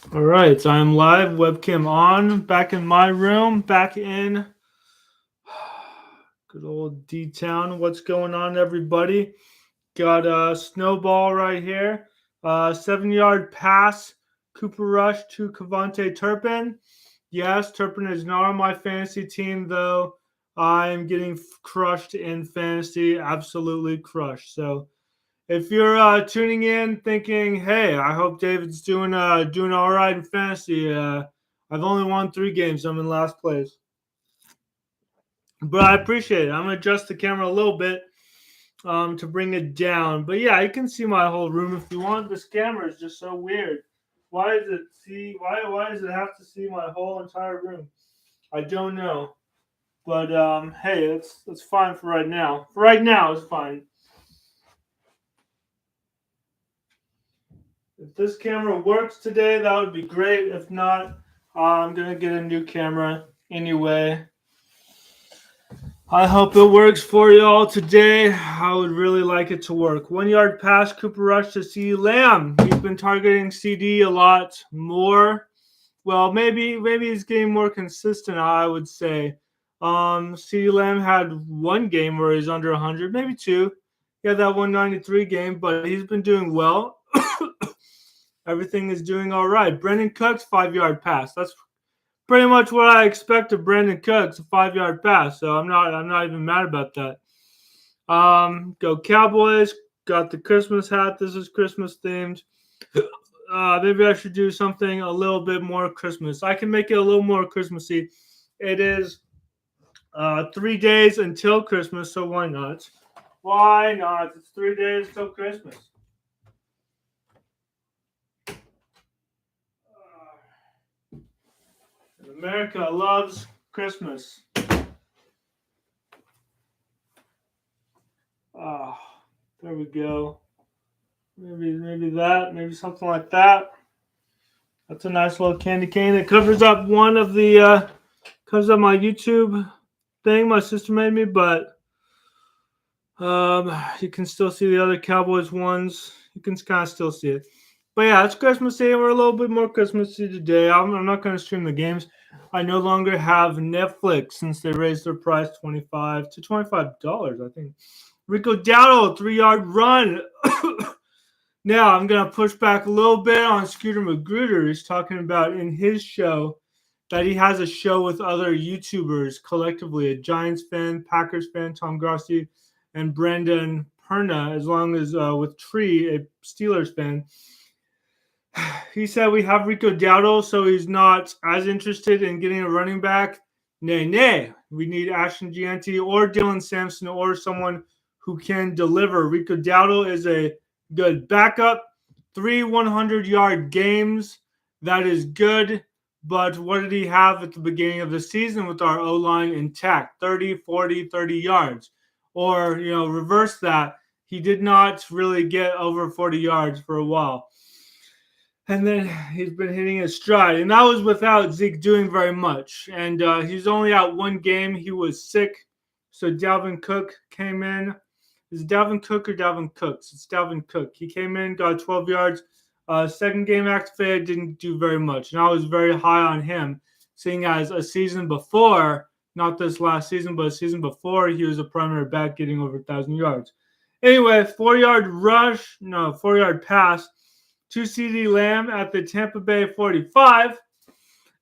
All right, so I'm live, webcam on, back in my room, back in good old D Town. What's going on, everybody? Got a snowball right here, 7 yard pass, Cooper Rush to Cavante Turpin. Yes, Turpin is not on my fantasy team, though. I'm getting crushed in fantasy, absolutely crushed. So if you're tuning in thinking, "Hey, I hope David's doing all right in fantasy," I've only won 3 games. I'm in last place, but I appreciate it. I'm gonna adjust the camera a little bit to bring it down. But yeah, you can see my whole room if you want. This camera is just so weird. Why does it see? Why does it have to see my whole entire room? I don't know. But hey, it's fine for right now. For right now, it's fine. If this camera works today, that would be great. If not, I'm gonna get a new camera anyway. I hope it works for you all today. I would really like it to work. 1 yard pass, Cooper Rush to CeeDee Lamb. He's been targeting CD a lot more. Well, maybe he's getting more consistent, I would say. CeeDee Lamb had one game where he's under 100, maybe two. He had that 193 game, but he's been doing well. Everything is doing all right. Brandon Cooks, 5 yard pass. That's pretty much what I expect of Brandon Cooks, a 5 yard pass. So I'm not even mad about that. Go Cowboys. Got the Christmas hat. This is Christmas themed. Maybe I should do something a little bit more Christmas. I can make it a little more Christmassy. It is 3 days until Christmas, so why not? Why not? It's 3 days till Christmas. America loves Christmas. Ah, there we go. Maybe that. Maybe something like that. That's a nice little candy cane. It covers up one of the covers up my YouTube thing my sister made me, but you can still see the other Cowboys ones. You can kind of still see it. But yeah, it's Christmas Day. We're a little bit more Christmassy today. I'm not going to stream the games. I no longer have Netflix since they raised their price $25 to $25. I think. Rico Dowdle, 3 yard run. Now I'm gonna push back a little bit on Scooter Magruder. He's talking about in his show that he has a show with other YouTubers collectively, a Giants fan, Packers fan, Tom Grossi, and Brandon Perna, as long as with Tree, a Steelers fan. He said we have Rico Dowdle, so he's not as interested in getting a running back. Nay. We need Ashton Gianti or Dylan Sampson or someone who can deliver. Rico Dowdle is a good backup. 3 100-yard games. That is good. But what did he have at the beginning of the season with our O-line intact? 30, 40, 30 yards. Or, reverse that. He did not really get over 40 yards for a while. And then he's been hitting his stride. And that was without Zeke doing very much. And he's only out one game. He was sick. So Dalvin Cook came in. Is it Dalvin Cook or Dalvin Cooks? It's Dalvin Cook. He came in, got 12 yards. Second game activated, didn't do very much. And I was very high on him, seeing as a season before, not this last season, but a season before, he was a primary back getting over 1,000 yards. Anyway, 4 yard pass to CeeDee Lamb at the Tampa Bay 45.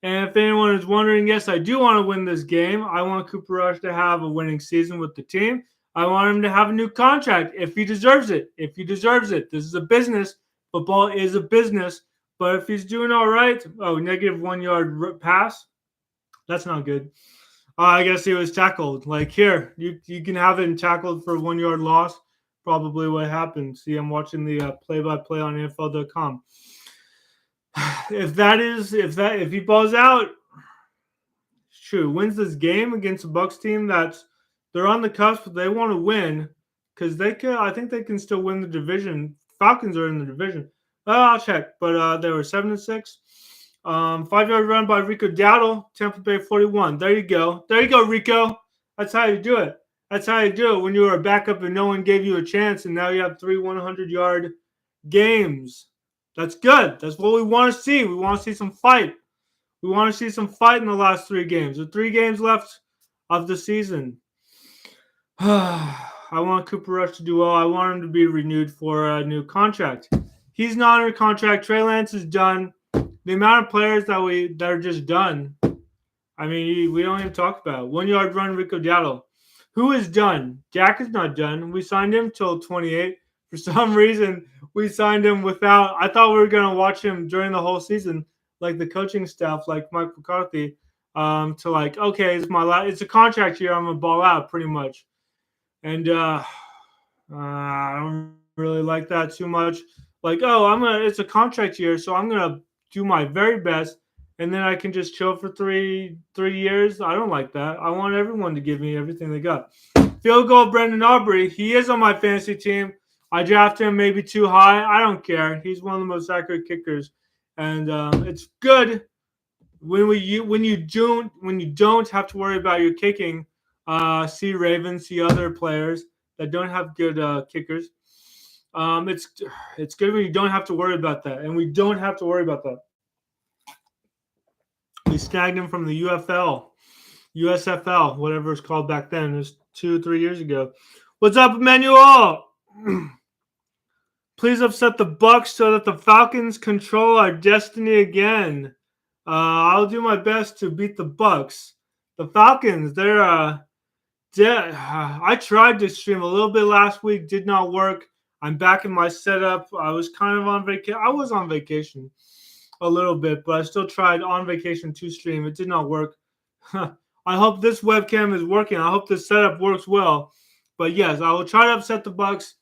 And if anyone is wondering, yes, I do want to win this game. I want Cooper Rush to have a winning season with the team. I want him to have a new contract if he deserves it. This is a business. Football is a business. But if he's doing all right, negative 1 yard pass. That's not good. I guess he was tackled. Like, here, you can have it tackled for 1 yard loss. Probably what happened. See, I'm watching the play-by-play on NFL.com. If he balls out, true, wins this game against a Bucs team that's they're on the cusp, but they want to win because they could. I think they can still win the division. Falcons are in the division. I'll check, but they were 7-6. 5 yard run by Rico Dowdle, Tampa Bay 41. There you go, Rico. That's how you do it. That's how you do it when you were a backup and no one gave you a chance, and now you have 3 100-yard games. That's good. That's what we want to see. We want to see some fight. We want to see some fight in the last 3 games. With 3 games left of the season. I want Cooper Rush to do well. I want him to be renewed for a new contract. He's not under contract. Trey Lance is done. The amount of players that are just done. I mean, we don't even talk about it. 1 yard run, Rico Dowdle. Who is done? Dak is not done. We signed him till 28. For some reason, we signed him without. I thought we were going to watch him during the whole season, like the coaching staff, like Mike McCarthy, to like, okay, it's a contract year. I'm going to ball out pretty much. And I don't really like that too much. Like, oh, it's a contract year, so I'm gonna do my very best, and then I can just chill for three years. I don't like that. I want everyone to give me everything they got. Field goal, Brendan Aubrey. He is on my fantasy team. I drafted him maybe too high. I don't care. He's one of the most accurate kickers, and it's good when you don't have to worry about your kicking. See Ravens, see other players that don't have good kickers. It's good when you don't have to worry about that, and we don't have to worry about that. We snagged him from the USFL, whatever it's called back then. It was 2-3 years ago. What's up, Emmanuel? Please upset the Bucs so that the Falcons control our destiny again. I'll do my best to beat the Bucs. The Falcons, they're I tried to stream a little bit last week, did not work. I'm back in my setup. I was kind of on vacation. I was on vacation a little bit, but I still tried on vacation to stream. It did not work. I hope this webcam is working. I hope this setup works well. But yes, I will try to upset the Bucs.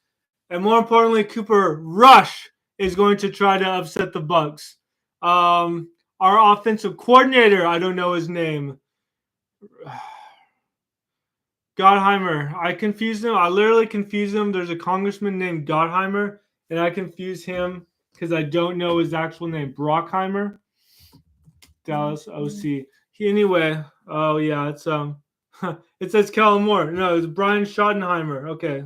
And more importantly, Cooper Rush is going to try to upset the Bucs. Our offensive coordinator, I don't know his name. Gottheimer. I confused him. I literally confused him. There's a congressman named Gottheimer, and I confused him because I don't know his actual name. Brockheimer. Dallas OC. Anyway, oh yeah, it's it says Kellen Moore. No, it's Brian Schottenheimer. Okay.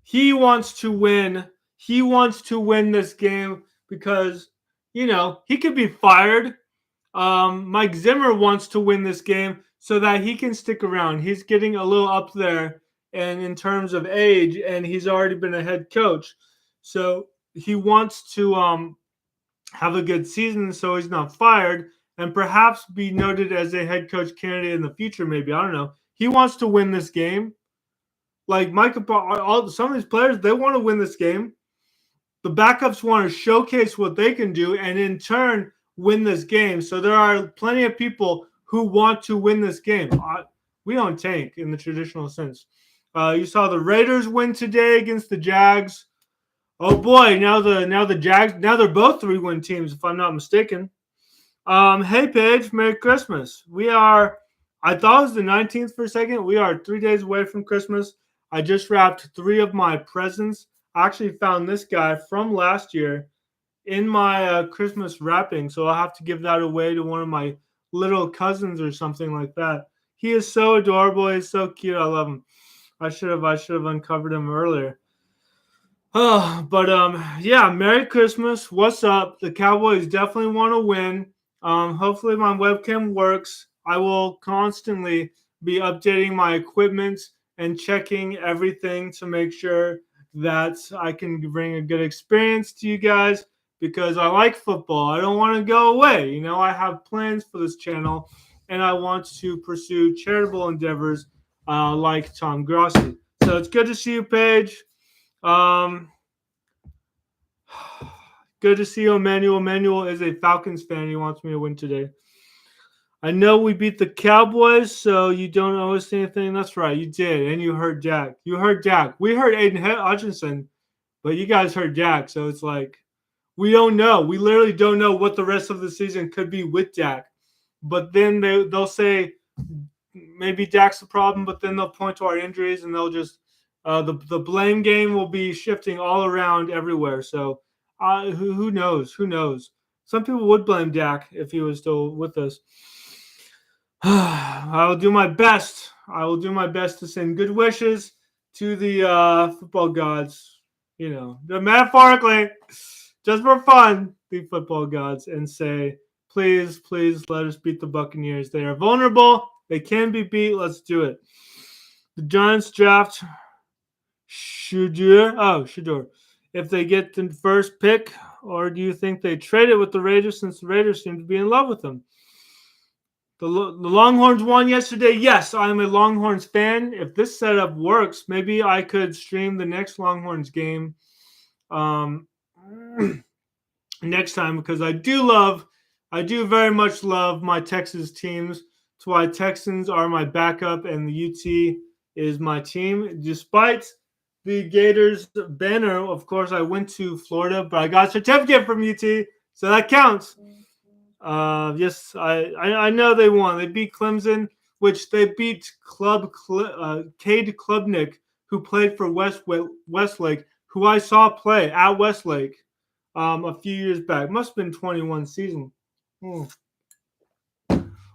He wants to win. He wants to win this game because, he could be fired. Mike Zimmer wants to win this game so that he can stick around. He's getting a little up there and in terms of age, and he's already been a head coach. So he wants to have a good season so he's not fired and perhaps be noted as a head coach candidate in the future, maybe. I don't know. He wants to win this game. Like some of these players, they want to win this game. The backups want to showcase what they can do and in turn win this game. So there are plenty of people who want to win this game. We don't tank in the traditional sense. You saw the Raiders win today against the Jags. Oh boy, now the Jags, now they're both 3-win teams if I'm not mistaken. Hey Paige, Merry Christmas. I thought it was the 19th for a second. We are 3 days away from Christmas. I just wrapped 3 of my presents. I actually found this guy from last year in my Christmas wrapping, so I'll have to give that away to one of my little cousins or something like that. He is so adorable. He's so cute. I love him. I should have uncovered him earlier. Oh, but yeah, Merry Christmas. What's up? The Cowboys definitely want to win. Hopefully my webcam works. I will constantly be updating my equipment and checking everything to make sure that I can bring a good experience to you guys because I like football. I don't want to go away. I have plans for this channel and I want to pursue charitable endeavors like Tom Grossi. So it's good to see you, Paige. Good to see you, Emmanuel. Emmanuel is a Falcons fan. He wants me to win today. I know we beat the Cowboys, so you don't owe us anything. That's right, you did, and you heard Dak. We heard Aiden Hutchinson, but you guys heard Dak, so it's like we don't know. We literally don't know what the rest of the season could be with Dak. But then they'll say maybe Dak's the problem, but then they'll point to our injuries, and they'll just the blame game will be shifting all around everywhere. So who knows? Who knows? Some people would blame Dak if he was still with us. I will do my best. I will do my best to send good wishes to the football gods. Metaphorically, just for fun, the football gods, and say, please, please let us beat the Buccaneers. They are vulnerable. They can be beat. Let's do it. The Giants draft Shedeur. If they get the first pick, or do you think they trade it with the Raiders since the Raiders seem to be in love with them? The Longhorns won yesterday. Yes, I'm a Longhorns fan. If this setup works, maybe I could stream the next Longhorns game next time, because I do very much love my Texas teams. That's why Texans are my backup and the UT is my team. Despite the Gators banner, of course, I went to Florida, but I got a certificate from UT, so that counts. Yes, I know they won. They beat Clemson, which they beat Cade Klubnik, who played for Westlake, who I saw play at Westlake a few years back. Must have been 21 season.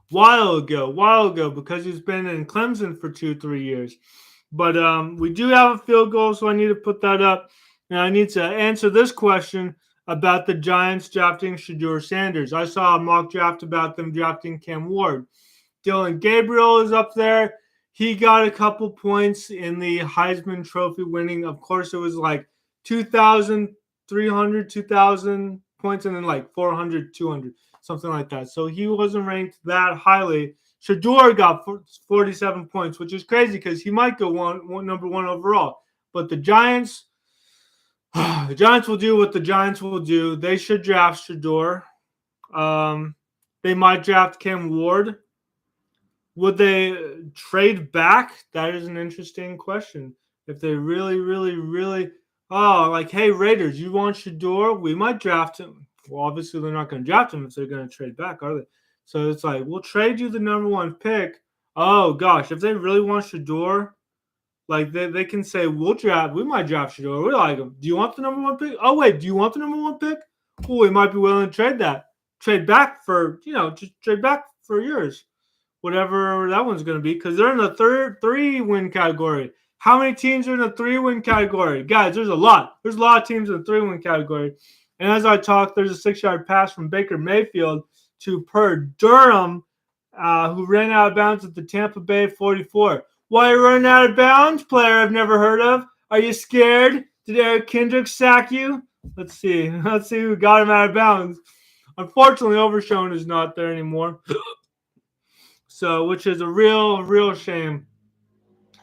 While ago, because he's been in Clemson for 2-3 years. But we do have a field goal, so I need to put that up. And I need to answer this question about the Giants drafting Shedeur Sanders. I saw a mock draft about them drafting Cam Ward. Dylan Gabriel is up there. He got a couple points in the Heisman Trophy winning. Of course, it was like 2,300, 2,000 points, and then like 400, 200, something like that. So he wasn't ranked that highly. Shedeur got 47 points, which is crazy because he might go number one overall. But the Giants will do what the Giants will do. They should draft Shedeur. They might draft Cam Ward. Would they trade back? That is an interesting question. If they really, hey, Raiders, you want Shedeur? We might draft him. Well, obviously, they're not going to draft him if they're going to trade back, are they? So it's like, we'll trade you the number one pick. Oh, gosh, if they really want Shedeur, like they can say, we might draft Shedeur. We like him. Do you want the number one pick? Oh, wait, do you want the number one pick? Well, we might be willing to trade that. Trade back for, just trade back for yours. Whatever that one's going to be, because they're in the three-win category. How many teams are in the 3-win category? Guys, there's a lot. There's a lot of teams in the 3-win category. And as I talk, there's a 6-yard pass from Baker Mayfield to Per Durham, who ran out of bounds at the Tampa Bay 44. Why are you running out of bounds? Player I've never heard of. Are you scared? Did Eric Kendricks sack you? Let's see. Let's see who got him out of bounds. Unfortunately, Overshown is not there anymore. So, which is a real shame.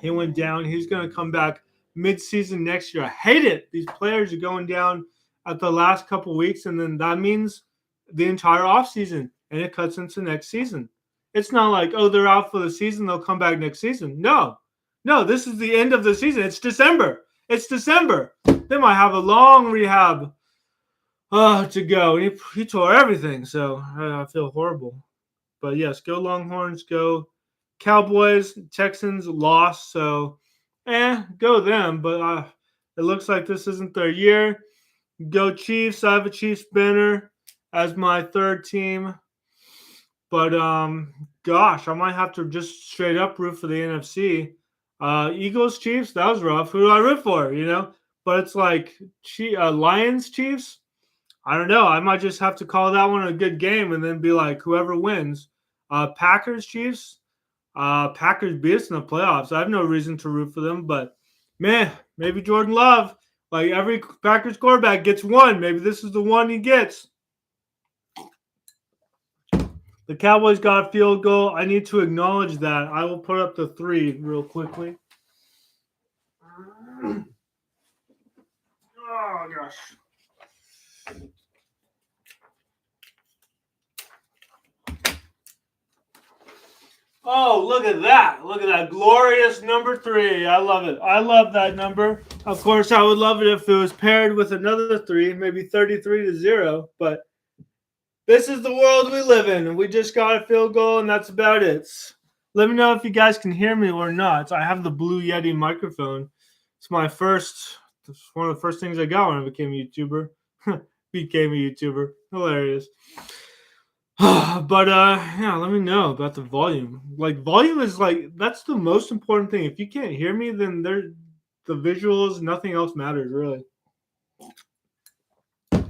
He went down. He's going to come back mid-season next year. I hate it. These players are going down at the last couple weeks, and then that means the entire offseason, and it cuts into next season. It's not like, they're out for the season, they'll come back next season. No, this is the end of the season. It's December. They might have a long rehab to go. He tore everything, so I feel horrible. But yes, go Longhorns, go Cowboys. Texans lost, so go them. But it looks like this isn't their year. Go Chiefs. I have a Chiefs banner as my third team. But gosh, I might have to just straight up root for the NFC. Eagles, Chiefs, that was rough. Who do I root for? But it's like Lions, Chiefs. I don't know. I might just have to call that one a good game and then be like, whoever wins. Packers, Chiefs. Packers beat us in the playoffs. I have no reason to root for them, but maybe Jordan Love, like every Packers quarterback gets one. Maybe this is the one he gets. The Cowboys got a field goal. I need to acknowledge that. I will put up the 3 real quickly. Oh, gosh. Oh, look at that. Look at that. Glorious number 3. I love it. I love that number. Of course, I would love it if it was paired with another 3, maybe 33-0. But this is the world we live in. We just got a field goal, and that's about it. Let me know if you guys can hear me or not. I have the Blue Yeti microphone. It's one of the first things I got when I became a YouTuber. Hilarious. But let me know about the volume. Like, volume is that's the most important thing. If you can't hear me, then the visuals, nothing else matters really.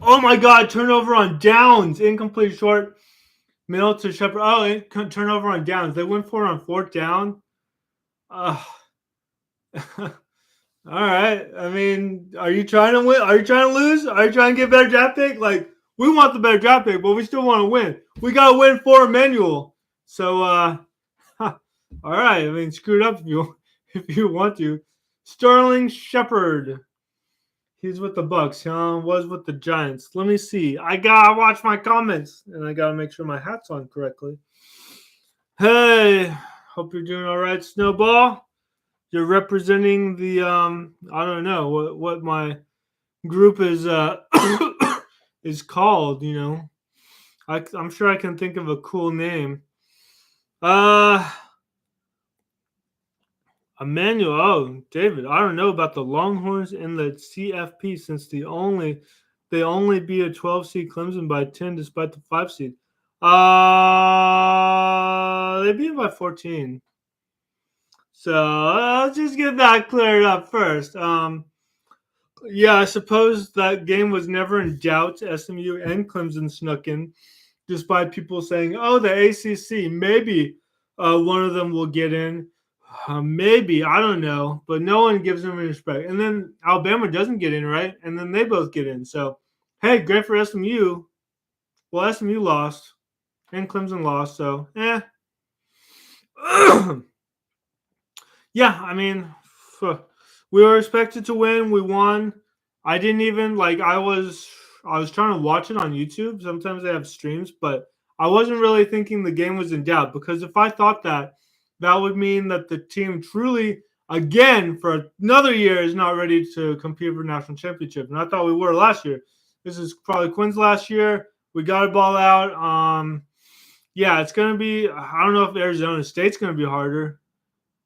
Oh my God! Turnover on downs, incomplete short, middle to Shepard. Oh, turnover on downs. They went for it on fourth down. Uh, all right. I mean, are you trying to win? Are you trying to lose? Are you trying to get a better draft pick? Like, we want the better draft pick, but we still want to win. We got to win for Emmanuel. So, all right. I mean, screw it up if you want to. Sterling Shepard. He's with the Bucs. Was with the Giants. Let me see. I gotta watch my comments, and I gotta make sure my hat's on correctly. Hey, hope you're doing all right, Snowball. You're representing the I don't know what my group is is called. You know, I'm sure I can think of a cool name. Uh, Emmanuel. Oh, David. I don't know about the Longhorns in the CFP since they only beat a 12 seed Clemson by 10 despite the 5 seed. They beat them by 14. So let's just get that cleared up first. Yeah, I suppose that game was never in doubt. SMU and Clemson snuck in, despite people saying, "Oh, the ACC, maybe one of them will get in." Maybe, I don't know, but no one gives them any respect. And then Alabama doesn't get in, right? And then they both get in. So, hey, great for SMU. Well, SMU lost and Clemson lost, so yeah, I mean, we were expected to win. We won. I didn't even like. I was trying to watch it on YouTube. Sometimes they have streams, but I wasn't really thinking the game was in doubt because if I thought that, that would mean that the team truly, again, for another year, is not ready to compete for national championship. And I thought we were last year. This is probably Quinn's last year. We got a ball out. Yeah, it's gonna be. I don't know if Arizona State's gonna be harder.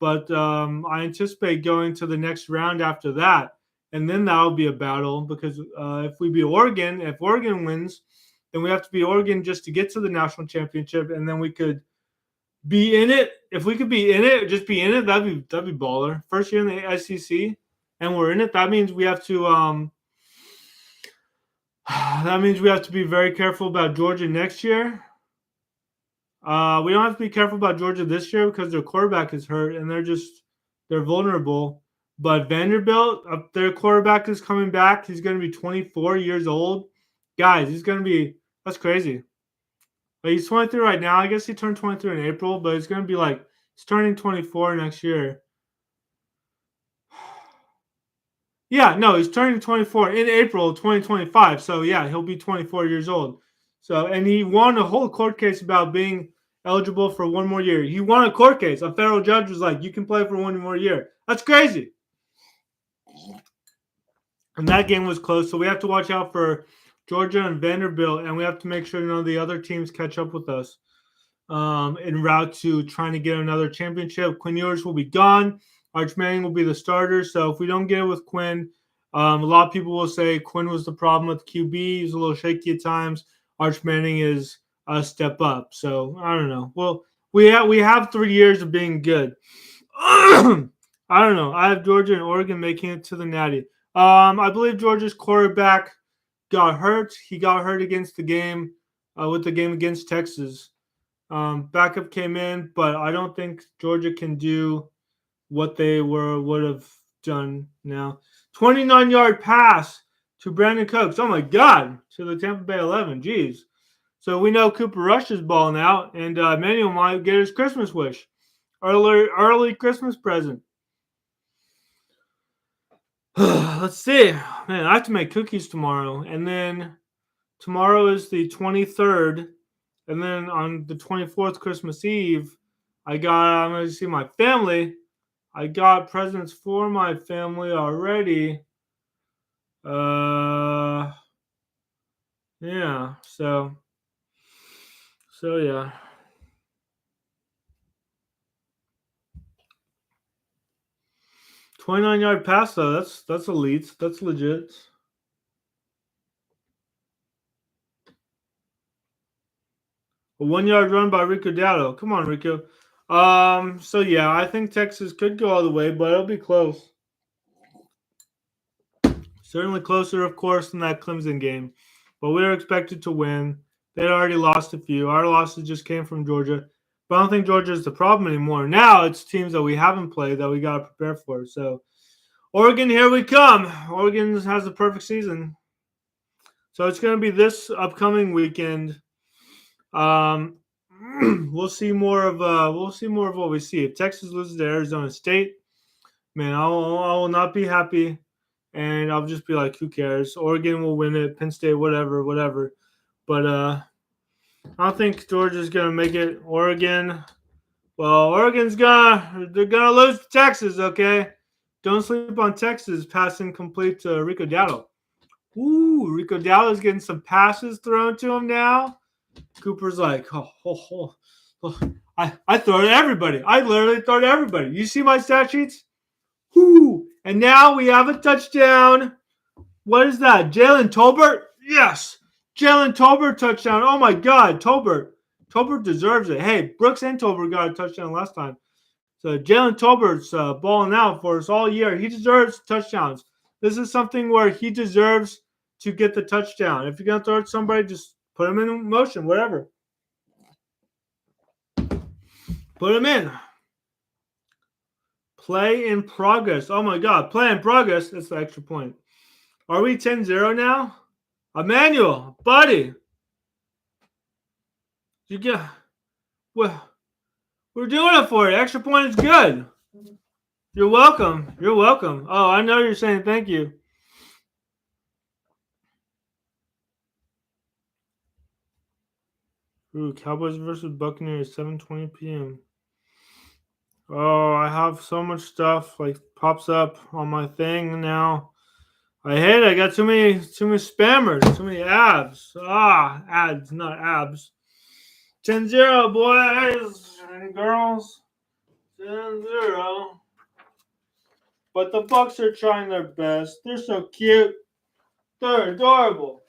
But I anticipate going to the next round after that, and then that'll be a battle because if we beat Oregon, if Oregon wins, then we have to beat Oregon just to get to the national championship, and then we could be in it. If we could be in it, just be in it, that'd be baller. First year in the SEC, and we're in it. That means we have to. That means we have to be very careful about Georgia next year. We don't have to be careful about Georgia this year because their quarterback is hurt and they're vulnerable. But Vanderbilt, their quarterback is coming back. He's going to be 24 years old. Guys, that's crazy. Like, he's 23 right now. I guess he turned 23 in April, but it's going to be like he's turning 24 next year. Yeah, no, he's turning 24 in April 2025. So yeah, he'll be 24 years old. So, and he won a whole court case about being eligible for one more year. He won a court case. A federal judge was like, "You can play for one more year." That's crazy. And that game was close. So we have to watch out for Georgia and Vanderbilt, and we have to make sure none of the other teams catch up with us en route to trying to get another championship. Quinn Ewers will be gone. Arch Manning will be the starter. So if we don't get it with Quinn, a lot of people will say Quinn was the problem with QB. He's a little shaky at times. Arch Manning is a step up. So I don't know. Well, we have 3 years of being good. I don't know. I have Georgia and Oregon making it to the Natty. I believe Georgia's quarterback got hurt. He got hurt against the game with the game against Texas. Backup came in, but I don't think Georgia can do what they would have done now. 29-yard pass to Brandon Cooks. Oh my God, to the Tampa Bay 11. Jeez. So we know Cooper Rush is balling out, and Emmanuel might get his Christmas wish, early Christmas present. Let's see, man. I have to make cookies tomorrow, and then tomorrow is the 23rd. And then on the 24th, Christmas Eve, I'm going to see my family. I got presents for my family already. Yeah. So yeah. 29-yard pass though. That's elite. That's legit. A 1-yard run by Rico Dowdle. Come on, Rico. So yeah, I think Texas could go all the way, but it'll be close. Certainly closer, of course, than that Clemson game. but we were expected to win. They'd already lost a few. Our losses just came from Georgia. But I don't think Georgia is the problem anymore. Now it's teams that we haven't played that we got to prepare for. So, Oregon, here we come. Oregon has the perfect season. So it's going to be this upcoming weekend. We'll see more of what we see. If Texas loses to Arizona State, man, I will not be happy, and I'll just be like, who cares? Oregon will win it. Penn State, whatever. But I don't think Georgia's gonna make it. Oregon, well, they're gonna lose to Texas. Okay, don't sleep on Texas passing complete to Rico Dowdle. Ooh, Rico Dowdle's getting some passes thrown to him now. Cooper's like, oh. I throw it at everybody. I literally throw it at everybody. You see my stat sheets? Whoo! And now we have a touchdown. What is that? Jalen Tolbert? Yes. Jalen Tolbert touchdown. Oh my God, Tolbert. Tolbert deserves it. Hey, Brooks and Tolbert got a touchdown last time. So Jalen Tolbert's balling out for us all year. He deserves touchdowns. This is something where he deserves to get the touchdown. If you're going to throw it to somebody, just put him in motion, whatever. Put him in. Play in progress. Oh my God. Play in progress. That's the extra point. Are we 10-0 now? Emmanuel, buddy. You get. Well, we're doing it for you. Extra point is good. You're welcome. You're welcome. Oh, I know you're saying thank you. Ooh, Cowboys versus Buccaneers, 7:20 p.m. Oh, I have so much stuff like pops up on my thing now. I hate it. I got too many spammers, too many abs. Ads, not abs. 10-0, boys and girls. 10-0. But the Bucs are trying their best. They're so cute. They're adorable.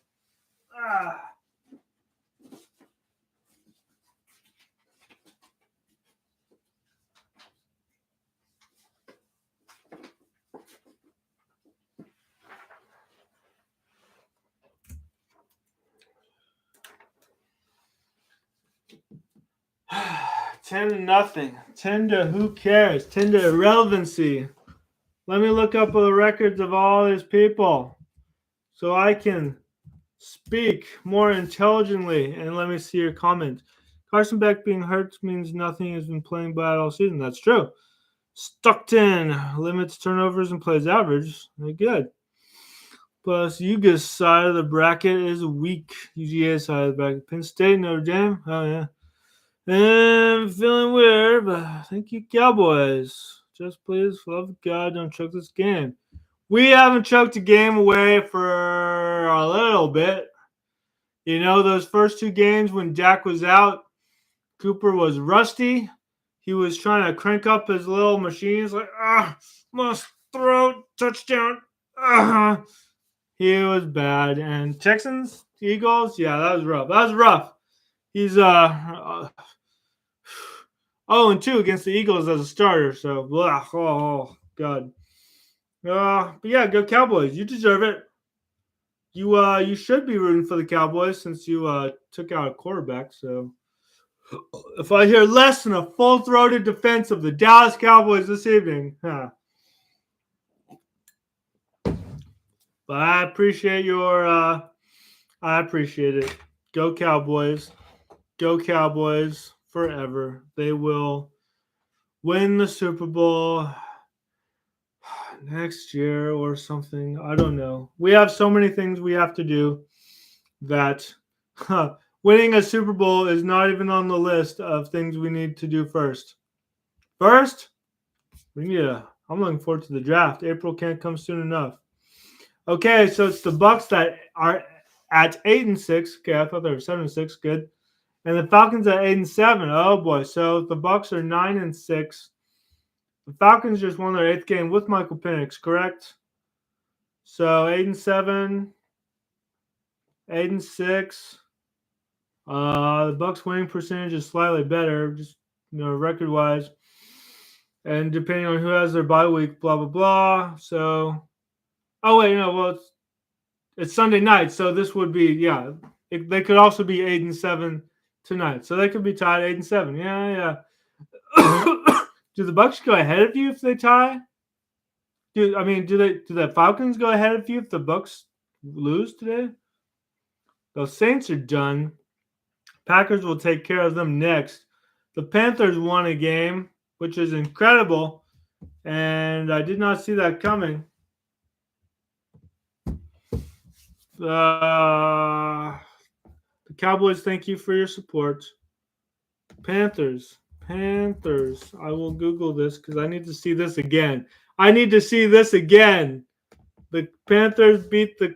10-0. 10 to who cares? 10 to irrelevancy. Let me look up the records of all these people so I can speak more intelligently. And let me see your comment. Carson Beck being hurt means nothing. Has been playing bad all season. That's true. Stockton limits turnovers and plays average. They're good. Plus, UGA's side of the bracket is weak. UGA side of the bracket. Penn State, Notre Dame. Oh, yeah. I'm feeling weird, but thank you, Cowboys. Just please, for the love of God, don't choke this game. We haven't choked a game away for a little bit. You know, those first two games when Dak was out, Cooper was rusty. He was trying to crank up his little machines like, must throw, touchdown. He was bad. And Texans, Eagles, yeah, that was rough. He's 0-2 against the Eagles as a starter. So, oh God. But yeah, go Cowboys. You deserve it. You should be rooting for the Cowboys since you took out a quarterback. So, if I hear less than a full-throated defense of the Dallas Cowboys this evening, But I appreciate I appreciate it. Go Cowboys. Go Cowboys forever. They will win the Super Bowl next year or something. I don't know. We have so many things we have to do that winning a Super Bowl is not even on the list of things we need to do first. First, I'm looking forward to the draft. April can't come soon enough. Okay, so it's the Bucs that are at 8-6. Okay, I thought they were 7-6. Good. And the Falcons at 8-7. Oh boy. So the Bucs are 9-6. The Falcons just won their 8th game with Michael Penix, correct? So 8-7, 8-6. The Bucs winning percentage is slightly better, just record wise. And depending on who has their bye week, blah blah blah. So, oh wait, no, well, It's Sunday night, so this would be they could also be 8-7 tonight, so they could be tied 8-7. Yeah. Do the Bucs go ahead of you if they tie? Do the Falcons go ahead of you if the Bucs lose today? The Saints are done. Packers will take care of them next. The Panthers won a game, which is incredible, and I did not see that coming. The Cowboys, thank you for your support. Panthers. I will Google this because I need to see this again. The Panthers beat the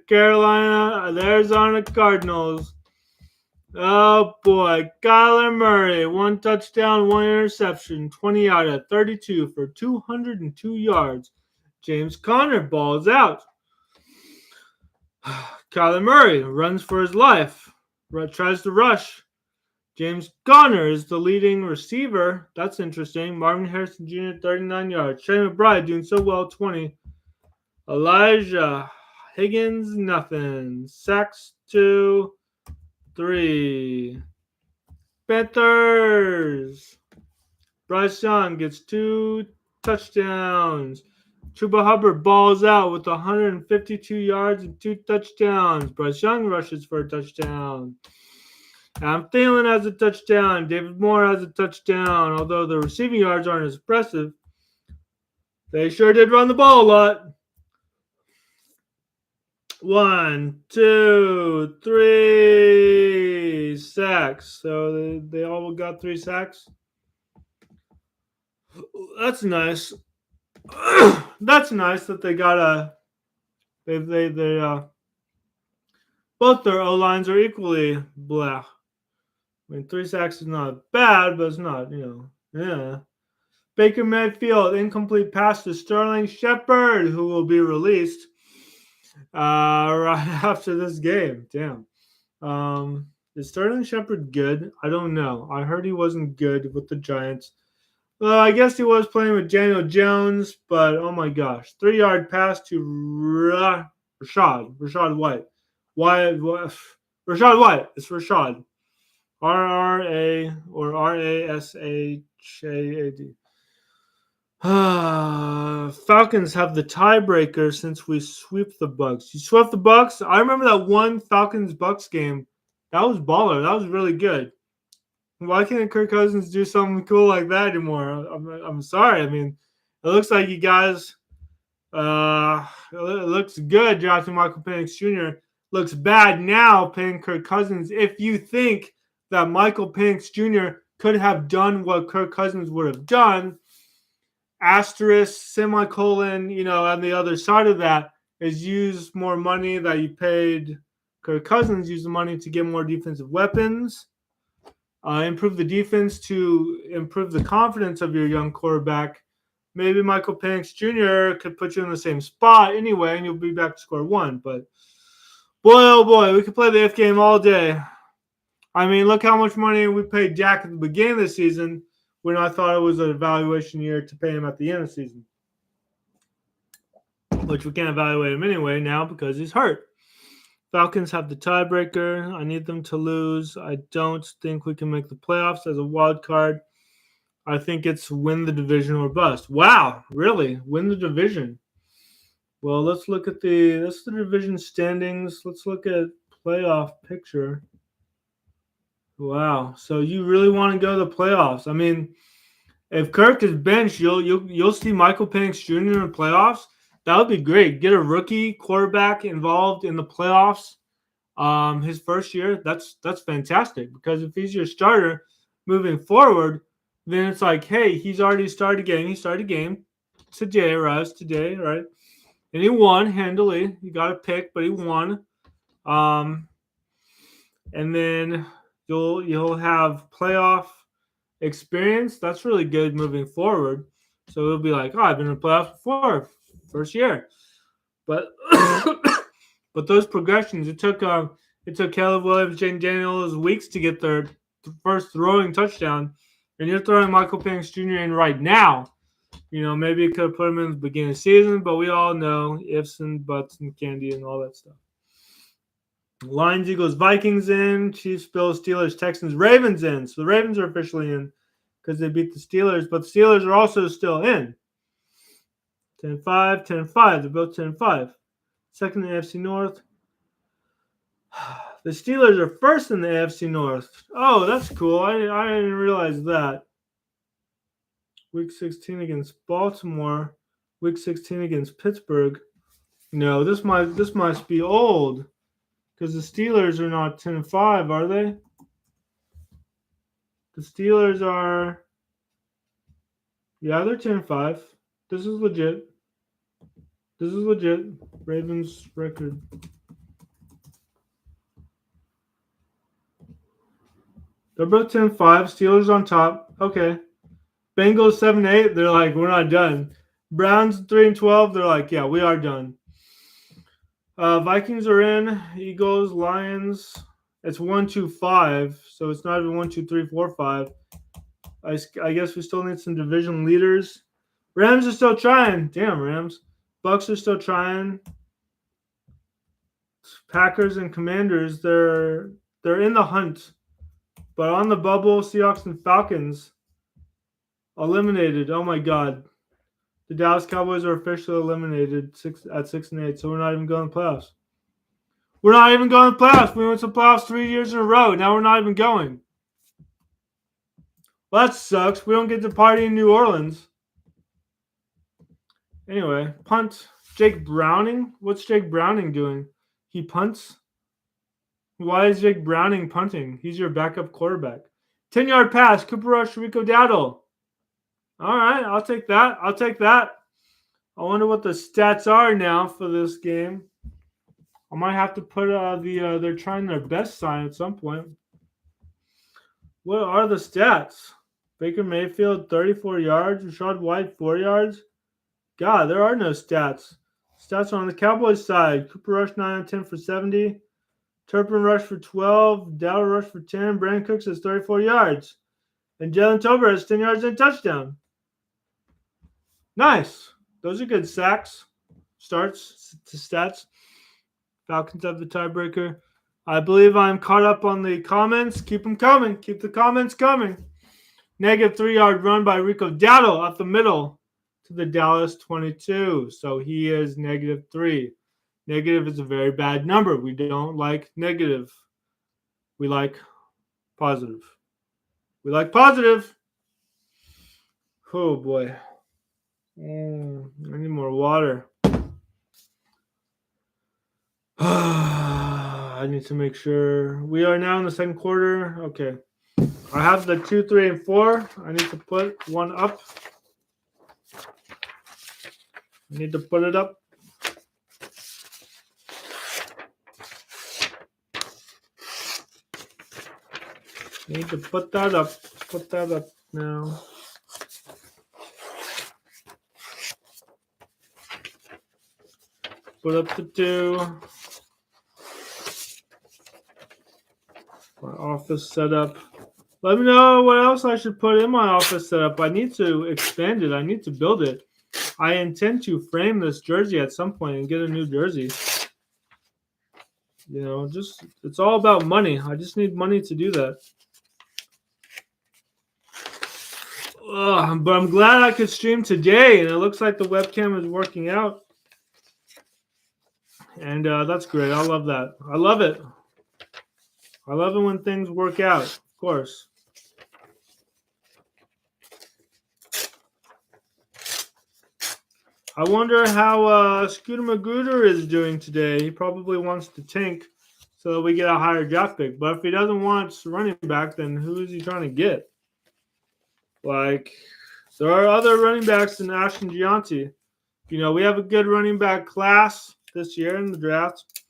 Arizona Cardinals. Oh boy, Kyler Murray, 1 touchdown, 1 interception, 20 out of 32 for 202 yards. James Conner balls out. Kyler Murray runs for his life, tries to rush. James Conner is the leading receiver. That's interesting. Marvin Harrison Jr., 39 yards. Trey McBride doing so well, 20. Elijah Higgins, nothing. Sacks, 2, 3. Panthers. Bryce Young gets 2 touchdowns. Chuba Hubbard balls out with 152 yards and 2 touchdowns. Bryce Young rushes for a touchdown. Adam Thielen has a touchdown. David Moore has a touchdown. Although the receiving yards aren't as impressive, they sure did run the ball a lot. 1, 2, 3 sacks. So they all got 3 sacks. That's nice. That's nice that they got both their O lines are equally blah. I mean, 3 sacks is not bad, but it's not, yeah. Baker Mayfield, incomplete pass to Sterling Shepard, who will be released right after this game. Damn. Is Sterling Shepard good? I don't know. I heard he wasn't good with the Giants. Well, I guess he was playing with Daniel Jones, but oh my gosh. 3-yard pass to Rashad White. Rashad White. It's Rashad. R-R-A or R-A-S-H-A-A-D. Falcons have the tiebreaker since we sweep the Bucs. You swept the Bucs? I remember that one Falcons-Bucs game. That was baller. That was really good. Why can't Kirk Cousins do something cool like that anymore? I'm sorry. I mean, it looks like you guys it looks good drafting Michael Penix Jr. Looks bad now paying Kirk Cousins. If you think that Michael Penix Jr. could have done what Kirk Cousins would have done, asterisk, semicolon, on the other side of that is use more money that you paid Kirk Cousins, use the money to get more defensive weapons, improve the defense to improve the confidence of your young quarterback. Maybe Michael Penix Jr. could put you in the same spot anyway, and you'll be back to square one. But boy, oh boy, we could play the F game all day. I mean, look how much money we paid Dak at the beginning of the season when I thought it was an evaluation year to pay him at the end of the season, which we can't evaluate him anyway now because he's hurt. Falcons have the tiebreaker. I need them to lose. I don't think we can make the playoffs as a wild card. I think it's win the division or bust. Wow, really? Win the division? Well, let's look at the division standings. Let's look at playoff picture. Wow. So you really want to go to the playoffs? I mean, if Kirk is benched, you'll see Michael Penix Jr. in the playoffs. That would be great. Get a rookie quarterback involved in the playoffs. His first year, that's fantastic because if he's your starter moving forward, then it's like, hey, he's already started a game. He started a game today, right? And he won handily. He got a pick, but he won. And then you'll have playoff experience. That's really good moving forward. So it'll be like, oh, I've been in the playoffs before, first year. But but those progressions, it took Caleb Williams, Jane Daniels weeks to get their first throwing touchdown, and you're throwing Michael Penix Jr. in right now. Maybe you could have put him in the beginning of the season, but we all know ifs and buts and candy and all that stuff. Lions, Eagles, Vikings in. Chiefs, Bills, Steelers, Texans, Ravens in. So the Ravens are officially in because they beat the Steelers, but the Steelers are also still in. 10-5, 10-5. They're both 10-5. Second in the AFC North. The Steelers are first in the AFC North. Oh, that's cool. I didn't realize that. Week 16 against Baltimore. Week 16 against Pittsburgh. No, this must be old because the Steelers are not 10-5, are they? The Steelers are, yeah, they're 10-5. This is legit. This is legit. Ravens record. They're both 10-5. Steelers on top. Okay. Bengals 7-8. They're like, we're not done. Browns 3-12. They're like, yeah, we are done. Vikings are in. Eagles, Lions. It's 1-2-5. So it's not even 1-2-3-4-5. I guess we still need some division leaders. Rams are still trying. Damn, Rams. Bucs are still trying. Packers and Commanders, they're in the hunt. But on the bubble, Seahawks and Falcons eliminated. Oh my God. The Dallas Cowboys are officially eliminated at 6-8, so we're not even going to the playoffs. We're not even going to the playoffs. We went to the playoffs 3 years in a row. Now we're not even going. Well, that sucks. We don't get to party in New Orleans. Anyway, punt. Jake Browning? What's Jake Browning doing? He punts? Why is Jake Browning punting? He's your backup quarterback. 10-yard pass. Cooper Rush, Rico Dowdle. All right, I'll take that. I'll take that. I wonder what the stats are now for this game. I might have to put they're trying their best sign at some point. What are the stats? Baker Mayfield, 34 yards. Rashad White, 4 yards. God, there are no stats. Stats are on the Cowboys side. Cooper Rush, 9 on 10 for 70. Turpin Rush for 12. Dowdle Rush for 10. Brandon Cooks has 34 yards. And Jalen Tolbert has 10 yards and a touchdown. Nice. Those are good sacks. Starts to stats. Falcons have the tiebreaker. I believe I'm caught up on the comments. Keep them coming. Keep the comments coming. Negative 3-yard run by Rico Dowdle up the middle to the Dallas 22. So he is -3. Negative is a very bad number. We don't like negative. We like positive. We like positive. Oh, boy. I need more water. I need to make sure. We are now in the second quarter. Okay. I have the 2, 3, and 4. I need to put one up. I need to put it up. Need to put that up. Put that up now. Put up the 2. My office setup. Let me know what else I should put in my office setup. I need to expand it. I need to build it. I intend to frame this jersey at some point and get a new jersey. You know, just it's all about money. I just need money to do that. But I'm glad I could stream today, and it looks like the webcam is working out. And that's great. I love that. I love it. I love it when things work out, of course. I wonder how Scooter Magooter is doing today. He probably wants to tank so that we get a higher draft pick. But if he doesn't want running back, then who is he trying to get? Like, there are other running backs than Ashton Gianti. You know, we have a good running back class this year in the draft.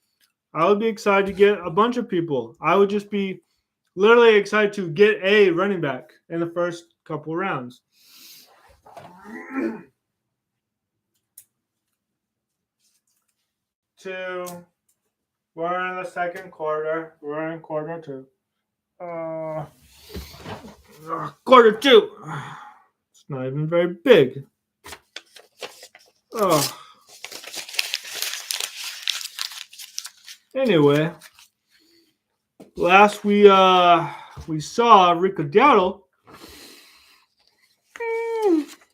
I would be excited to get a bunch of people. I would just be literally excited to get a running back in the first couple rounds. We're in the second quarter. We're in quarter 2. Quarter 2. It's not even very big. Anyway, Last we saw Rico Dowdle.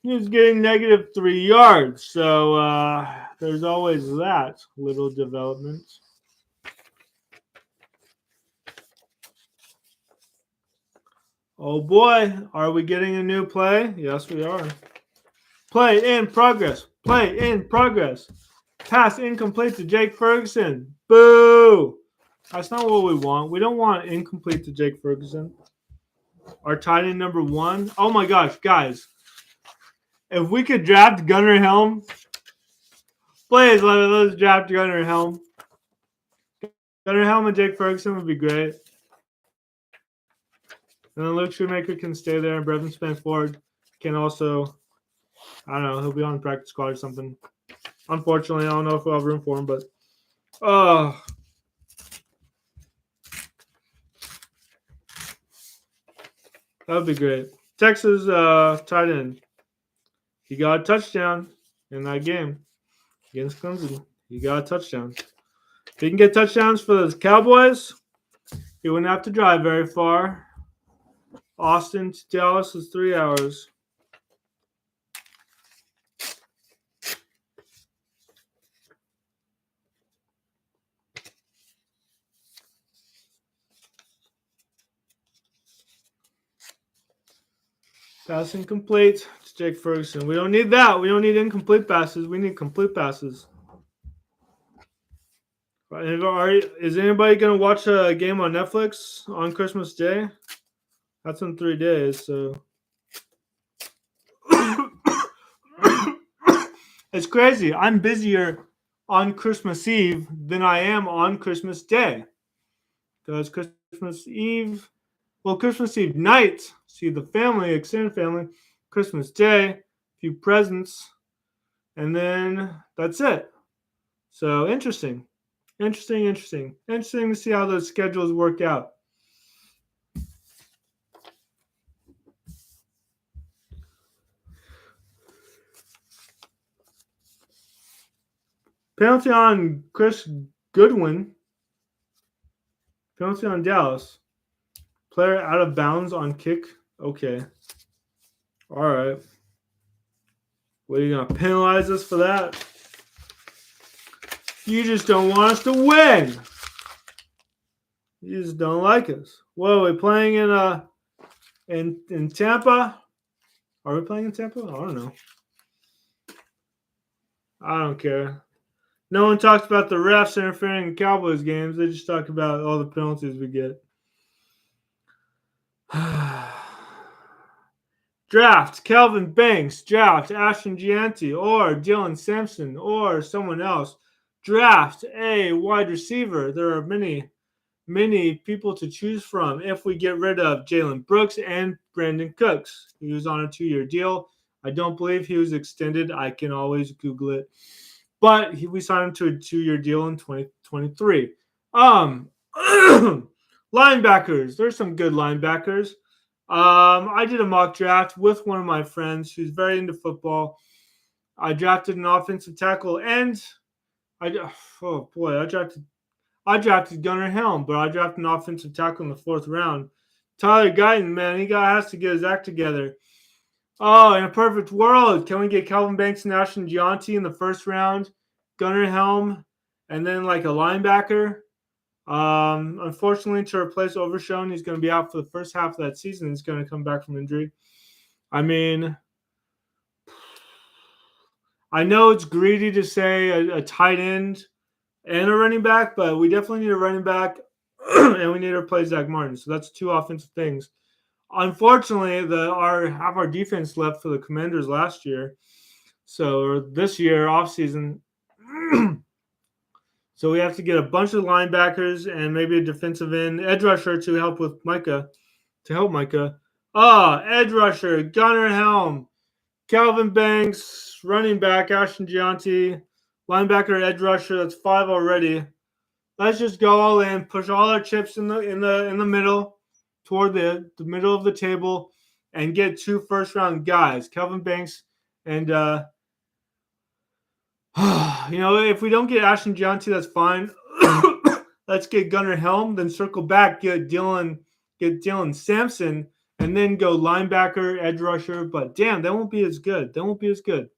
He was getting negative 3 yards. So there's always that little development. Oh boy, are we getting a new play? Yes, we are. Play in progress. Play in progress. Pass incomplete to Jake Ferguson. Boo! That's not what we want. We don't want incomplete to Jake Ferguson. Our tight end number 1. Oh my gosh, guys. If we could draft Gunnar Helm, please let's draft Gunnar Helm. Gunnar Helm and Jake Ferguson would be great. And then Luke Shoemaker can stay there, and Brevin Spanford can also, I don't know, he'll be on the practice squad or something. Unfortunately, I don't know if we'll have room for him, but that would be great. Texas tight end. He got a touchdown in that game against Clemson. He got a touchdown. If he can get touchdowns for the Cowboys, he wouldn't have to drive very far. Austin to Dallas is 3 hours. Pass incomplete to Jake Ferguson. We don't need that. We don't need incomplete passes. We need complete passes. Is anybody going to watch a game on Netflix on Christmas Day? That's in 3 days, so. It's crazy. I'm busier on Christmas Eve than I am on Christmas Day. Because Christmas Eve night, see the family, extended family. Christmas Day, a few presents, and then that's it. So interesting to see how those schedules work out. Penalty on Chris Goodwin. Penalty on Dallas. Player out of bounds on kick. Okay. All right. What, are you going to penalize us for that? You just don't want us to win. You just don't like us. What, are we playing in Tampa? Are we playing in Tampa? I don't know. I don't care. No one talks about the refs interfering in Cowboys games. They just talk about all the penalties we get. Draft Kelvin Banks. Draft Ashton Gianti or Dylan Sampson or someone else. Draft a wide receiver. There are many people to choose from if we get rid of Jalen Brooks and Brandon Cooks. He was on a 2-year deal. I don't believe he was extended. I can always Google it. But we signed him to a 2-year deal in 2023. Linebackers. There's some good linebackers. I did a mock draft with one of my friends who's very into football. I drafted an offensive tackle, and I drafted Gunnar Helm, but I drafted an offensive tackle in the 4th round. Tyler Guyton, man, he has to get his act together. Oh, in a perfect world, can we get Kelvin Banks and Ashton Gianti in the 1st round, Gunnar Helm, and then like a linebacker? Unfortunately, to replace Overshown, he's going to be out for the first half of that season. He's going to come back from injury. I mean, I know it's greedy to say a tight end and a running back, but we definitely need a running back, and we need to replace Zach Martin. So that's 2 offensive things. Unfortunately, half our defense left for the Commanders last year. So this year, offseason. So we have to get a bunch of linebackers and maybe a defensive end, edge rusher to help Micah. Edge rusher, Gunnar Helm, Kelvin Banks, running back, Ashton Gianti, linebacker, edge rusher. That's 5 already. Let's just go all in, push all our chips in the middle, toward the middle of the table, and get 2 first-round guys, Kelvin Banks and if we don't get Ashton Gianti, that's fine. let's get Gunnar Helm, then circle back, get Dylan Sampson, and then go linebacker, edge rusher. But damn, they won't be as good. They won't be as good.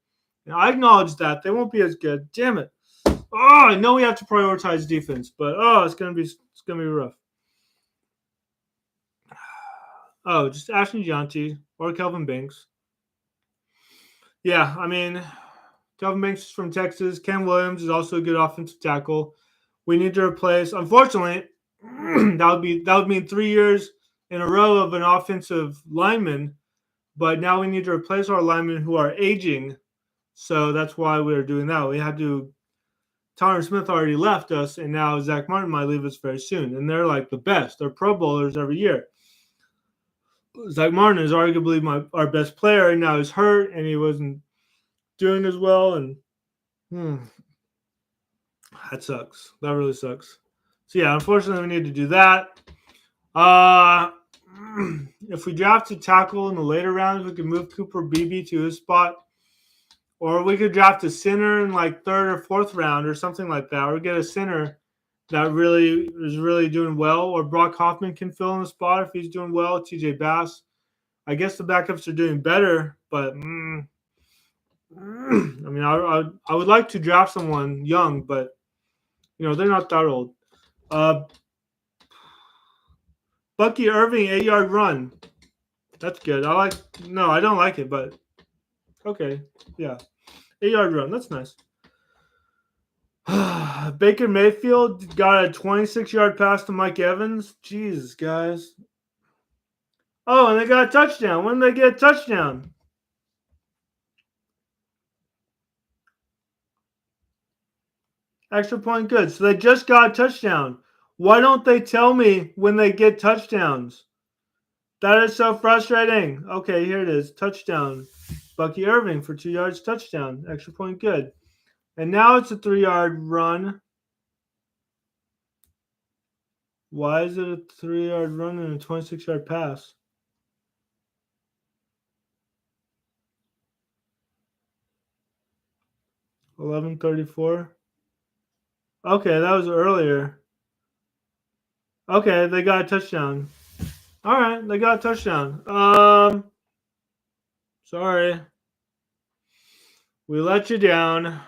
And I acknowledge that they won't be as good. Damn it. Oh, I know we have to prioritize defense, but it's gonna be rough. Oh, just Ashton Gianti or Kelvin Banks. Yeah, I mean, Kelvin Banks is from Texas. Ken Williams is also a good offensive tackle. We need to replace. Unfortunately, that would mean 3 years in a row of an offensive lineman. But now we need to replace our linemen who are aging. So that's why we're doing that. We had to. Tyron Smith already left us, and now Zach Martin might leave us very soon. And they're like the best. They're Pro Bowlers every year. Zach Martin is arguably our best player, and now he's hurt, and he wasn't doing as well. And that sucks. That really sucks. So yeah, unfortunately, we need to do that. If we draft a tackle in the later rounds, we could move Cooper Beebe to his spot, or we could draft a center in like third or fourth round or something like that, or get a center that really is really doing well, or Brock Hoffman can fill in the spot if he's doing well. TJ Bass. I guess the backups are doing better, but I mean, I would like to draft someone young, but they're not that old. Bucky Irving 8-yard run. That's good. No, I don't like it, but okay, yeah, 8-yard run. That's nice. Baker Mayfield got a 26-yard pass to Mike Evans. Jesus, guys. Oh, and they got a touchdown. When did they get a touchdown? Extra point good. So they just got a touchdown. Why don't they tell me when they get touchdowns? That is so frustrating. Okay, here it is. Touchdown. Bucky Irving for 2 yards touchdown. Extra point good. And now it's a 3-yard run. Why is it a 3-yard run and a 26-yard pass? $11.34. Okay, that was earlier. Okay, they got a touchdown. All right, they got a touchdown. Sorry. We let you down,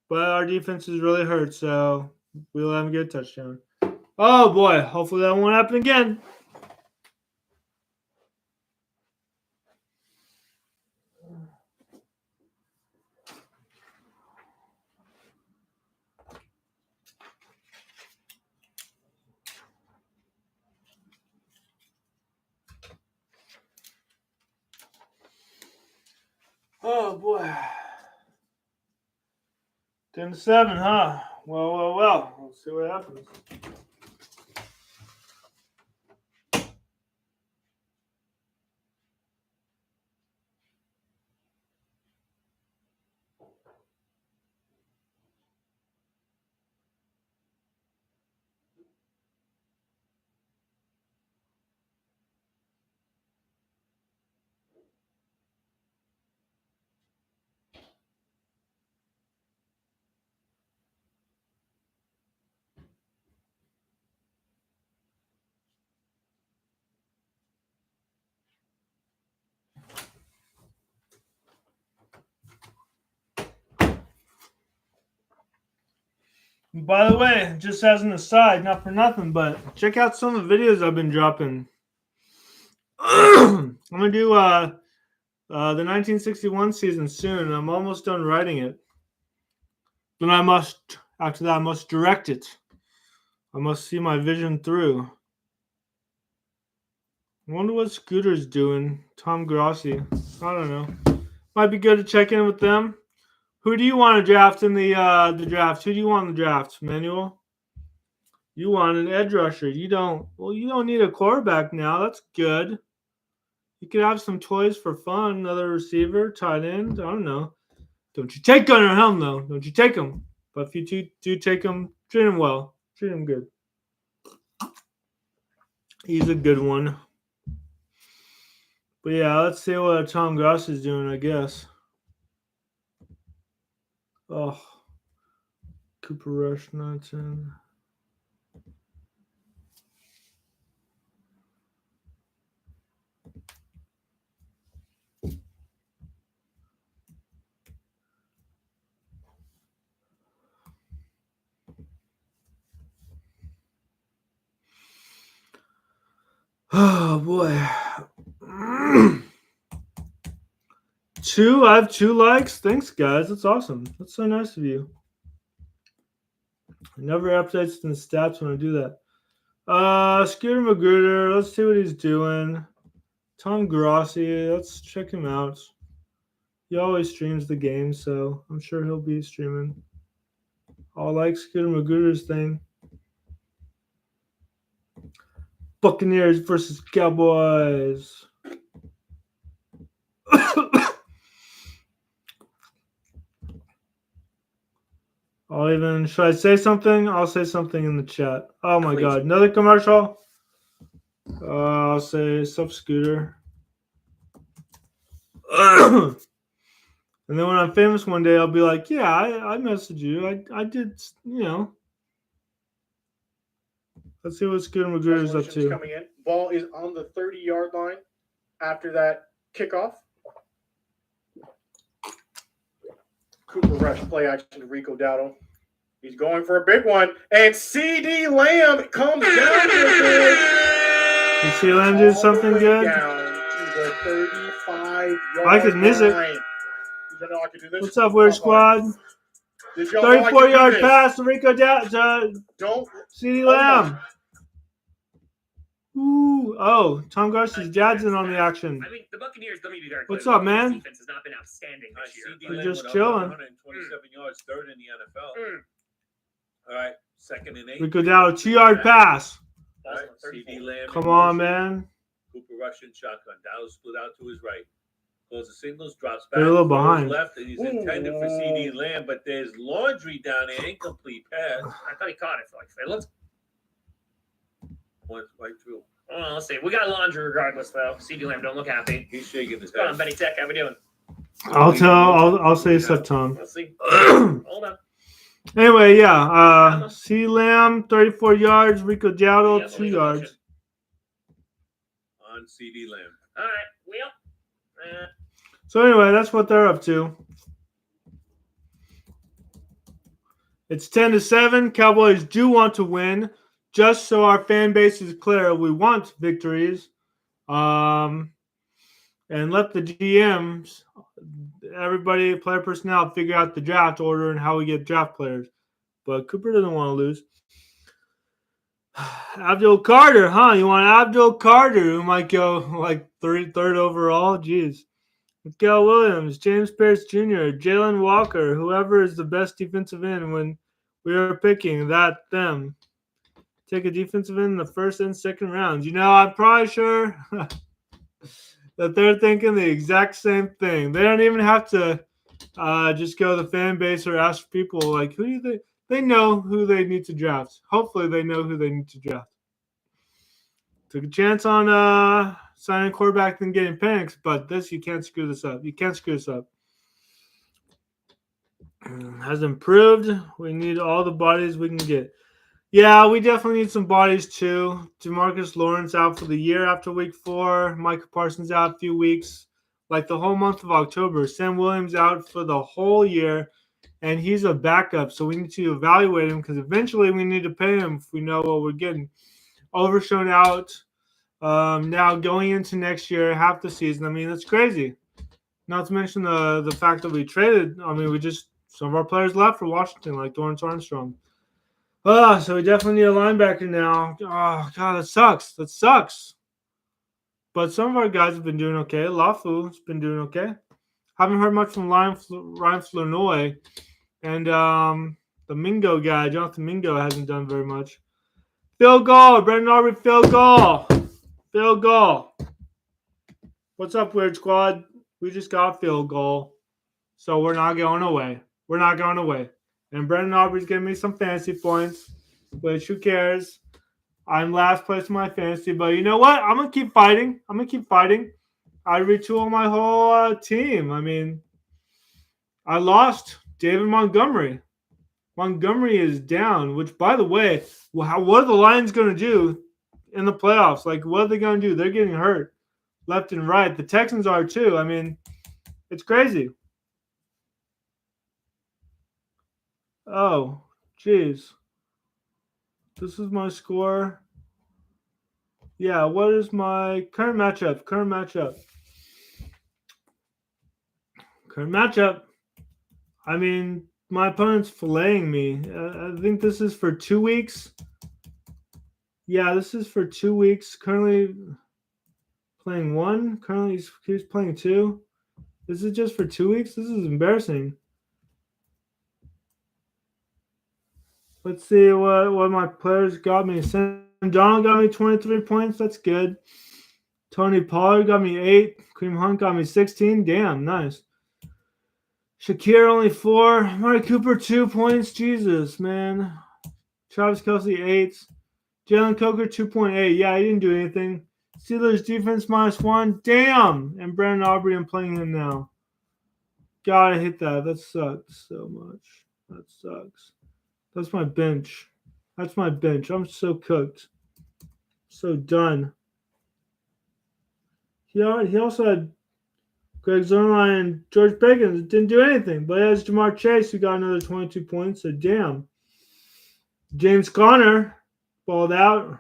but our defense is really hurt, so we let them get a touchdown. Oh, boy. Hopefully that won't happen again. Oh, boy. 10-7, huh? Well. Let's see what happens. By the way, just as an aside, not for nothing, but check out some of the videos I've been dropping. I'm going to do the 1961 season soon. I'm almost done writing it. Then after that, I must direct it. I must see my vision through. I wonder what Scooter's doing. Tom Grossi. I don't know. Might be good to check in with them. Who do you want to draft in the draft? Who do you want in the draft, Manuel? You want an edge rusher. You don't need a quarterback now. That's good. You could have some toys for fun. Another receiver, tight end. I don't know. Don't you take Gunnar Helm, though. Don't you take him. But if you do take him, treat him well. Treat him good. He's a good one. But yeah, let's see what Tom Gross is doing, I guess. Oh. Cooper Rush, 19. Oh boy. I have 2 likes. Thanks, guys. That's awesome. That's so nice of you. I never updates in the stats when I do that. Scooter Magruder. Let's see what he's doing. Tom Grossi. Let's check him out. He always streams the game, so I'm sure he'll be streaming. I'll like Scooter Magruder's thing. Buccaneers versus Cowboys. Should I say something? I'll say something in the chat. Oh my god, another commercial? I'll say sub Scooter. And then when I'm famous one day, I'll be like, yeah, I messaged you. I did, you know. Let's see what Scooter Magruder's up to. Coming in. Ball is on the 30-yard line after that kickoff. Cooper rush play action to Rico Dowdle. He's going for a big one. And CD Lamb comes down with it. Did CD Lamb do something good? Down to the 35-yard I could miss it. line. You know I could do this? What's up, Weird Squad? 34-yard pass to Rico Dowdle. Don't. CD Lamb. Ooh, oh, Tom Garcia's dad's in on the action. I mean, the Buccaneers, let me be very clear. What's up, man? Defense has not been outstanding this year. We're just chilling. 127 yards, third in the NFL. All right, 2nd and 8. Rico Dowdle, 2-yard pass. All right, CD Lamb. Come on, man. Cooper rushing shotgun. Dowdle split out to his right. Goes the signals, drops back. They're a little behind. Left, and he's intended for CD Lamb, but there's laundry down there. Incomplete pass. I thought he caught it for like let's. Went right through. Oh, let's see. We got laundry regardless, though. CD Lamb don't look happy. He's shaking his What's going head. on, Benny Tech? How we doing? I'll say sub Tom. Let's see. Hold on. Anyway, yeah. CD Lamb, 34 yards. Rico Dowdle, 2 yards. On CD Lamb. All right. Well. So anyway, that's what they're up to. It's 10-7. Cowboys do want to win. Just so our fan base is clear, we want victories. And let the GMs, everybody, player personnel, figure out the draft order and how we get draft players. But Cooper doesn't want to lose. Abdul Carter, huh? You want Abdul Carter, who might go like third overall? Jeez. Miguel Williams, James Pierce Jr., Jalen Walker, whoever is the best defensive end when we are picking them. Take a defensive end in the 1st and 2nd rounds. You know, I'm probably sure that they're thinking the exact same thing. They don't even have to just go to the fan base or ask people, like, who do you think? They know who they need to draft. Hopefully they know who they need to draft. Took a chance on signing a quarterback and getting Penix, but you can't screw this up. You can't screw this up. Has improved. We need all the bodies we can get. Yeah, we definitely need some bodies too. DeMarcus Lawrence out for the year after week 4. Micah Parsons out a few weeks. Like the whole month of October. Sam Williams out for the whole year. And he's a backup, so we need to evaluate him because eventually we need to pay him if we know what we're getting. Overshown out. Now going into next year, half the season. I mean, that's crazy. Not to mention the fact that we traded. I mean, some of our players left for Washington, like Dorrance Armstrong. So we definitely need a linebacker now. Oh, God, that sucks. That sucks. But some of our guys have been doing okay. Lafu's been doing okay. Haven't heard much from Ryan Flournoy. And the Mingo guy, Jonathan Mingo, hasn't done very much. Field goal. Brendan Aubrey, field goal. Field goal. What's up, Weird Squad? We just got a field goal. So we're not going away. We're not going away. And Brendan Aubrey's giving me some fantasy points, which who cares? I'm last place in my fantasy, but you know what? I'm going to keep fighting. I retool my whole team. I mean, I lost David Montgomery. Montgomery is down, which, by the way, what are the Lions going to do in the playoffs? Like, what are they going to do? They're getting hurt left and right. The Texans are too. I mean, it's crazy. Oh, geez. This is my score. Yeah, what is my current matchup? Current matchup. I mean, my opponent's filleting me. I think this is for 2 weeks. Yeah, this is for 2 weeks. Currently playing 1. Currently he's playing 2. This is just for 2 weeks? This is embarrassing. Let's see what my players got me. Sam Donald got me 23 points. That's good. Tony Pollard got me 8. Kareem Hunt got me 16. Damn, nice. Shakir only 4. Amari Cooper 2 points. Jesus, man. Travis Kelce 8. Jalen Coker 2.8. Yeah, he didn't do anything. Steelers defense -1. Damn. And Brandon Aubrey, I'm playing him now. God, I hate that. That sucks so much. That sucks. That's my bench. That's my bench. I'm so cooked. So done. He also had Greg Zuerlein and George Bacon that didn't do anything. But he has Jamar Chase who got another 22 points. So damn. James Conner balled out.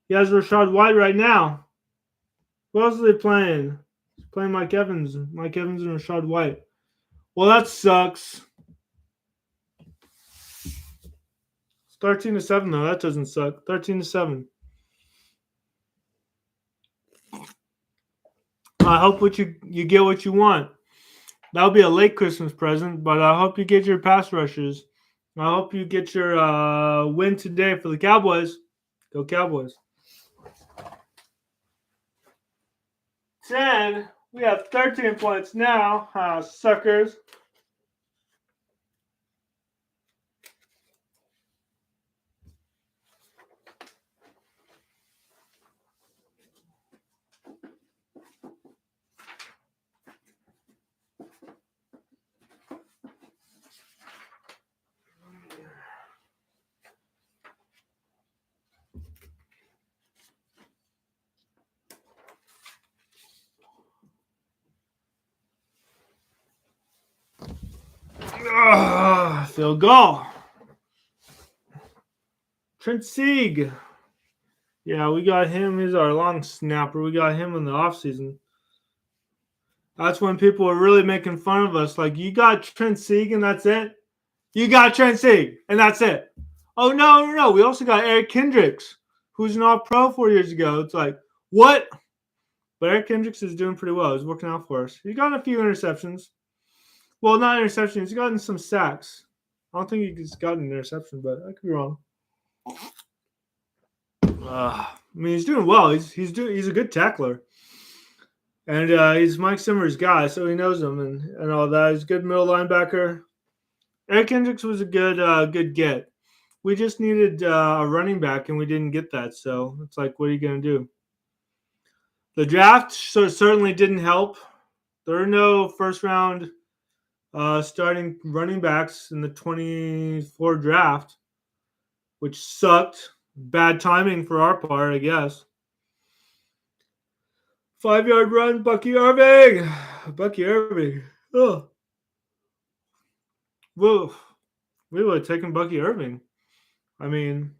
He has Rashad White right now. Who else are they playing? He's playing Mike Evans. Mike Evans and Rashad White. Well, that sucks. It's 13-7 though. That doesn't suck. 13-7. I hope you get what you want. That'll be a late Christmas present, but I hope you get your pass rushers. I hope you get your win today for the Cowboys. Go Cowboys. 10. We have 13 points now. Suckers. Field goal. Trent Sieg. Yeah, we got him. He's our long snapper. We got him in the offseason. That's when people were really making fun of us. Like, you got Trent Sieg and that's it? You got Trent Sieg and that's it. Oh, no. We also got Eric Kendricks, who's an all-pro 4 years ago. It's like, what? But Eric Kendricks is doing pretty well. He's working out for us. He's gotten a few interceptions. Well, not interceptions. He's gotten some sacks. I don't think he's gotten an interception, but I could be wrong. I mean, he's doing well. He's a good tackler, and he's Mike Zimmer's guy, so he knows him and all that. He's a good middle linebacker. Eric Kendricks was a good get. We just needed a running back, and we didn't get that. So it's like, what are you gonna do? The draft certainly didn't help. There are no first round starting running backs in the 24 draft, which sucked. Bad timing for our part, I guess. 5-yard run, Bucky Irving. Bucky Irving. Oh. Whoa. We would have taken Bucky Irving. I mean,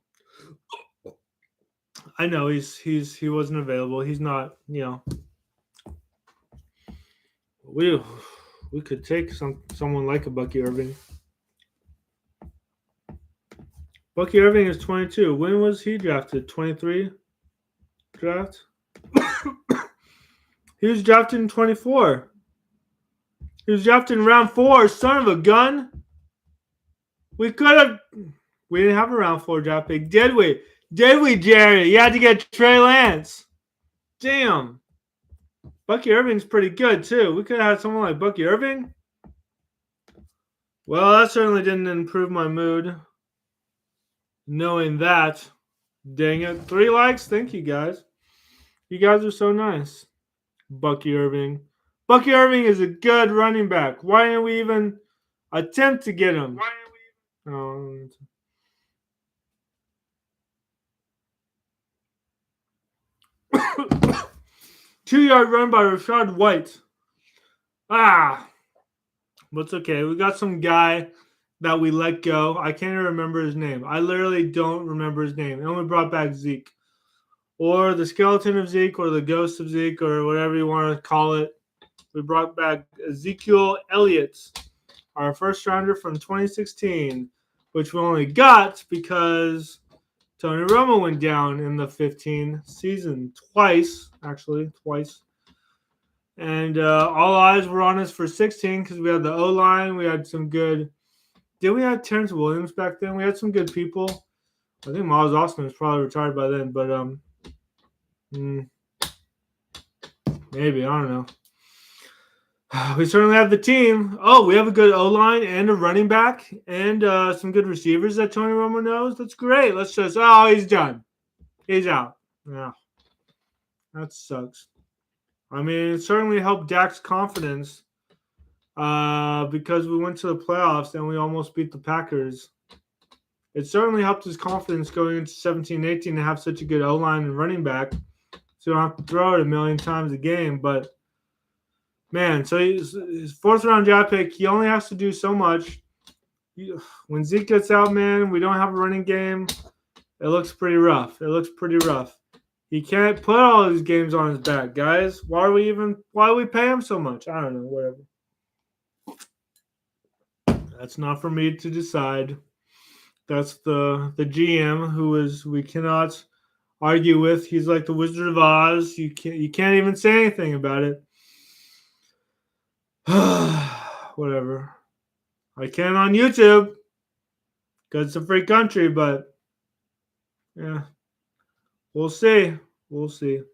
I know he wasn't available. He's not, we could take someone like a Bucky Irving. Bucky Irving is 22. When was he drafted? 23 draft? He was drafted in 24. He was drafted in round 4. Son of a gun. We didn't have a round 4 draft pick, did we? Did we, Jerry? You had to get Trey Lance. Damn. Bucky Irving's pretty good, too. We could have had someone like Bucky Irving. Well, that certainly didn't improve my mood. Knowing that. Dang it. 3 likes. Thank you, guys. You guys are so nice. Bucky Irving. Bucky Irving is a good running back. Why didn't we even attempt to get him? 2-yard run by Rashad White. But it's okay. We got some guy that we let go. I can't even remember his name. I literally don't remember his name. And we brought back Zeke. or the skeleton of Zeke, or the ghost of Zeke, or whatever you want to call it. We brought back Ezekiel Elliott, our first rounder from 2016, which we only got because Tony Romo went down in the 15 season twice. And all eyes were on us for 16 because we had the O-line. We had some good. Did we have Terrence Williams back then? We had some good people. I think Miles Austin was probably retired by then, but maybe, I don't know. We certainly have the team. Oh, we have a good O-line and a running back and some good receivers that Tony Romo knows. That's great. Let's just, he's done. He's out. Yeah, that sucks. I mean, it certainly helped Dak's confidence because we went to the playoffs and we almost beat the Packers. It certainly helped his confidence going into 17-18 to have such a good O-line and running back. So you don't have to throw it a million times a game. But, man, so his fourth-round draft pick, he only has to do so much. When Zeke gets out, man, we don't have a running game. It looks pretty rough. He can't put all these games on his back, guys. Why do we pay him so much? I don't know, whatever. That's not for me to decide. That's the GM we cannot argue with. He's like the Wizard of Oz. You can't even say anything about it. Whatever. I can on YouTube because it's a free country, but yeah. We'll see. Did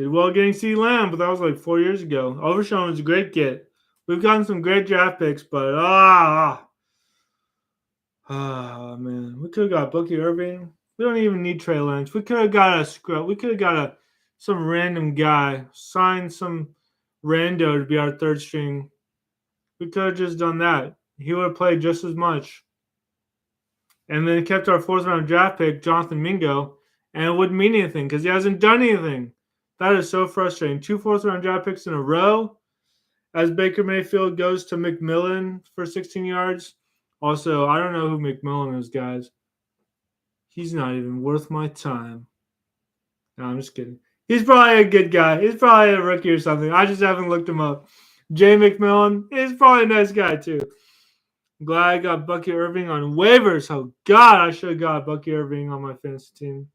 well getting CeeDee Lamb, but that was like 4 years ago. Overshown was a great get. We've gotten some great draft picks, but man, we could have got Bucky Irving. We don't even need Trey Lance. We could have got a scrub. We could have got some random guy, signed some rando to be our third string. We could have just done that. He would have played just as much. And then kept our fourth-round draft pick, Jonathan Mingo, and it wouldn't mean anything because he hasn't done anything. That is so frustrating. 2 fourth-round draft picks in a row as Baker Mayfield goes to McMillan for 16 yards. Also, I don't know who McMillan is, guys. He's not even worth my time. No, I'm just kidding. He's probably a good guy. He's probably a rookie or something. I just haven't looked him up. Jay McMillan is probably a nice guy, too. I'm glad I got Bucky Irving on waivers. Oh, God, I should have got Bucky Irving on my fantasy team.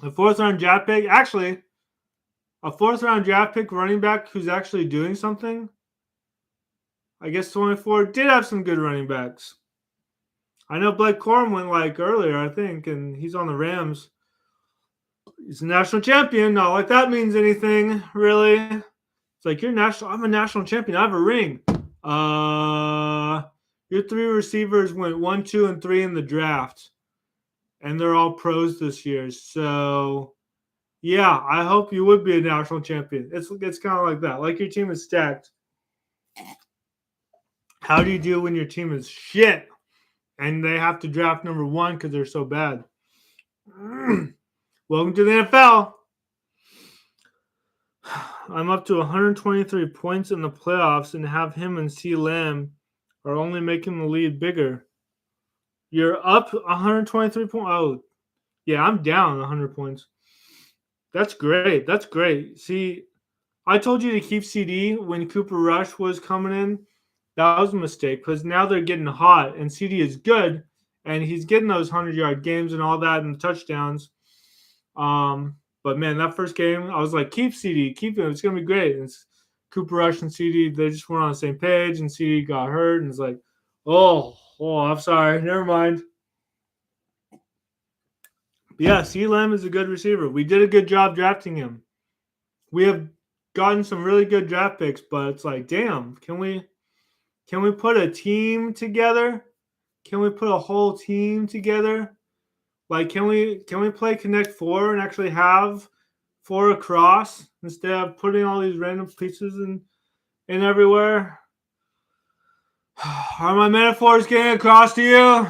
A fourth-round draft pick. Actually, a fourth-round draft pick running back who's actually doing something. I guess 24 did have some good running backs. I know Blake Corum went like earlier, I think, and he's on the Rams. He's a national champion. Not like that means anything, really. It's like I'm a national champion. I have a ring. Your 3 receivers went 1, 2, and 3 in the draft, and they're all pros this year. So, yeah, I hope you would be a national champion. It's kind of like that. Like your team is stacked. How do you do when your team is shit and they have to draft number 1 because they're so bad? Welcome to the NFL. I'm up to 123 points in the playoffs and have him and CeeDee Lamb are only making the lead bigger. You're up 123 points. Oh, yeah, I'm down 100 points. That's great. See, I told you to keep CD when Cooper Rush was coming in. That was a mistake because now they're getting hot and CD is good and he's getting those 100-yard games and all that and the touchdowns. But man, that first game, I was like, keep CD, keep him. It's gonna be great. And it's Cooper Rush and CD, they just weren't on the same page, and CD got hurt, and it's like, oh, I'm sorry, never mind. But yeah, CeeDee Lamb is a good receiver. We did a good job drafting him. We have gotten some really good draft picks, but it's like, damn, can we put a team together? Can we put a whole team together? Like, can we play Connect 4 and actually have 4 across instead of putting all these random pieces in everywhere? Are my metaphors getting across to you?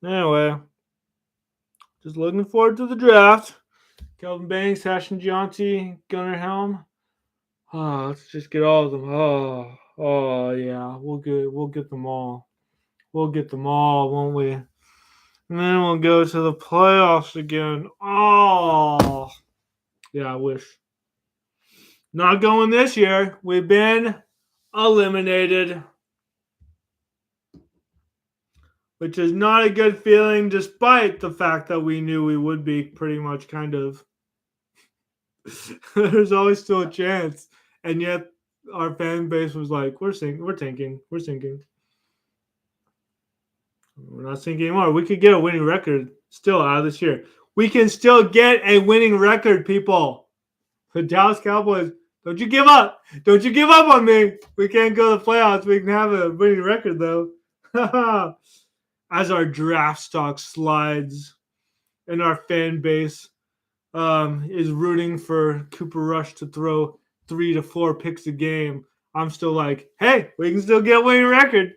Anyway, just looking forward to the draft. Kelvin Banks, Ashton Gianti, Gunnar Helm. Let's just get all of them. Oh yeah, we'll get them all. We'll get them all, won't we? And then we'll go to the playoffs again. Oh, yeah, I wish. Not going this year. We've been eliminated, which is not a good feeling, despite the fact that we knew we would be pretty much kind of. There's always still a chance. And yet our fan base was like, we're tanking. We're not sinking anymore. We could get a winning record still out of this year. We can still get a winning record, people. The Dallas Cowboys, don't you give up. Don't you give up on me. We can't go to the playoffs. We can have a winning record, though. As our draft stock slides and our fan base is rooting for Cooper Rush to throw 3 to 4 picks a game, I'm still like, hey, we can still get a winning record.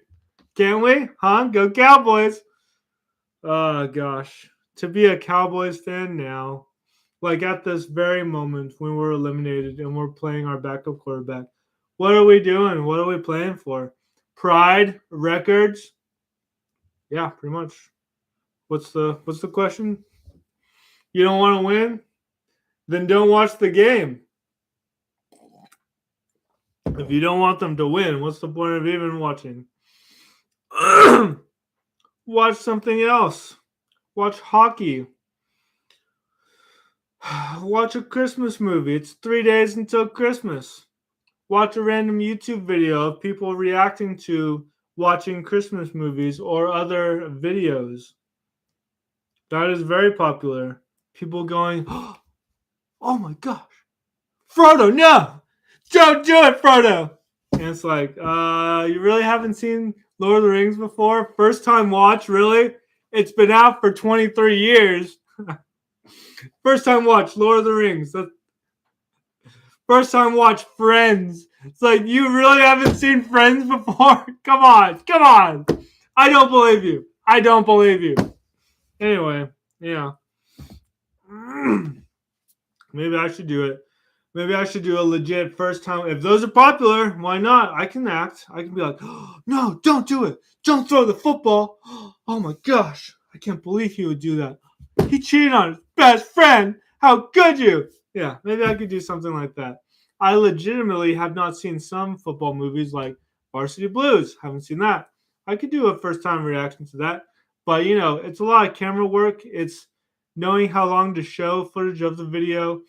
Can't we? Huh? Go Cowboys. Oh, gosh. To be a Cowboys fan now, like at this very moment when we're eliminated and we're playing our backup quarterback, what are we doing? What are we playing for? Pride? Records? Yeah, pretty much. What's the question? You don't want to win? Then don't watch the game. If you don't want them to win, what's the point of even watching? Watch something else. Watch hockey. Watch a Christmas movie. It's 3 days until Christmas. Watch a random YouTube video of people reacting to watching Christmas movies or other videos. That is very popular. People going, oh my gosh, Frodo, no! Don't do it, Frodo! And it's like, you really haven't seen Lord of the Rings before? First time watch, really? It's been out for 23 years. First time watch Lord of the Rings. First time watch Friends. It's like, you really haven't seen Friends before? Come on. I don't believe you. Anyway, yeah. Maybe I should do it. Maybe I should do a legit first time. If those are popular, why not? I can act. I can be like, oh, no, don't do it. Don't throw the football. Oh my gosh. I can't believe he would do that. He cheated on his best friend. How could you? Yeah, maybe I could do something like that. I legitimately have not seen some football movies like Varsity Blues. Haven't seen that. I could do a first time reaction to that. But, it's a lot of camera work. It's knowing how long to show footage of the video.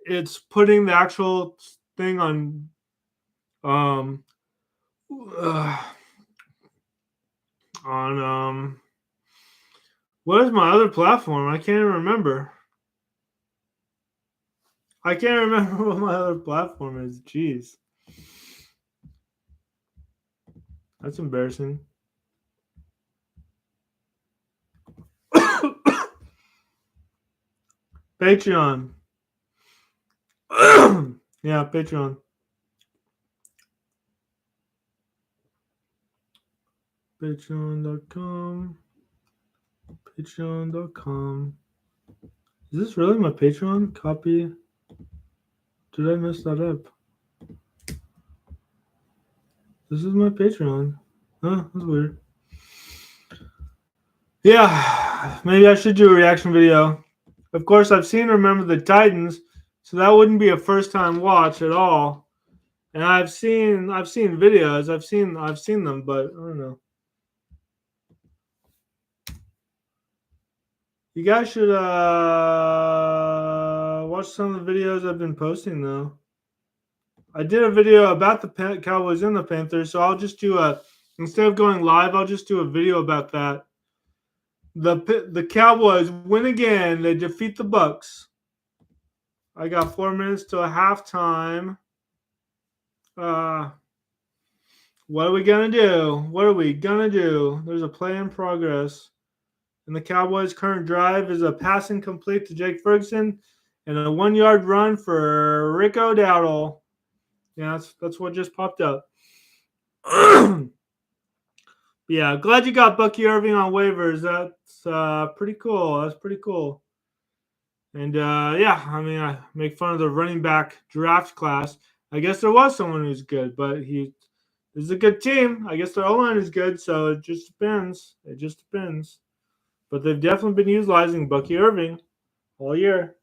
It's putting the actual thing on what is my other platform? I can't even remember. I can't remember what my other platform is. Jeez. That's embarrassing. Patreon. Yeah, Patreon. Patreon.com. Patreon.com. Is this really my Patreon? Copy. Did I mess that up? This is my Patreon. Huh? That's weird. Yeah, maybe I should do a reaction video. Of course, I've seen Remember the Titans, so that wouldn't be a first-time watch at all. And I've seen videos. I've seen them, but I don't know. You guys should watch some of the videos I've been posting, though. I did a video about the Cowboys and the Panthers, so I'll just do instead of going live, I'll just do a video about that. The Cowboys win again. They defeat the Bucs. I got 4 minutes till halftime. What are we going to do? There's a play in progress. And the Cowboys' current drive is a passing complete to Jake Ferguson and a 1-yard run for Rico Dowdle. Yeah, that's what just popped up. Yeah, glad you got Bucky Irving on waivers. That's pretty cool. That's pretty cool. And yeah, I mean, I make fun of the running back draft class. I guess there was someone who's good, but this is a good team. I guess their O-line is good, so it just depends. But they've definitely been utilizing Bucky Irving all year.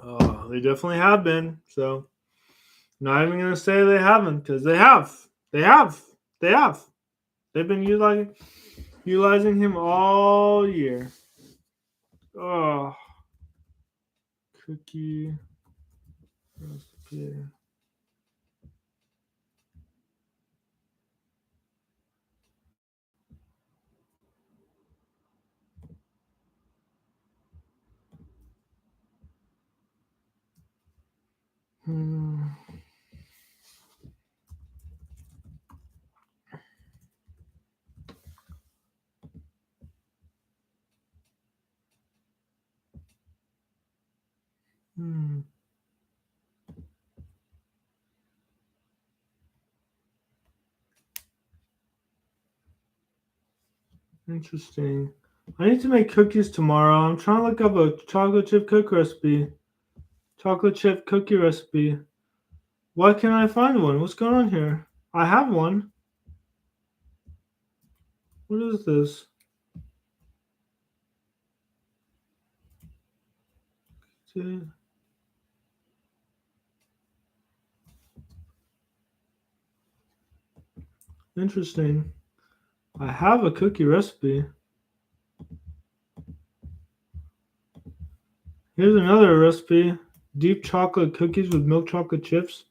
Oh, they definitely have been. So, not even going to say they haven't, because they have. They have. They have. They've been utilizing him all year. Oh, cookie recipe. Interesting. I need to make cookies tomorrow. I'm trying to look up a chocolate chip recipe. Chocolate chip cookie recipe. Why can't I find one? What's going on here? I have one. What is this? Interesting. I have a cookie recipe. Here's another recipe. Deep chocolate cookies with milk chocolate chips.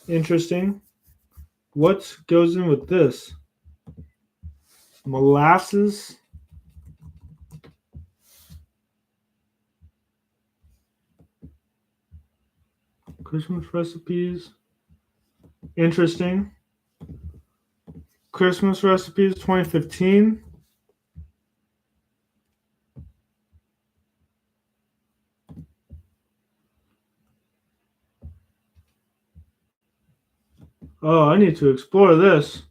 Interesting. What goes in with this? Molasses. Christmas recipes. Interesting. Christmas recipes 2015. Oh, I need to explore this.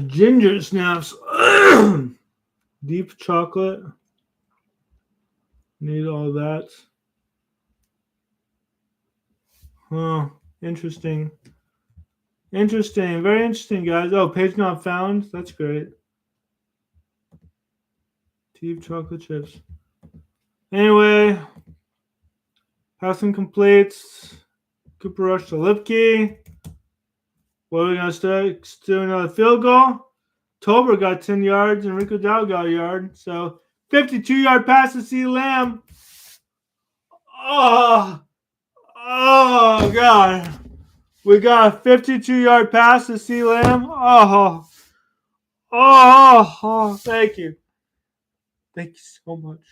Ginger snaps. Deep chocolate. Need all that. Huh. Interesting. Interesting. Very interesting, guys. Oh, page not found. That's great. Deep chocolate chips. Anyway. Passing completes. Cooper Rush to Lipke. What are we going to start? Do another field goal. Tolbert got 10 yards and Rico Dow got a yard. So 52-yard pass to CeeDee Lamb. Oh, God. We got a 52-yard pass to CeeDee Lamb. Thank you. Thank you so much.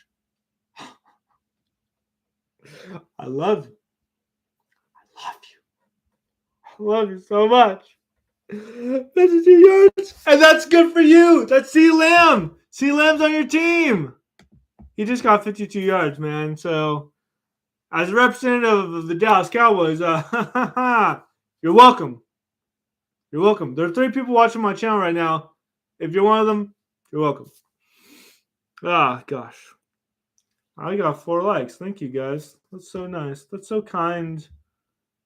I love you. I love you so much. 52 yards. And that's good for you. That's CeeDee Lamb. CeeDee Lamb's on your team. He just got 52 yards, man. So, as a representative of the Dallas Cowboys, you're welcome. You're welcome. There are 3 people watching my channel right now. If you're one of them, you're welcome. Ah, gosh. I got 4 likes. Thank you, guys. That's so nice. That's so kind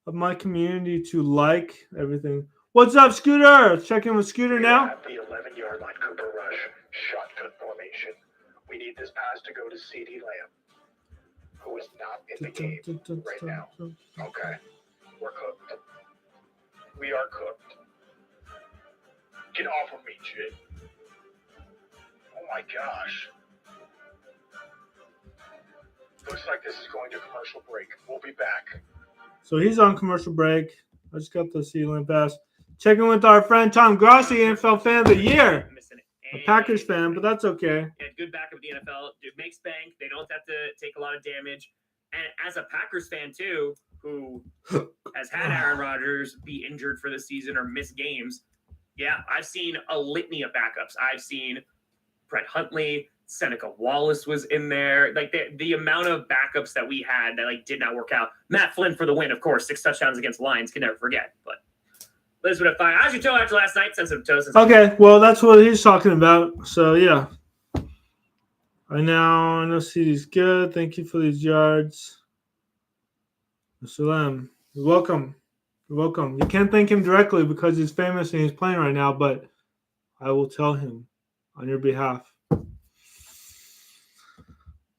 of my community to like everything. What's up, Scooter? Let's check in with Scooter now. At the 11-yard line, Cooper Rush, shotgun formation. We need this pass to go to CeeDee Lamb, who is not in the game right now. Okay, we're cooked. We are cooked. Get off of me, Jid. Oh my gosh. Looks like this is going to commercial break. We'll be back. So he's on commercial break. I just got the CeeDee Lamb pass. Checking with our friend Tom Grossi, NFL Fan of the Year. A Packers fan, but that's okay. And good backup in the NFL. It makes bank. They don't have to take a lot of damage. And as a Packers fan, too, who has had Aaron Rodgers be injured for the season or miss games, yeah, I've seen a litany of backups. I've seen Brett Huntley, Seneca Wallace was in there. Like the amount of backups that we had that did not work out. Matt Flynn for the win, of course. 6 touchdowns against Lions. Can never forget. But Lisbon at 5. How's your toe after last night? Sensitive toes. Okay, well, that's what he's talking about. So, yeah. I know CD's good. Thank you for these yards. Mr. Lamb, you're welcome. You're welcome. You can't thank him directly because he's famous and he's playing right now, but I will tell him on your behalf.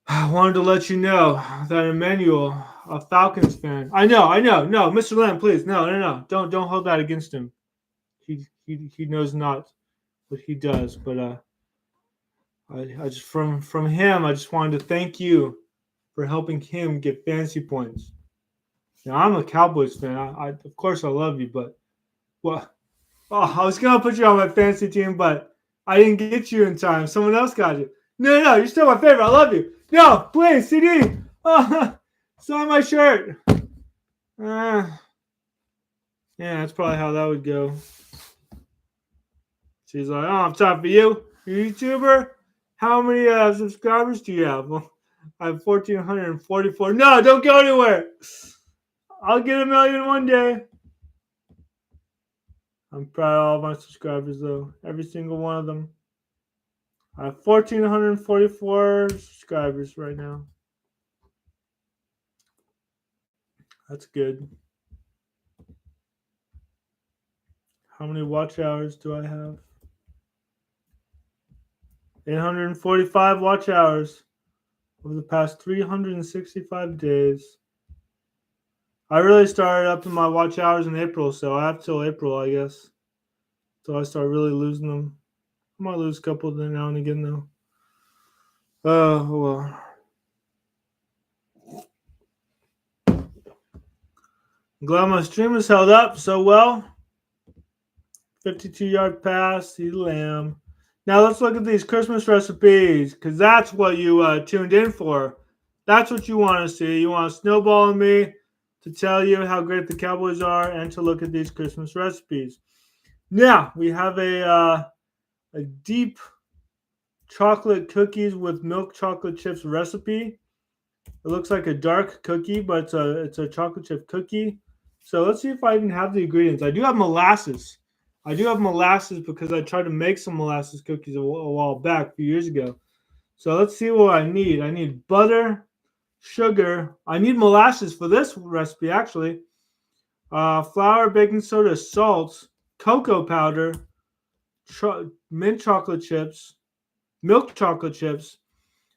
I wanted to let you know that Emmanuel, a Falcons fan. I know. No, Mr. Lamb, please, no. Don't hold that against him. He knows not what he does, but I just from him, I just wanted to thank you for helping him get fantasy points. Now I'm a Cowboys fan. I of course I love you, but well, I was gonna put you on my fantasy team, but I didn't get you in time. Someone else got you. No, you're still my favorite. I love you. No, please, CD. Oh, sign my shirt. Yeah, that's probably how that would go. She's like, oh, I'm talking for you. You YouTuber? How many subscribers do you have? Well, I have 1,444. No, don't go anywhere. I'll get 1 million one day. I'm proud of all my subscribers, though. Every single one of them. I have 1,444 subscribers right now. That's good. How many watch hours do I have? 845 watch hours over the past 365 days. I really started up in my watch hours in April, so I have till April, I guess. So I start really losing them. I might lose a couple of them now and again, though. Oh, well. I'm glad my stream has held up so well. 52-yard pass, CeeDee Lamb. Now let's look at these Christmas recipes, because that's what you tuned in for. That's what you want to see. You want to snowball on me to tell you how great the Cowboys are and to look at these Christmas recipes. Now, we have a deep chocolate cookies with milk chocolate chips recipe. It looks like a dark cookie, but it's a chocolate chip cookie. So let's see if I even have the ingredients. I do have molasses. Because I tried to make some molasses cookies a while back, a few years ago. So let's see what I need. I need butter, sugar. I need molasses for this recipe, actually. Flour, baking soda, salt, cocoa powder, mint chocolate chips, milk chocolate chips.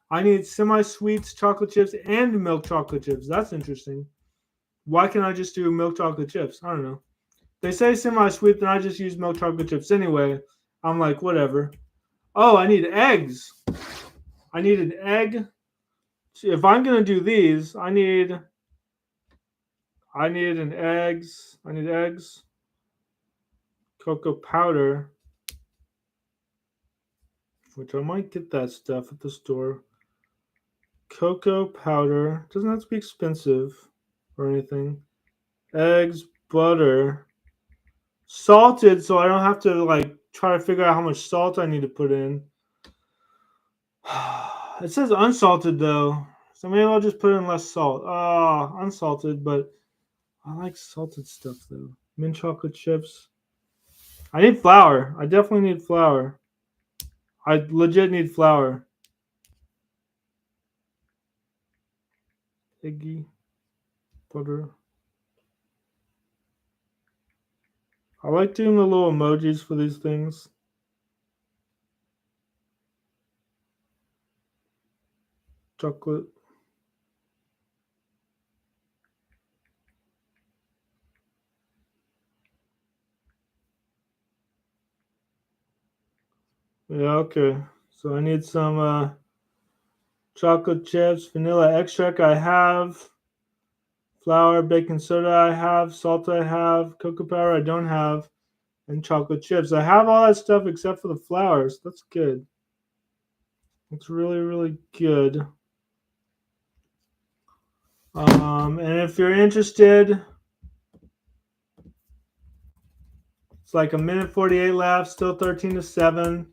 I need semi-sweet chocolate chips and milk chocolate chips. That's interesting. Why can't I just do milk chocolate chips? I don't know. They say semi-sweet, then I just use milk chocolate chips anyway. I'm like, whatever. Oh, I need eggs. I need an egg. If I'm gonna do these, I need an eggs. I need eggs. Cocoa powder, which I might get that stuff at the store. Cocoa powder doesn't have to be expensive or anything. Eggs, butter, salted, so I don't have to like try to figure out how much salt I need to put in. It says unsalted though, so maybe I'll just put in less salt. Unsalted, but I like salted stuff though. Mint chocolate chips. I need flour. I definitely need flour. I legit need flour. Eggy, butter. I like doing the little emojis for these things. Chocolate. Yeah, okay. So I need some chocolate chips, vanilla extract I have, flour, baking soda I have, salt I have, cocoa powder I don't have, and chocolate chips. I have all that stuff except for the flours. That's good. That's really, really good. And if you're interested, it's like 1:48 left, still 13-7.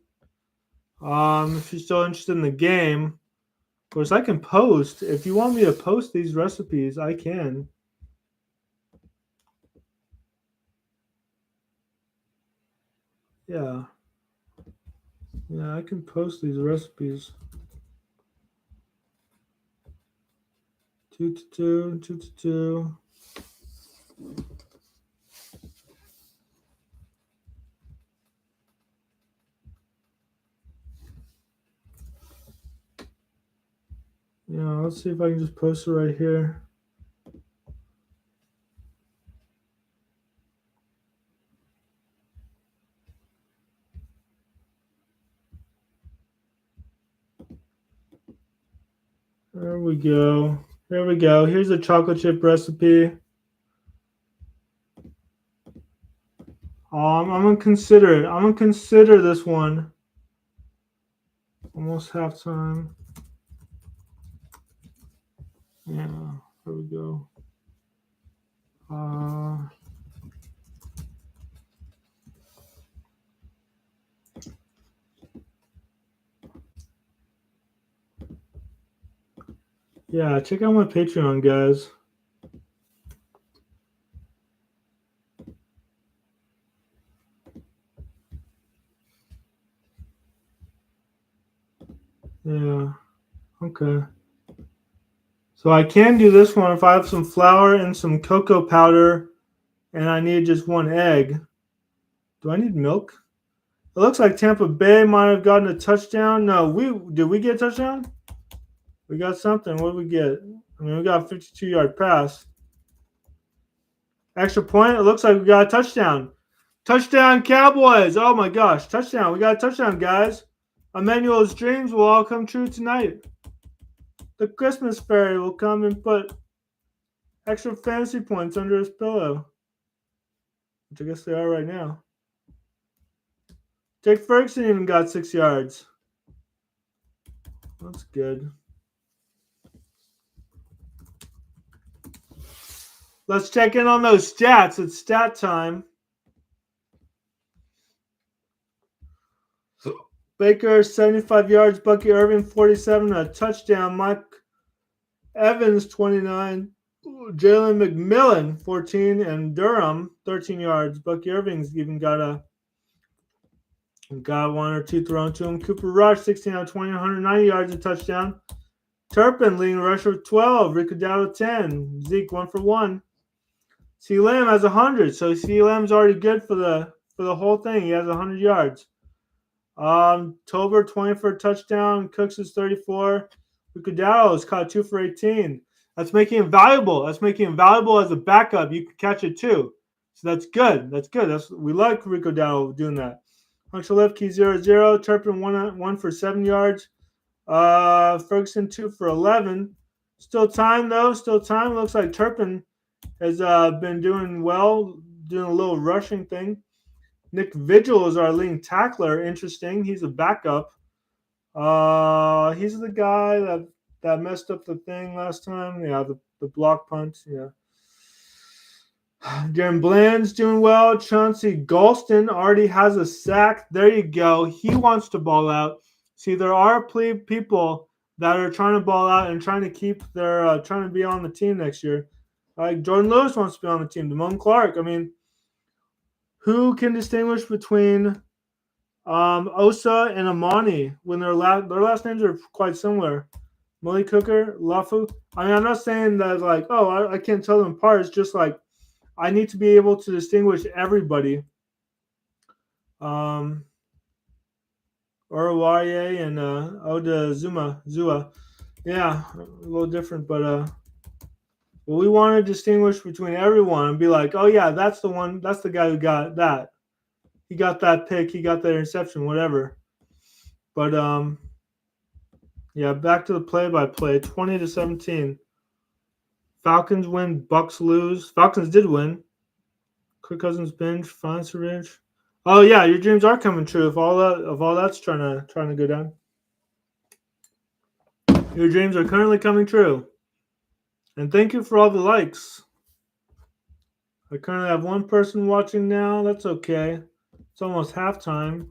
If you're still interested in the game, of course, I can post. If you want me to post these recipes, I can. Yeah, I can post these recipes. 2-2, 2-2. Yeah, let's see if I can just post it right here. There we go. There we go. Here's a chocolate chip recipe. I'm gonna consider it. I'm gonna consider this one. Almost halftime. Yeah, there we go. Yeah, check out my Patreon, guys. Yeah, okay. So I can do this one if I have some flour and some cocoa powder and I need just one egg. Do I need milk? It looks like Tampa Bay might have gotten a touchdown. No, did we get a touchdown? We got something. What did we get? I mean, we got a 52-yard pass. Extra point. It looks like we got a touchdown. Touchdown, Cowboys. Oh, my gosh. Touchdown. We got a touchdown, guys. Emmanuel's dreams will all come true tonight. The Christmas fairy will come and put extra fantasy points under his pillow. Which I guess they are right now. Jake Ferguson even got 6 yards. That's good. Let's check in on those stats. It's stat time. Baker, 75 yards. Bucky Irving, 47. A touchdown. Mike Evans, 29. Jalen McMillan, 14. And Durham, 13 yards. Bucky Irving's even got one or two thrown to him. Cooper Rush, 16 out of 20, 190 yards, a touchdown. Turpin, leading rusher with 12. Rico Dowdle, 10. Zeke, 1 for 1. C. Lamb has 100, so C. Lamb's already good for the whole thing. He has 100 yards. Tober, 20 for a touchdown. Cooks is 34. Rico Dowdle has caught 2 for 18. That's making him valuable. That's making him valuable as a backup. You can catch it too. So that's good. That's good. We like Rico Dowdle doing that. Hunter Lefke 0-0. Turpin 1 for 7 yards. Ferguson 2 for 11. Still time though. Still time. Looks like Turpin has been doing well, doing a little rushing thing. Nick Vigil is our leading tackler. Interesting. He's a backup. He's the guy that messed up the thing last time. Yeah, the block punt. Yeah. Darren Bland's doing well. Chauncey Galston already has a sack. There you go. He wants to ball out. See, there are people that are trying to ball out and trying to keep their trying to be on the team next year. Like Jordan Lewis wants to be on the team. Damone Clark. I mean, who can distinguish between Osa and Amani when their last names are quite similar? Malik Hooker, Lafu. I mean, I'm not saying that like, oh, I can't tell them apart. It's just like I need to be able to distinguish everybody. Orowaye and Oda Zua. Yeah, a little different, but we want to distinguish between everyone and be like, oh yeah, that's the one. That's the guy who got that. He got that pick. He got that interception. Whatever. But yeah. Back to the play-by-play. 20-17. Falcons win. Bucs lose. Falcons did win. Kirk Cousins binge. Finds revenge. Oh yeah, your dreams are coming true. If all that's trying to go down. Your dreams are currently coming true. And thank you for all the likes. I currently have one person watching now. That's okay. It's almost halftime.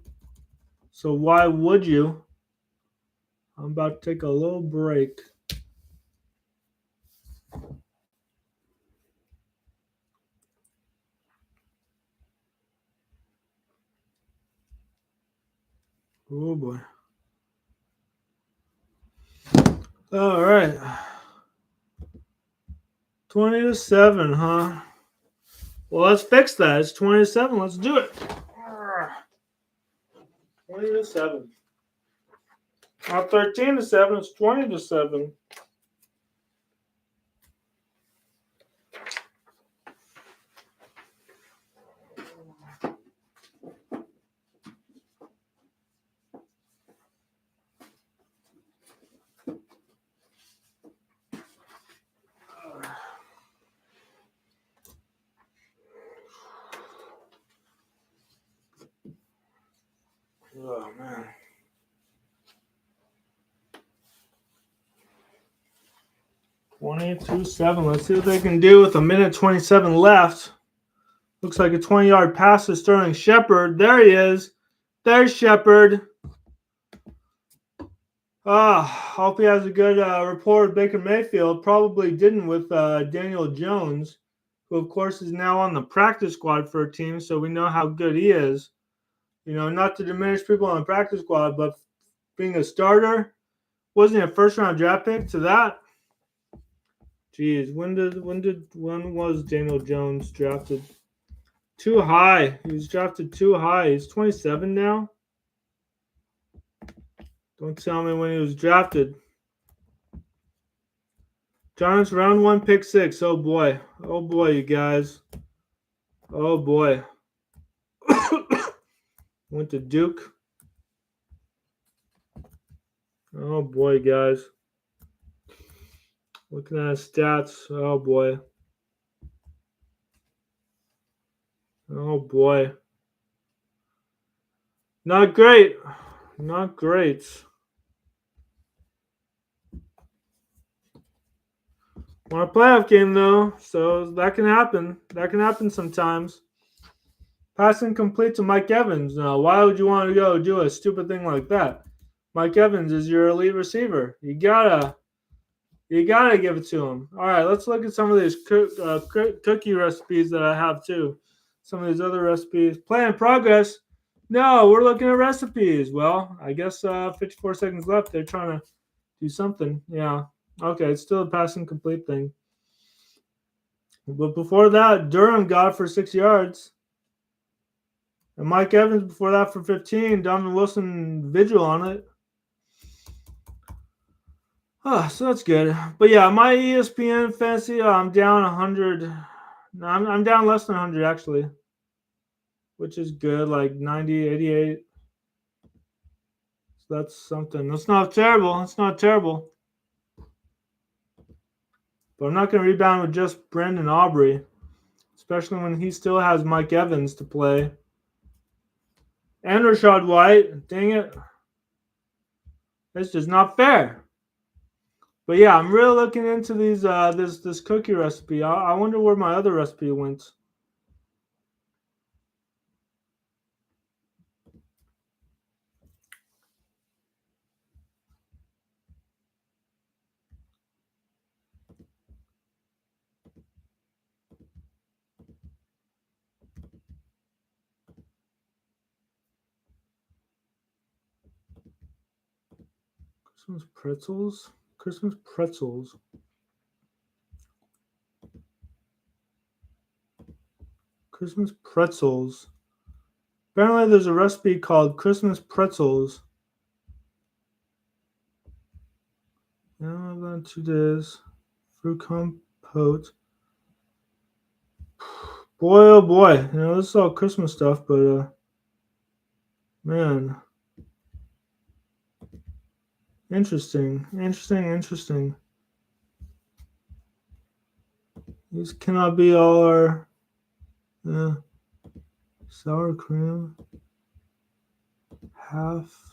So why would you? I'm about to take a little break. Oh boy. All right. 20-7, huh? Well, let's fix that. It's 20-7. Let's do it. 20-7. Not 13-7. It's 20-7. Oh, man. (20-7). Let's see what they can do with a minute 27 left. Looks like a 20-yard pass to Sterling Shepard. There he is. There's Shepard. Hope he has a good rapport with Baker Mayfield. Probably didn't with Daniel Jones, who, of course, is now on the practice squad for a team, so we know how good he is. You know, not to diminish people on the practice squad, but being a starter, wasn't he a first-round draft pick to that? Jeez, when was Daniel Jones drafted? Too high. He was drafted too high. He's 27 now. Don't tell me when he was drafted. Giants round 1, pick 6. Oh boy. Oh boy, you guys. Oh boy. Went to Duke. Oh boy, guys. Looking at his stats. Oh boy. Oh boy. Not great. Not great. Won a playoff game though, so that can happen. That can happen sometimes. Passing complete to Mike Evans. Now, why would you want to go do a stupid thing like that? Mike Evans is your elite receiver. You gotta give it to him. All right, let's look at some of these cookie recipes that I have too. Some of these other recipes. Play in progress. No, we're looking at recipes. Well, I guess 54 seconds left. They're trying to do something. Yeah. Okay, it's still a passing complete thing. But before that, Durham got it for 6 yards. And Mike Evans before that for 15. Donovan Wilson vigil on it. So that's good. But yeah, my ESPN fantasy, I'm down 100. No, I'm down less than 100 actually, which is good, like 90, 88. So that's something. That's not terrible. It's not terrible. But I'm not going to rebound with just Brandon Aubrey, especially when he still has Mike Evans to play. And Rashad White. Dang it. That's just not fair. But yeah, I'm really looking into these this cookie recipe. I wonder where my other recipe went. Christmas pretzels? Christmas pretzels. Christmas pretzels. Apparently there's a recipe called Christmas pretzels. Now I'm going to this. Fruit compote. Boy, oh boy. You know, this is all Christmas stuff, but man. Interesting. These cannot be all our sour cream. Half.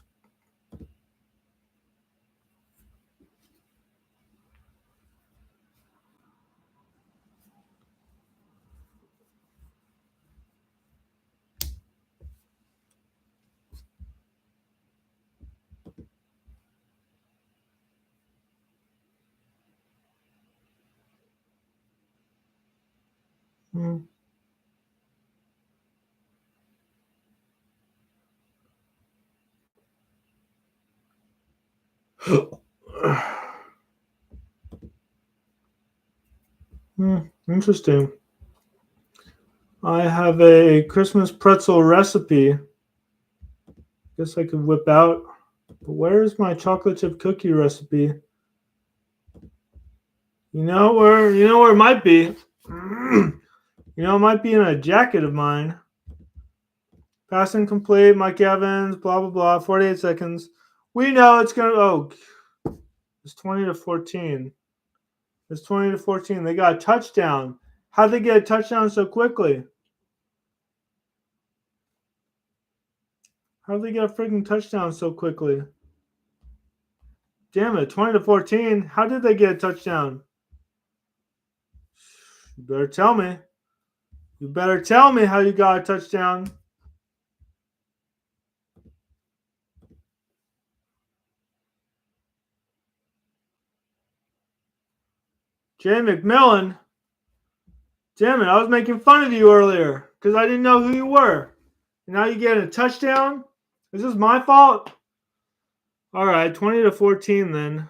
Interesting. I have a Christmas pretzel recipe. Guess I could whip out. But where's my chocolate chip cookie recipe? You know where it might be. It might be in a jacket of mine. Passing complete, Mike Evans, blah, blah, blah, 48 seconds. We know it's going to, it's 20-14. It's 20-14. They got a touchdown. How'd they get a touchdown so quickly? How did they get a freaking touchdown so quickly? Damn it, 20-14. How did they get a touchdown? You better tell me. You better tell me how you got a touchdown. Jay McMillan. Damn it, I was making fun of you earlier because I didn't know who you were. And now you get a touchdown? Is this my fault? All right, 20-14 then.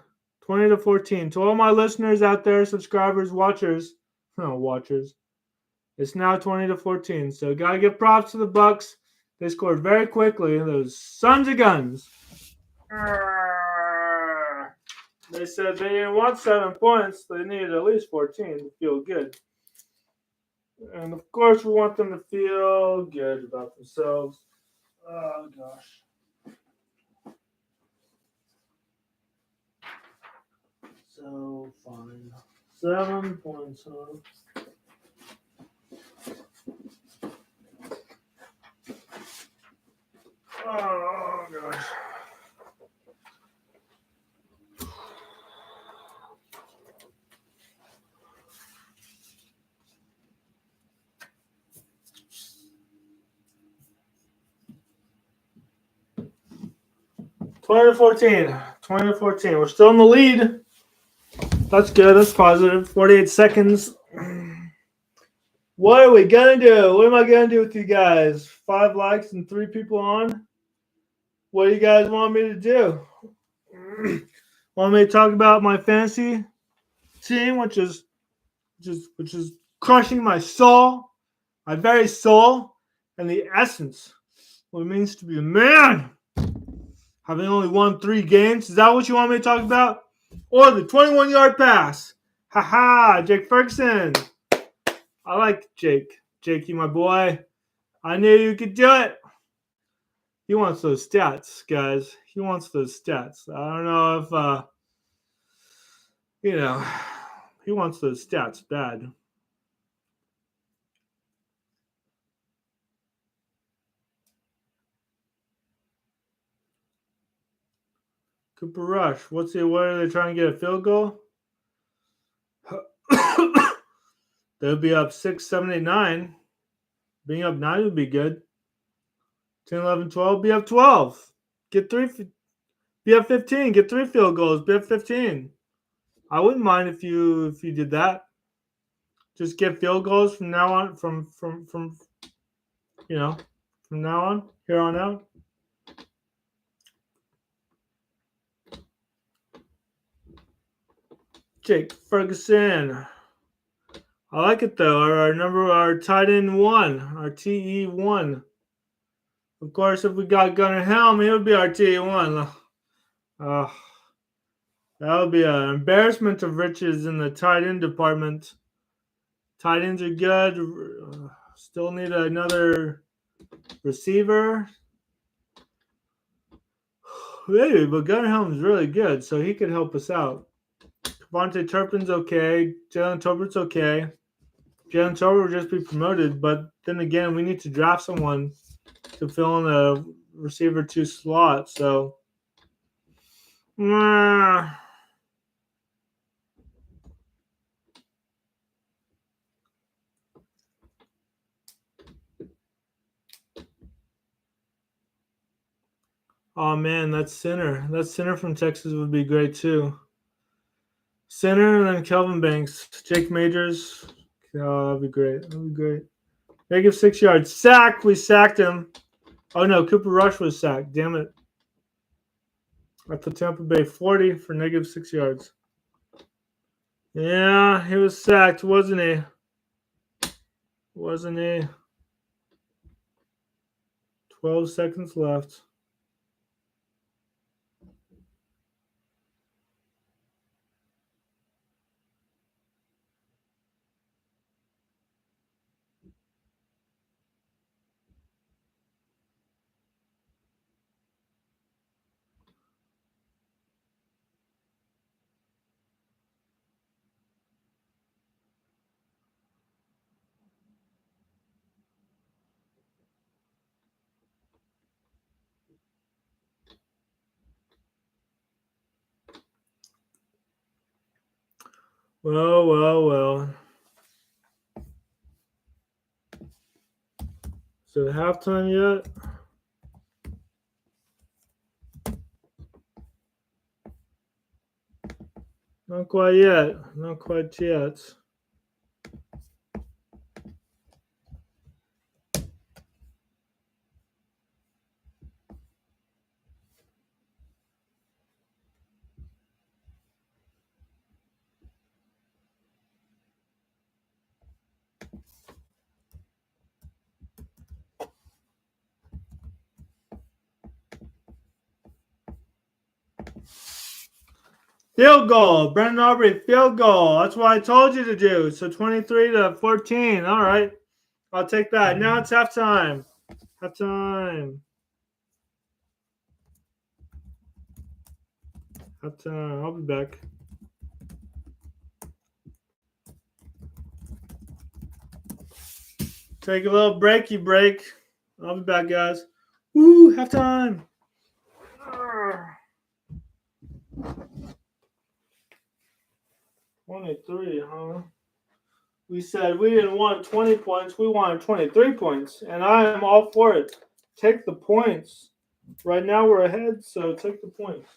20-14. To all my listeners out there, subscribers, watchers. Watchers. It's now 20-14. So gotta give props to the Bucs. They scored very quickly. Those sons of guns. They said they didn't want 7 points. They needed at least 14 to feel good. And of course, we want them to feel good about themselves. Oh gosh. So fine. 7 points, huh? Oh gosh. Twenty to 14. We're still in the lead. That's good. That's positive. 48 seconds. What are we gonna do? What am I gonna do with you guys? 5 likes and 3 people on? What do you guys want me to do? Want me to talk about my fantasy team, which is crushing my soul, my very soul, and the essence, what it means to be a man. Having only won 3 games. Is that what you want me to talk about? Or the 21-yard pass? Haha, Jake Ferguson. I like Jake. Jakey, my boy. I knew you could do it. He wants those stats, guys. He wants those stats. I don't know if, he wants those stats bad. Cooper Rush. What are they trying to get a field goal? They'll be up 6, 7, 8, 9. Being up 9 would be good. 10, 11, 12. Be up 12. Get 3. Be up 15. Get 3 field goals. Be up 15. I wouldn't mind if you did that. Just get field goals from now on. From now on. Here on out. Jake Ferguson. I like it though. Our tight end 1, our TE1. Of course, if we got Gunnar Helm, he would be our TE1. That would be an embarrassment of riches in the tight end department. Tight ends are good. Still need another receiver. Maybe, but Gunnar Helm is really good, so he could help us out. Devontae Turpin's okay. Jalen Tobert's okay. Jalen Tobert will just be promoted, but then again, we need to draft someone to fill in the receiver 2 slot. So, oh man, that center from Texas would be great too. Center and then Kelvin Banks, Jake Majors. Oh, that'd be great. That'd be great. Negative 6 yards. Sack. We sacked him. Oh no, Cooper Rush was sacked. Damn it. At the Tampa Bay 40 for negative 6 yards. Yeah, he was sacked, wasn't he? Wasn't he? 12 seconds left. Well. Is it halftime yet? Not quite yet. Not quite yet. Field goal. Brendan Aubrey, field goal. That's what I told you to do. So 23-14. All right. I'll take that. Now it's halftime. Halftime. I'll be back. Take a little breaky break. I'll be back, guys. Woo, halftime. 23, huh? We said we didn't want 20 points. We wanted 23 points. And I am all for it. Take the points. Right now we're ahead, so take the points.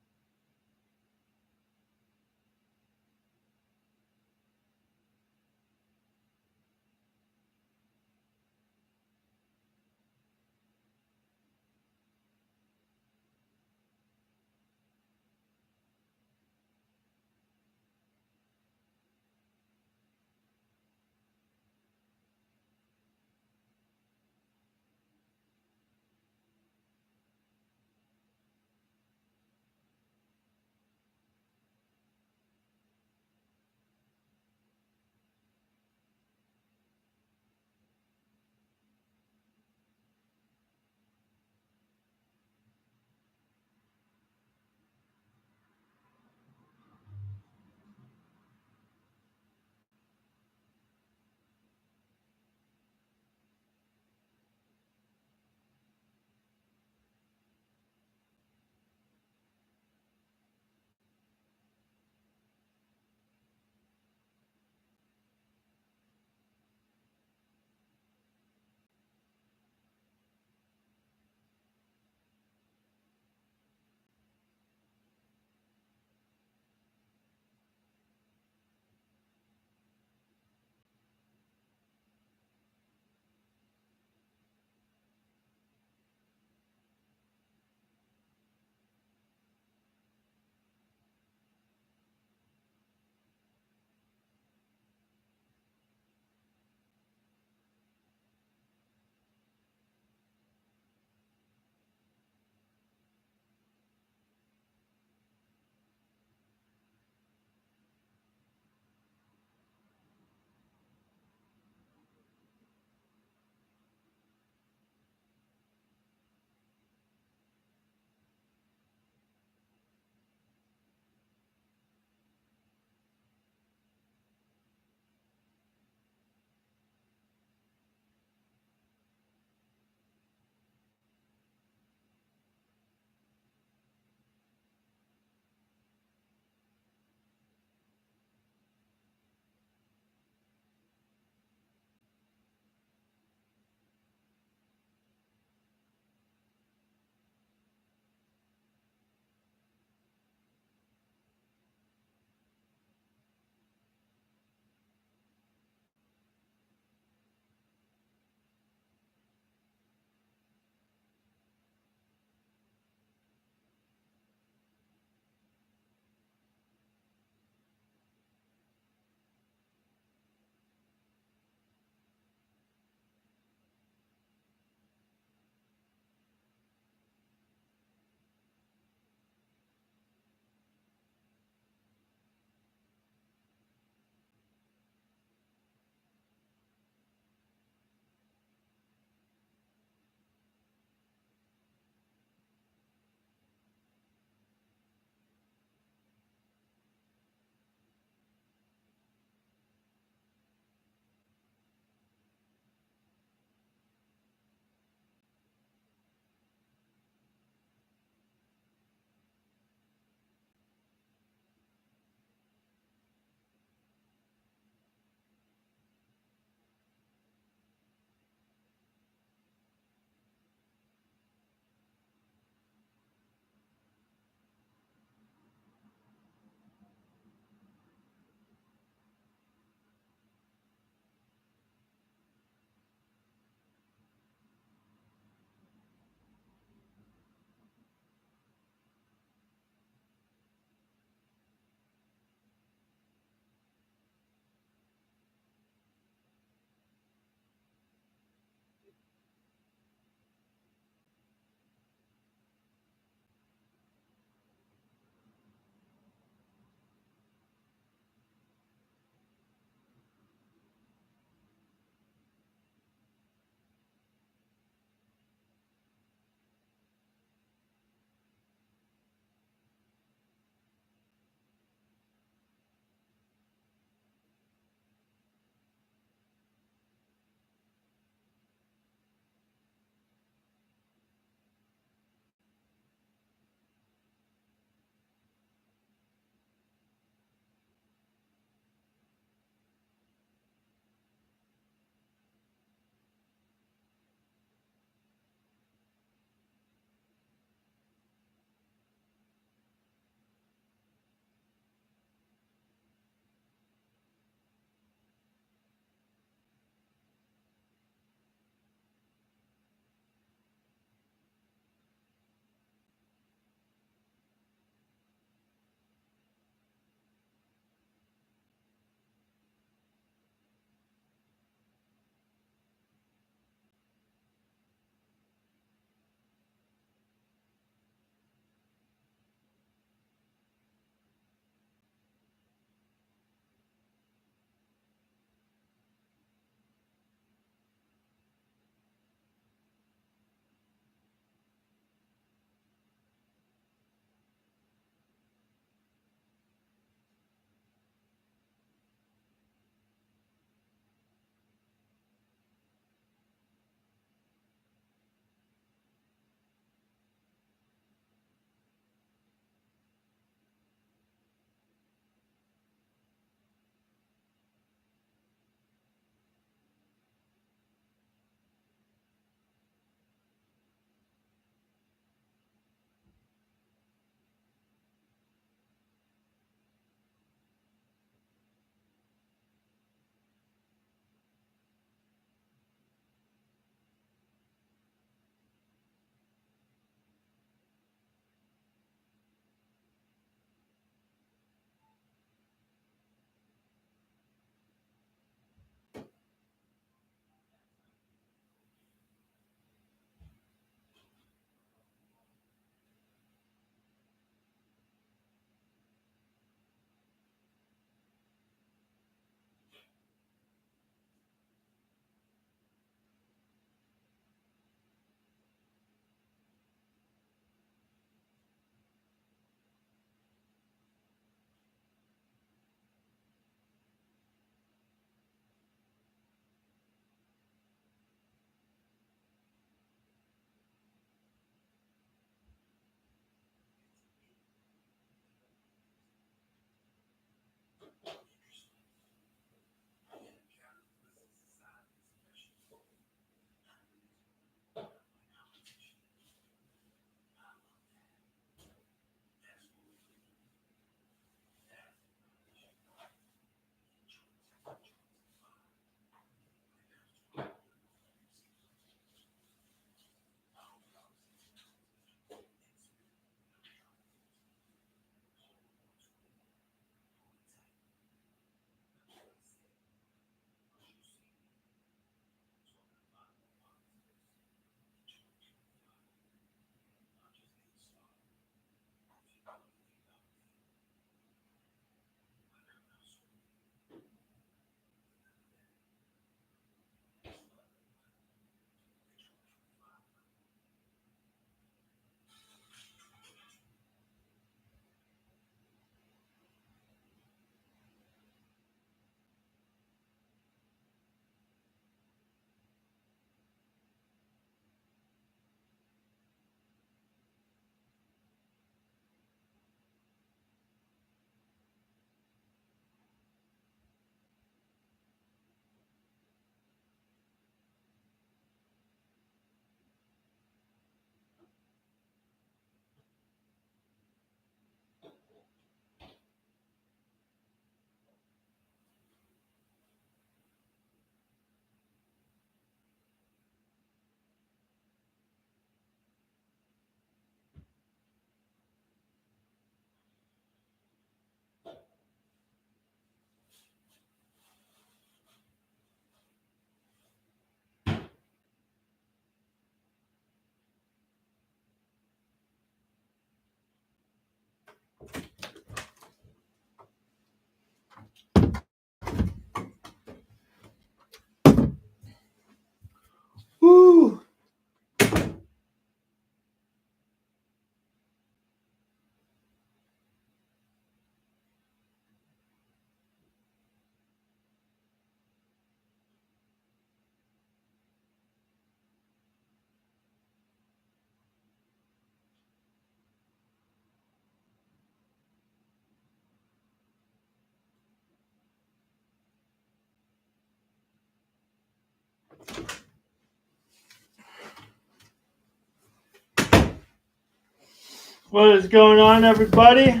What is going on, everybody?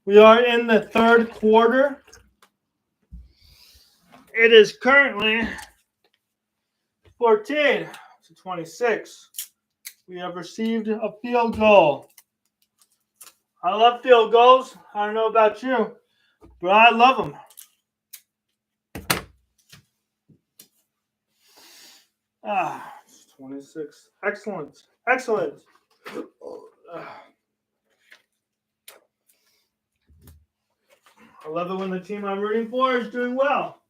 We are in the third quarter. It is currently 14 to 26. We have received a field goal. I love field goals. I don't know about you, but I love them. It's 26. Excellent. Excellent. I love it when the team I'm rooting for is doing well.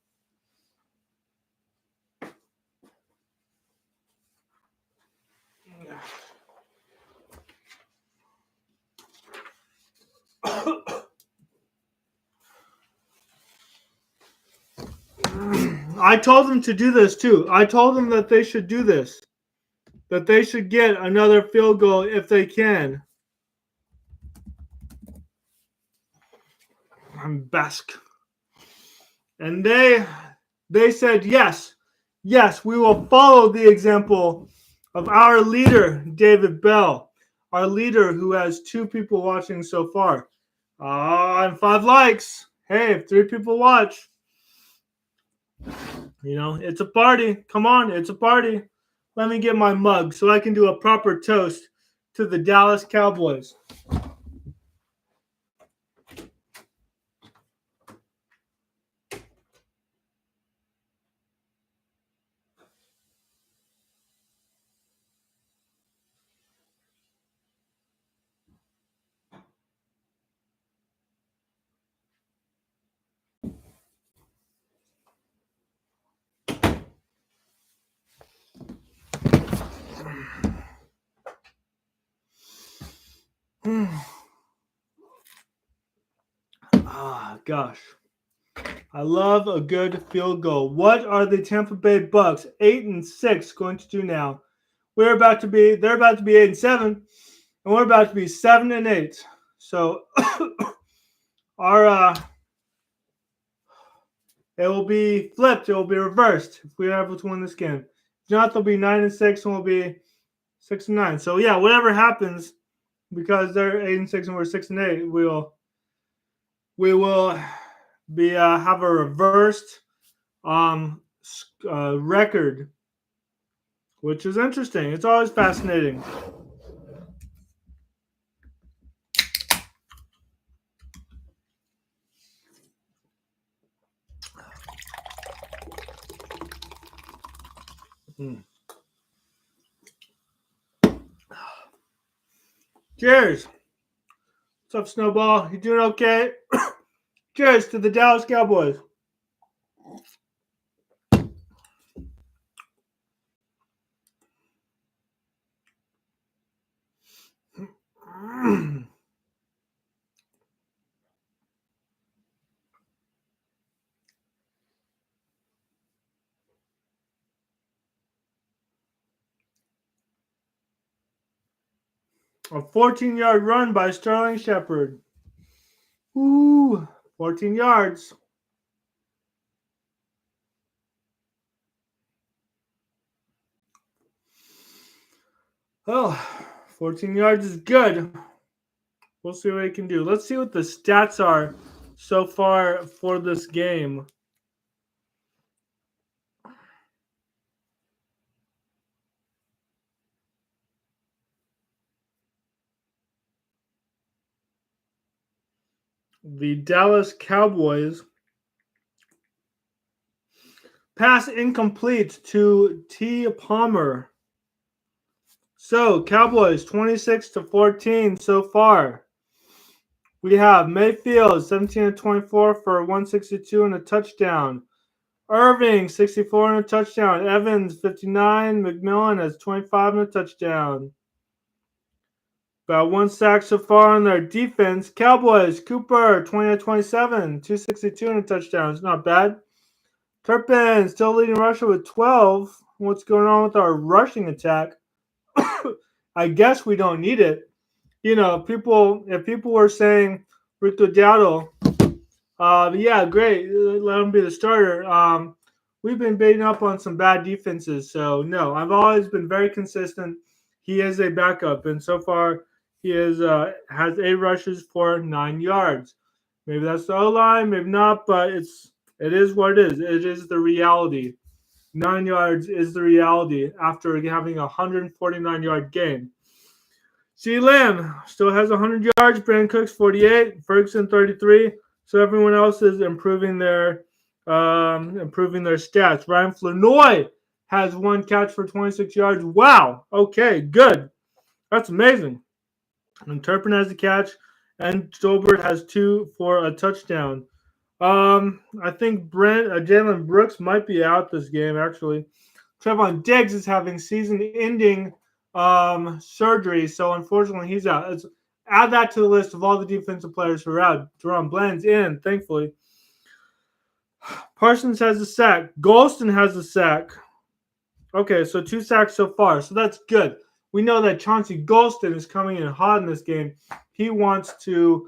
I told them to do this too. I told them that they should do this. That they should get another field goal if they can. I'm Basque. And they said yes. Yes, we will follow the example of our leader, David Bell. Our leader who has 2 people watching so far. And 5 likes. Hey, if 3 people watch, you know, it's a party. Come on, it's a party. Let me get my mug so I can do a proper toast to the Dallas Cowboys. Gosh. I love a good field goal. What are the Tampa Bay Bucs 8-6 going to do now? They're about to be 8-7, and we're about to be 7-8. So our it will be flipped. It will be reversed if we are able to win this game. If not, they'll be 9-6 and we'll be 6-9. So yeah, whatever happens, because they're 8-6 and we're 6-8, we will be have a reversed record, which is interesting. It's always fascinating. Cheers. What's up, Snowball? You doing okay? Cheers to the Dallas Cowboys. A 14-yard run by Sterling Shepard. Ooh, 14 yards. Oh, 14 yards is good. We'll see what he can do. Let's see what the stats are so far for this game. The Dallas Cowboys pass incomplete to T. Palmer. So, Cowboys 26-14 so far. We have Mayfield 17-24 for 162 and a touchdown. Irving 64 and a touchdown. Evans 59. McMillan has 25 and a touchdown. About 1 sack so far on their defense. Cowboys, Cooper, 20-27, 262 and a touchdown. It's not bad. Turpin still leading Russia with 12. What's going on with our rushing attack? I guess we don't need it. You know, if people were saying Rico Dowdle, yeah, great, let him be the starter. We've been baiting up on some bad defenses. So, no, I've always been very consistent he is a backup, and so far he is has 8 rushes for 9 yards. Maybe that's the O-line, maybe not, but it is what it is. It is the reality. 9 yards is the reality after having a 149-yard game. C. Lamb still has 100 yards. Brandon Cooks 48. Ferguson 33. So everyone else is improving their stats. Ryan Flournoy has 1 catch for 26 yards. Wow. Okay, good. That's amazing. And Turpin has a catch, and Stolbert has 2 for a touchdown. I think Jalen Brooks might be out this game, actually. Trevon Diggs is having season-ending surgery, so unfortunately he's out. Let's add that to the list of all the defensive players who are out. Jerome Bland's in, thankfully. Parsons has a sack. Golston has a sack. Okay, so 2 sacks so far, so that's good. We know that Chauncey Golston is coming in hot in this game. He wants to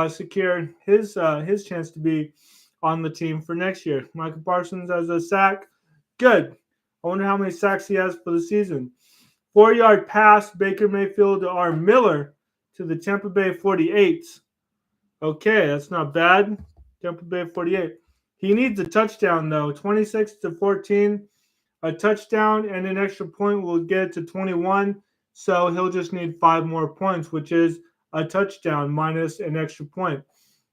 secure his chance to be on the team for next year. Michael Parsons has a sack. Good. I wonder how many sacks he has for the season. 4-yard pass, Baker Mayfield to R. Miller to the Tampa Bay 48. Okay, that's not bad. Tampa Bay 48. He needs a touchdown, though. 26-14. A touchdown and an extra point will get it to 21. So he'll just need 5 more points, which is a touchdown minus an extra point.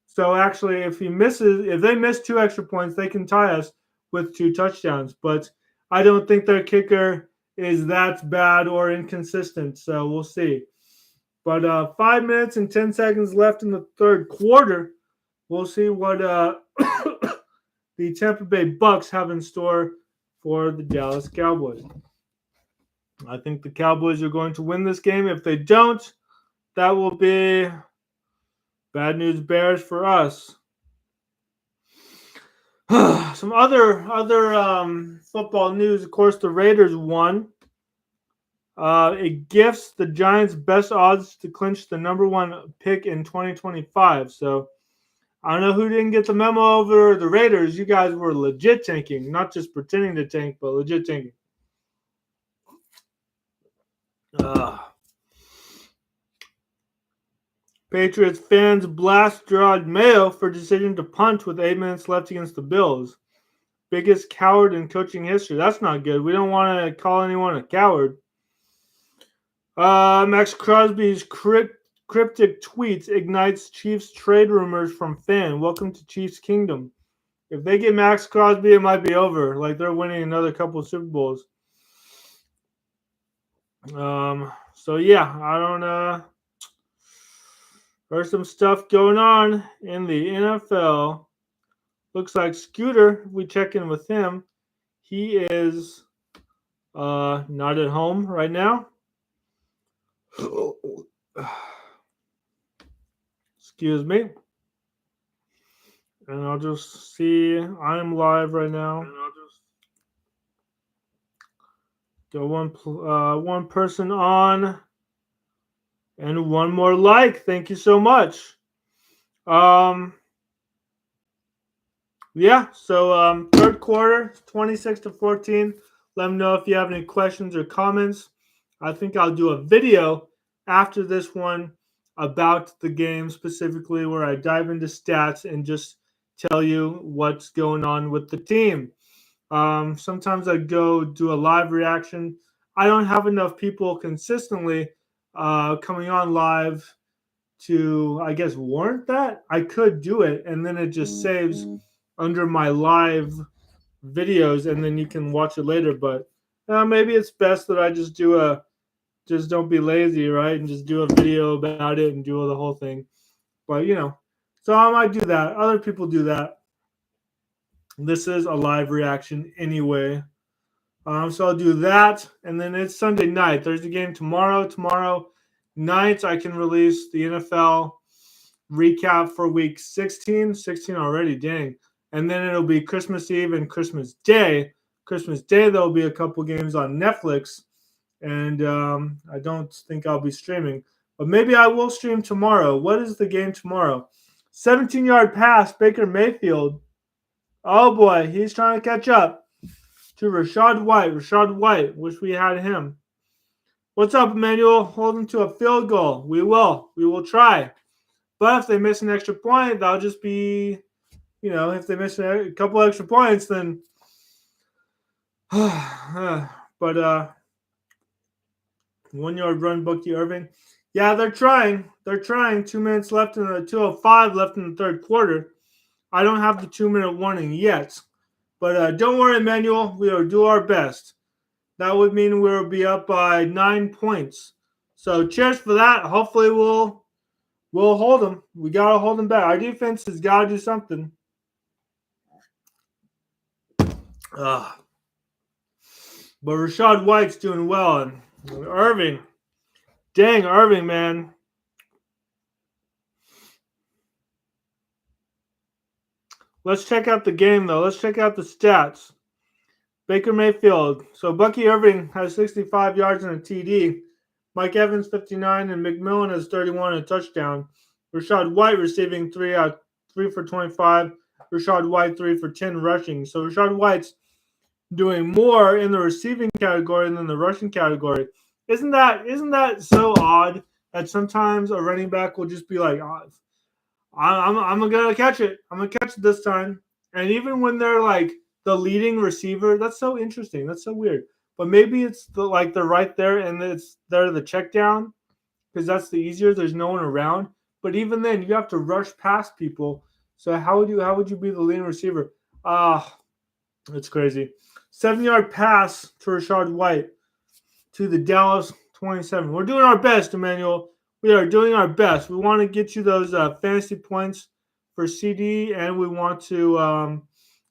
So actually, if they miss 2 extra points, they can tie us with 2 touchdowns. But I don't think their kicker is that bad or inconsistent. So we'll see. But 5 minutes and 10 seconds left in the third quarter. We'll see what the Tampa Bay Bucs have in store for the Dallas Cowboys. I think the Cowboys are going to win this game. If they don't, that will be bad news bears for us. Some other football news. Of course, the Raiders won. It gifts the Giants best odds to clinch the number 1 pick in 2025. So I don't know who didn't get the memo over the Raiders. You guys were legit tanking, not just pretending to tank, but legit tanking. Patriots fans blast Gerard Mayo for decision to punt with 8 minutes left against the Bills. Biggest coward in coaching history. That's not good. We don't want to call anyone a coward. Max Crosby's cryptic tweets ignites Chiefs trade rumors from fan. Welcome to Chiefs Kingdom. If they get Max Crosby, it might be over. Like they're winning another couple of Super Bowls. So yeah, I don't there's some stuff going on in the NFL. Looks like Scooter, if we check in with him, he is not at home right now. Excuse me. And I'll just see. I'm live right now. Got one person on. And 1 more like. Thank you so much. Yeah, so third quarter, 26-14. Let me know if you have any questions or comments. I think I'll do a video after this one about the game specifically where I dive into stats and just tell you what's going on with the team. Sometimes I go do a live reaction. I don't have enough people consistently coming on live to, I guess, warrant that. I could do it, and then it just saves under my live videos, and then you can watch it later. But maybe it's best that I just don't be lazy, right? And just do a video about it and do the whole thing. But, so I might do that. Other people do that. This is a live reaction anyway. So I'll do that. And then it's Sunday night. There's a game tomorrow. Tomorrow night, I can release the NFL recap for week 16. 16 already, dang. And then it'll be Christmas Eve and Christmas Day. Christmas Day, there'll be a couple games on Netflix. And I don't think I'll be streaming. But maybe I will stream tomorrow. What is the game tomorrow? 17-yard pass, Baker Mayfield. Oh, boy. He's trying to catch up to Rashad White. Rashad White. Wish we had him. What's up, Emmanuel? Hold them to a field goal. We will. We will try. But if they miss an extra point, that'll just be, if they miss a couple extra points, then. But 1 yard run, Bucky Irving. Yeah, they're trying. They're trying. 2 minutes left in the 2:05 left in the third quarter. I don't have the 2-minute warning yet. But don't worry, Emmanuel. We will do our best. That would mean we'll be up by 9 points. So cheers for that. Hopefully we'll hold them. We gotta hold them back. Our defense has got to do something. But Rashad White's doing well, and Irving. Dang, Irving, man. Let's check out the game, though. Let's check out the stats. Baker Mayfield. So Bucky Irving has 65 yards and a TD. Mike Evans, 59, and McMillan has 31 and a touchdown. Rashad White receiving 3 for 25. Rashad White 3 for 10 rushing. So Rashad White's doing more in the receiving category than the rushing category. Isn't that so odd that sometimes a running back will just be like, I'm gonna catch it. I'm gonna catch it this time. And even when they're like the leading receiver, that's so interesting. That's so weird. But maybe it's they're right there and they're the check down because that's the easier. There's no one around. But even then, you have to rush past people. So how would you be the leading receiver? It's crazy. 7-yard pass to Rashad White to the Dallas 27. We're doing our best, Emmanuel. We are doing our best. We want to get you those fantasy points for CD, and we want to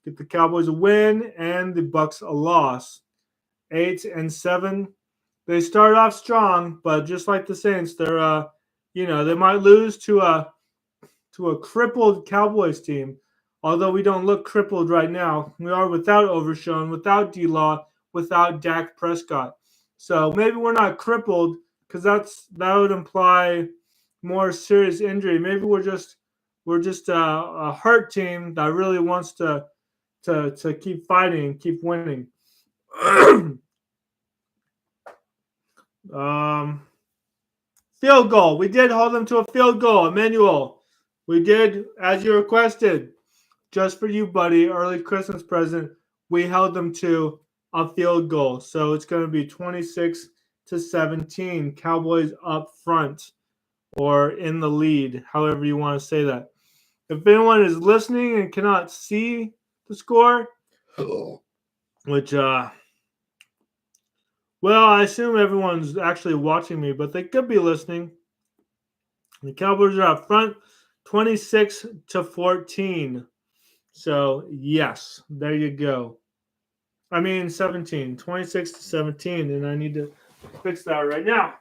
get the Cowboys a win and the Bucs a loss. 8-7. They started off strong, but just like the Saints, they're they might lose to a crippled Cowboys team. Although we don't look crippled right now, we are without Overshown, without D-Law, without Dak Prescott. So maybe we're not crippled because that would imply more serious injury. Maybe we're just a hurt team that really wants to keep fighting, keep winning. Field goal. We did hold them to a field goal, Emmanuel. We did, as you requested. Just for you, buddy, early Christmas present. We held them to a field goal. So it's going to be 26-17. Cowboys up front or in the lead, however you want to say that. If anyone is listening and cannot see the score, which, I assume everyone's actually watching me, but they could be listening. The Cowboys are up front 26-14. So, yes, there you go. 17, 26-17, and I need to fix that right now.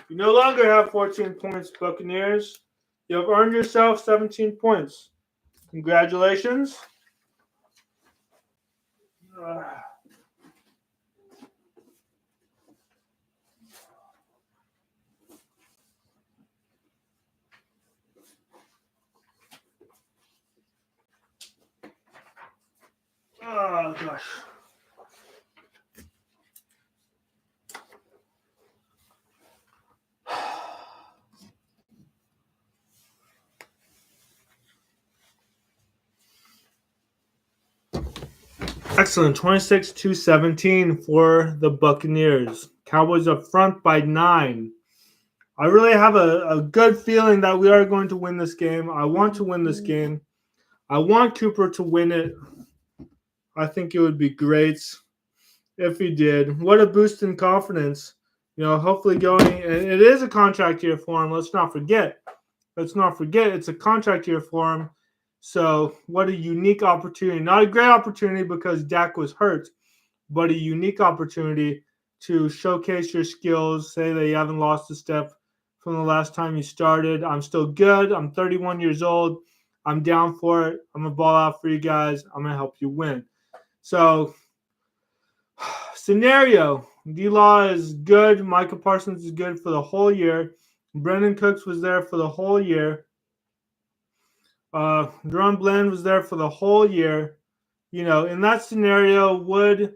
You no longer have 14 points, Buccaneers. You have earned yourself 17 points. Congratulations. Oh, gosh. Excellent. 26-17 for the Buccaneers. Cowboys up front by 9. I really have a good feeling that we are going to win this game. I want to win this game. I want Cooper to win it. I think it would be great if he did. What a boost in confidence. Hopefully and it is a contract year for him. Let's not forget. It's a contract year for him. So what a unique opportunity. Not a great opportunity because Dak was hurt, but a unique opportunity to showcase your skills, say that you haven't lost a step from the last time you started. I'm still good. I'm 31 years old. I'm down for it. I'm going to ball out for you guys. I'm going to help you win. So, scenario. D-Law is good. Micah Parsons is good for the whole year. Brendan Cooks was there for the whole year. Deron Bland was there for the whole year. In that scenario, would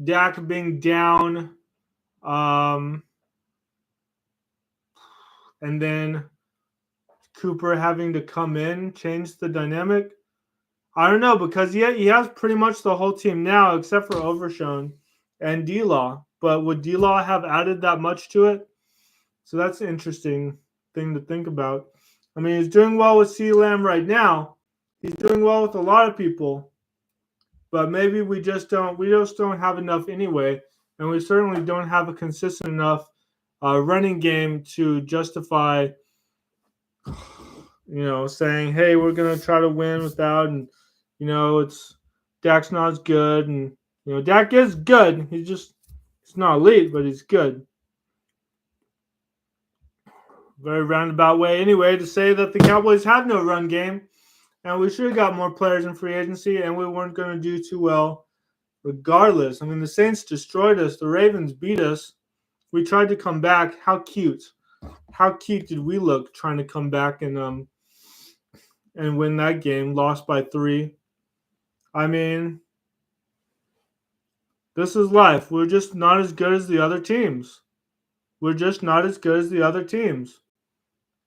Dak being down And then Cooper having to come in, change the dynamic. I don't know, because he has pretty much the whole team now except for Overshown and D-Law. But would D-Law have added that much to it? So that's an interesting thing to think about. I mean, he's doing well with CeeDee Lamb right now. He's doing well with a lot of people. But maybe we just don't have enough anyway. And we certainly don't have a consistent enough running game to justify, saying, hey, we're going to try to win without, and, it's Dak's not as good. And, Dak is good. He's not elite, but he's good. Very roundabout way anyway to say that the Cowboys have no run game, and we should have got more players in free agency, and we weren't going to do too well regardless. I mean, the Saints destroyed us. The Ravens beat us. We tried to come back. How cute. How cute did we look trying to come back and win that game, lost by 3. I mean, this is life. We're just not as good as the other teams.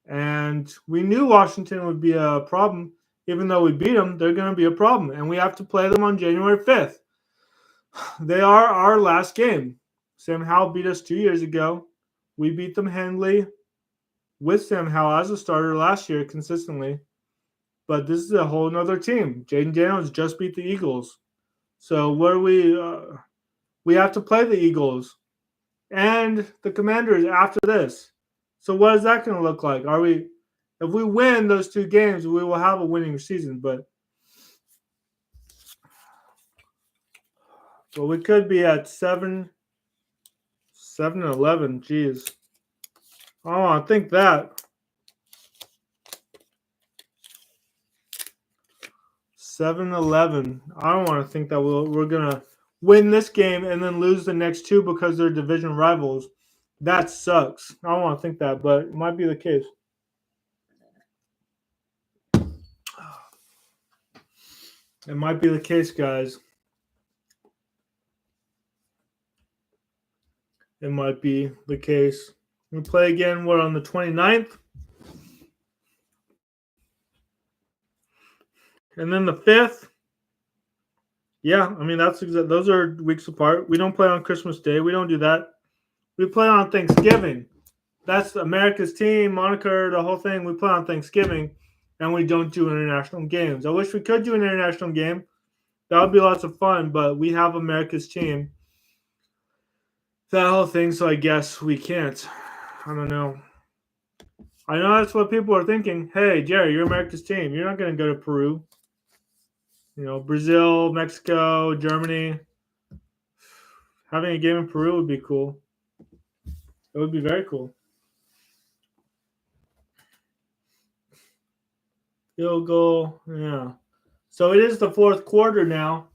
And we knew Washington would be a problem. Even though we beat them, they're going to be a problem. And we have to play them on January 5th. They are our last game. Sam Howell beat us 2 years ago. We beat them handily with Sam Howell as a starter last year consistently. But this is a whole nother team. Jaden Daniels just beat the Eagles. So what are we have to play the Eagles and the Commanders after this. So what is that going to look like? If we win those 2 games, we will have a winning season. But we could be at 7-11. Jeez, I don't want to think that. 7-11. I don't want to think that we're gonna win this game and then lose the next 2 because they're division rivals. That sucks. I don't want to think that, but it might be the case. It might be the case, guys. It might be the case. We play again, on the 29th? And then the 5th? Yeah, I mean, those are weeks apart. We don't play on Christmas Day. We don't do that. We play on Thanksgiving. That's America's team, moniker, the whole thing. We play on Thanksgiving, and we don't do international games. I wish we could do an international game. That would be lots of fun, but we have America's team. That whole thing, so I guess we can't. I don't know. I know that's what people are thinking. Hey, Jerry, you're America's team. You're not going to go to Peru. Brazil, Mexico, Germany. Having a game in Peru would be cool. It would be very cool. Field goal, yeah. So it is the 4th quarter now.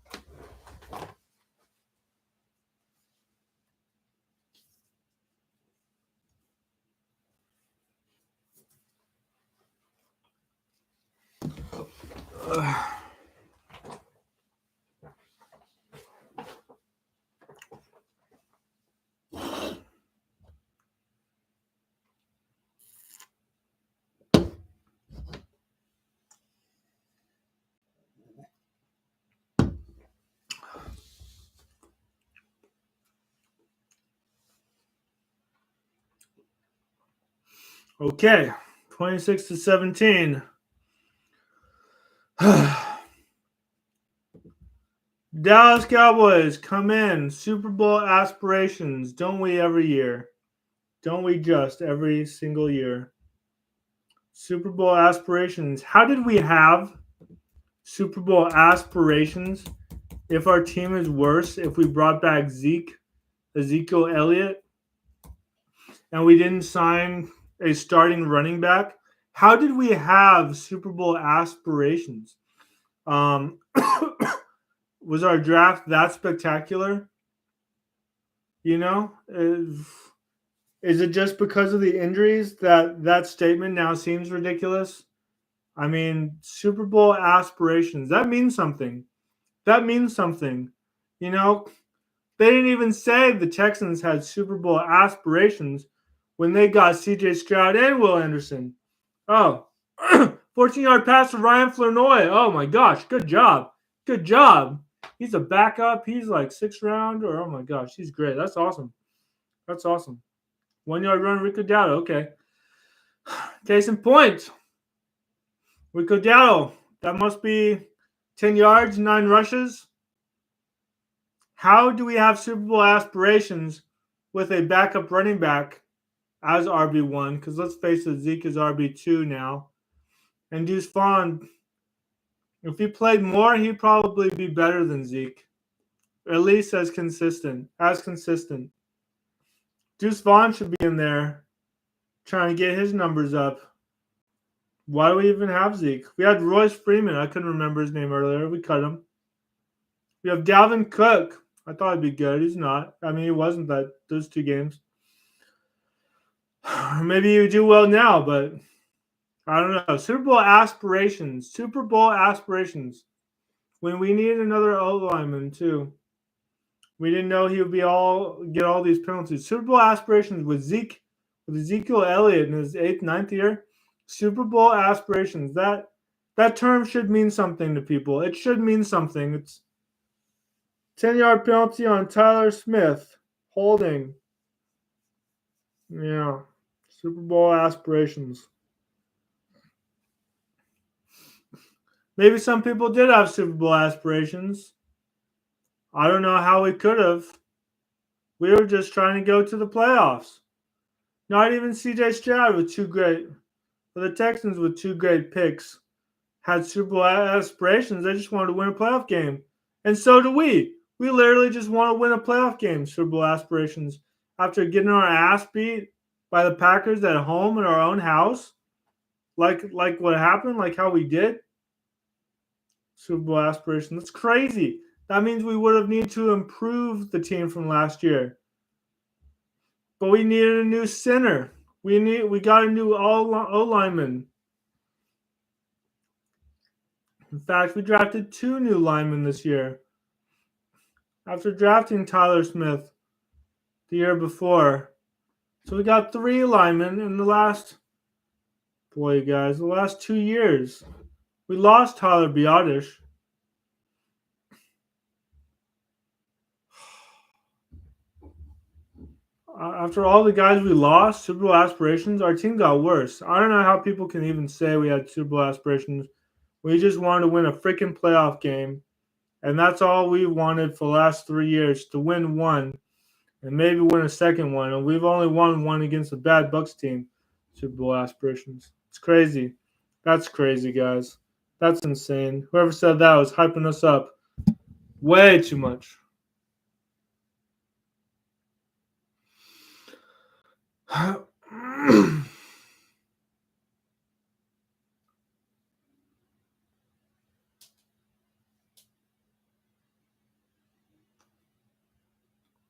Okay, 26-17. Dallas Cowboys come in. Super Bowl aspirations. Don't we every year? Don't we just every single year? Super Bowl aspirations. How did we have Super Bowl aspirations if our team is worse, if we brought back Ezekiel Elliott, and we didn't sign a starting running back? How did we have Super Bowl aspirations? Was our draft that spectacular? Is it just because of the injuries that statement now seems ridiculous? I mean, Super Bowl aspirations, that means something. They didn't even say the Texans had Super Bowl aspirations when they got C.J. Stroud and Will Anderson. Oh, 14-yard pass to Ryan Flournoy. Oh my gosh, good job. Good job. He's a backup. He's like 6th round. Or oh my gosh, he's great. That's awesome. That's awesome. 1-yard run, Rico Dowdle. Okay. Case in point. Rico Dowdle. That must be 10 yards, 9 rushes. How do we have Super Bowl aspirations with a backup running back as RB1? Because let's face it, Zeke is RB2 now. And Deuce Vaughn, if he played more, he'd probably be better than Zeke. At least as consistent. Deuce Vaughn should be in there trying to get his numbers up. Why do we even have Zeke? We had Royce Freeman. I couldn't remember his name earlier. We cut him. We have Dalvin Cook. I thought he'd be good. He's not. I mean, he wasn't that those 2 games. Maybe he would do well now, but I don't know. Super Bowl aspirations. When we needed another O lineman too. We didn't know he would get all these penalties. Super Bowl aspirations with Ezekiel Elliott in his 8th, 9th year. Super Bowl aspirations. That term should mean something to people. It should mean something. It's 10-yard penalty on Tyler Smith. Holding. Yeah. Super Bowl aspirations. Maybe some people did have Super Bowl aspirations. I don't know how we could have. We were just trying to go to the playoffs. Not even C.J. Stroud with 2 great, or the Texans with 2 great picks had Super Bowl aspirations. They just wanted to win a playoff game. And so do we. We literally just want to win a playoff game, Super Bowl aspirations. After getting our ass beat by the Packers at home in our own house, like what happened, like how we did. Super Bowl aspiration. That's crazy. That means we would have needed to improve the team from last year. But we needed a new center. We got a new O-lineman. In fact, we drafted 2 new linemen this year. After drafting Tyler Smith the year before. So we got 3 linemen in the last 2 years. We lost Tyler Biotish. After all the guys we lost, Super Bowl aspirations, our team got worse. I don't know how people can even say we had Super Bowl aspirations. We just wanted to win a freaking playoff game. And that's all we wanted for the last 3 years, to win one and maybe win a second one. And we've only won one against a bad Bucs team. Super Bowl aspirations. It's crazy. That's crazy, guys. That's insane. Whoever said that was hyping us up way too much.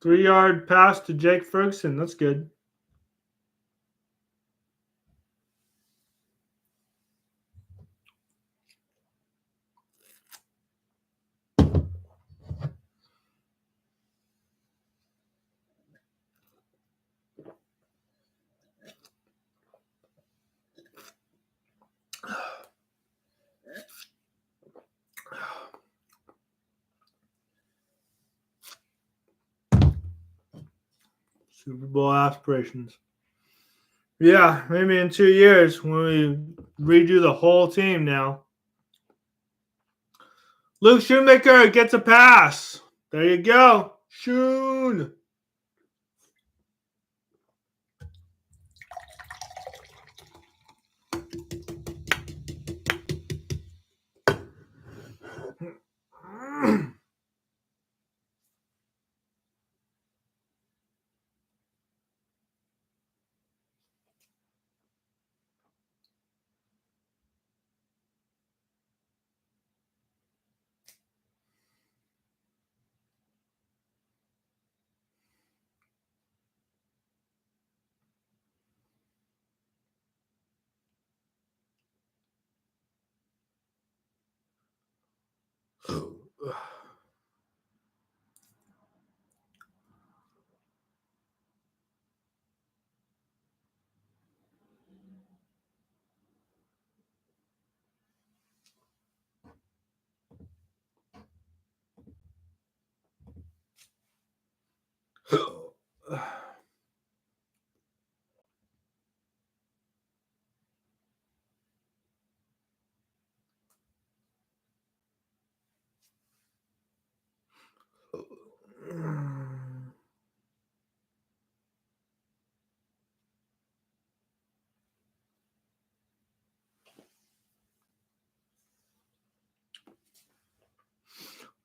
3-yard pass to Jake Ferguson. That's good. Super Bowl aspirations. Yeah, maybe in 2 years when we redo the whole team now. Luke Shoemaker gets a pass. There you go. Shoon.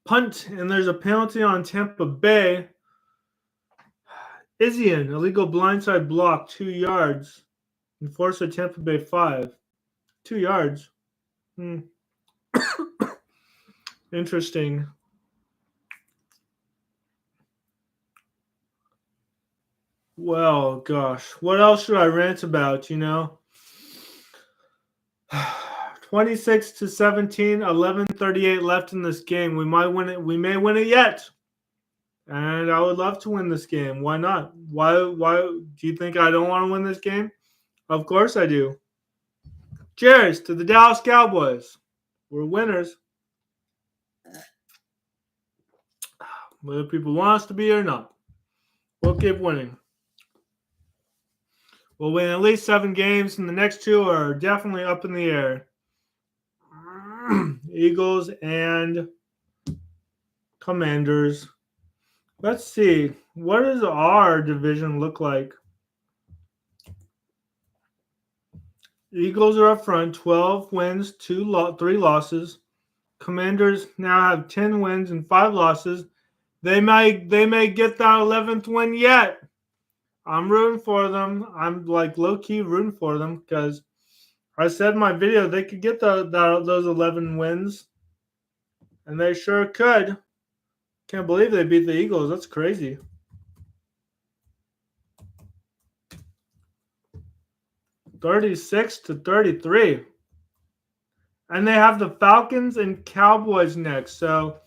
Punt, and there's a penalty on Tampa Bay. Isian, illegal blindside block, 2 yards. Enforcer Tampa Bay 5. 2 yards. Interesting. Well, gosh. What else should I rant about, 26-17, 11:38 left in this game. We might win it. We may win it yet. And I would love to win this game. Why not? Why do you think I don't want to win this game? Of course I do. Cheers to the Dallas Cowboys. We're winners. Whether people want us to be or not. We'll keep winning. We'll win at least 7 games, and the next 2 are definitely up in the air. Eagles and Commanders. Let's see. What does our division look like? Eagles are up front, 12 wins, 3 losses. Commanders now have 10 wins and 5 losses. They may get that 11th win yet. I'm rooting for them. I'm like low-key rooting for them because I said in my video they could get those 11 wins, and they sure could. Can't believe they beat the Eagles. That's crazy. (36-33), and they have the Falcons and Cowboys next. So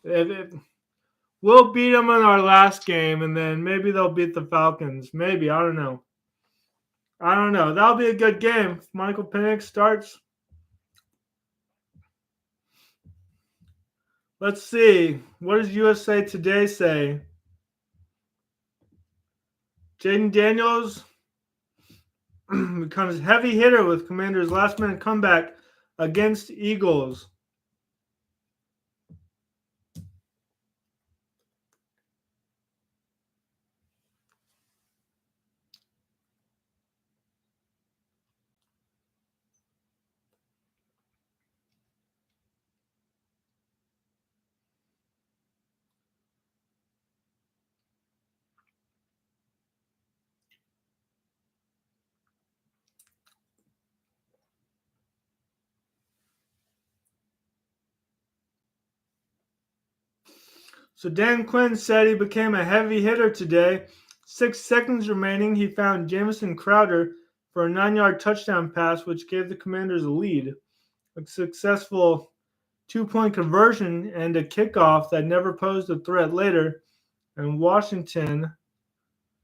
we'll beat them in our last game, and then maybe they'll beat the Falcons. Maybe. I don't know. That'll be a good game if Michael Penix starts. Let's see. What does USA Today say? Jaden Daniels becomes heavy hitter with Commanders' last-minute comeback against Eagles. So Dan Quinn said he became a heavy hitter today. 6 seconds remaining, he found Jamison Crowder for a 9-yard touchdown pass, which gave the Commanders a lead. A successful 2-point conversion and a kickoff that never posed a threat later. And Washington,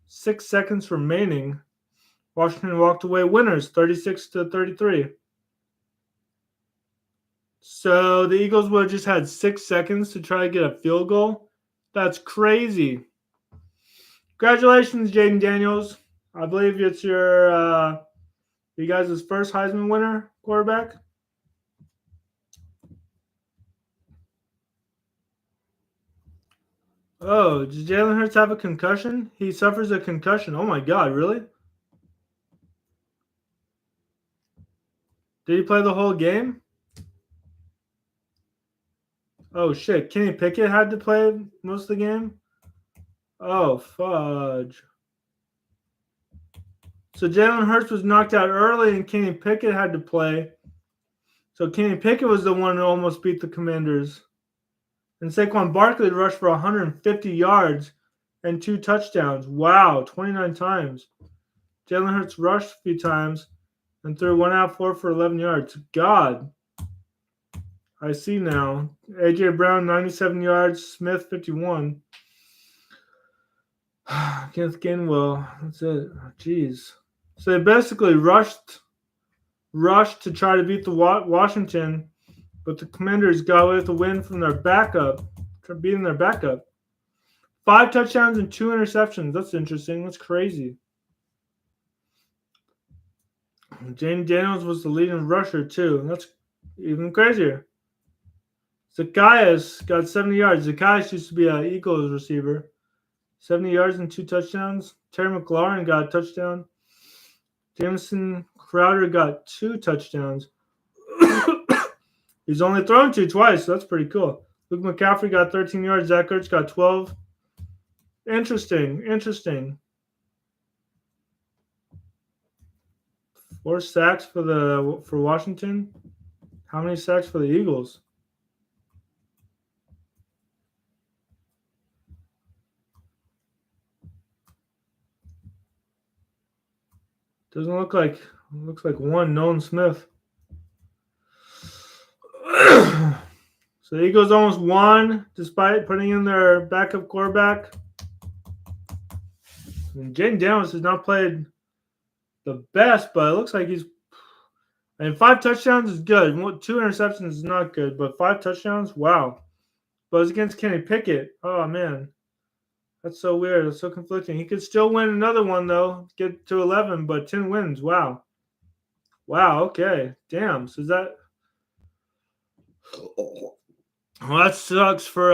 6 seconds remaining. Washington walked away winners, 36-33. So the Eagles would have just had 6 seconds to try to get a field goal. That's crazy. Congratulations, Jaden Daniels. I believe it's you guys' first Heisman winner quarterback. Oh, does Jalen Hurts have a concussion? He suffers a concussion. Oh my God, really? Did he play the whole game? Oh shit, Kenny Pickett had to play most of the game? Oh, fudge. So Jalen Hurts was knocked out early and Kenny Pickett had to play. So Kenny Pickett was the one who almost beat the Commanders. And Saquon Barkley rushed for 150 yards and 2 touchdowns. Wow, 29 times. Jalen Hurts rushed a few times and threw 1 out 4 for 11 yards. God. I see now. A.J. Brown, 97 yards. Smith, 51. Kenneth Gainwell. That's it. Jeez. So they basically rushed to try to beat the Washington, but the Commanders got away with the win from their backup, beating their backup. 5 touchdowns and 2 interceptions. That's interesting. That's crazy. Jaden Daniels was the leading rusher, too. That's even crazier. Zacchaeus got 70 yards. Zacchaeus used to be an Eagles receiver. 70 yards and 2 touchdowns. Terry McLaurin got a touchdown. Jamison Crowder got 2 touchdowns. He's only thrown 2 twice, so that's pretty cool. Luke McCaffrey got 13 yards. Zach Ertz got 12. Interesting. 4 sacks for Washington. How many sacks for the Eagles? Doesn't look like. Looks like 1. Nolan Smith. So the Eagles almost won despite putting in their backup quarterback. And Jaden Daniels has not played the best, but it looks like he's. I mean, 5 touchdowns is good. 2 interceptions is not good, but 5 touchdowns, wow. But it's against Kenny Pickett. Oh man, that's so weird. It's so conflicting. He could still win another one though, get to 11, but 10 wins. Wow. Okay. Damn. So is that? Well, that sucks for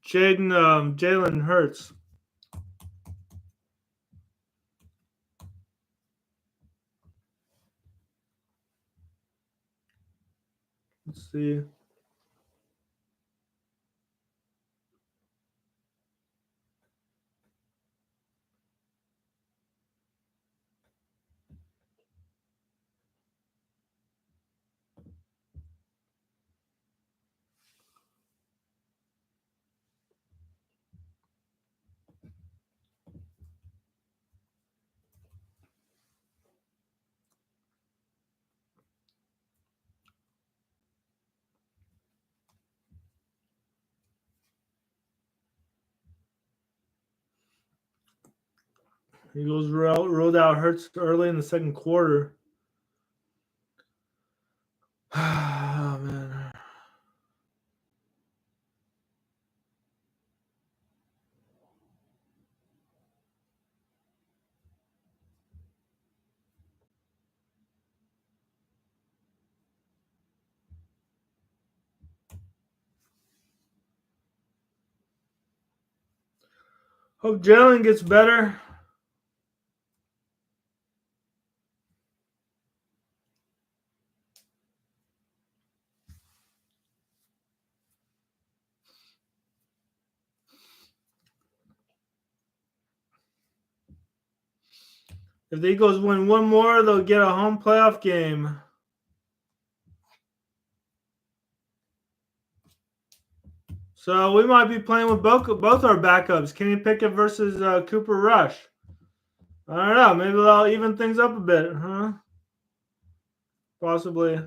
Jalen Hurts. Let's see. Eagles rolled out Hurts early in the second quarter. Oh, man. Hope Jalen gets better. If the Eagles win one more, they'll get a home playoff game. So we might be playing with both our backups. Kenny Pickett versus Cooper Rush. I don't know. Maybe they'll even things up a bit, huh? Possibly.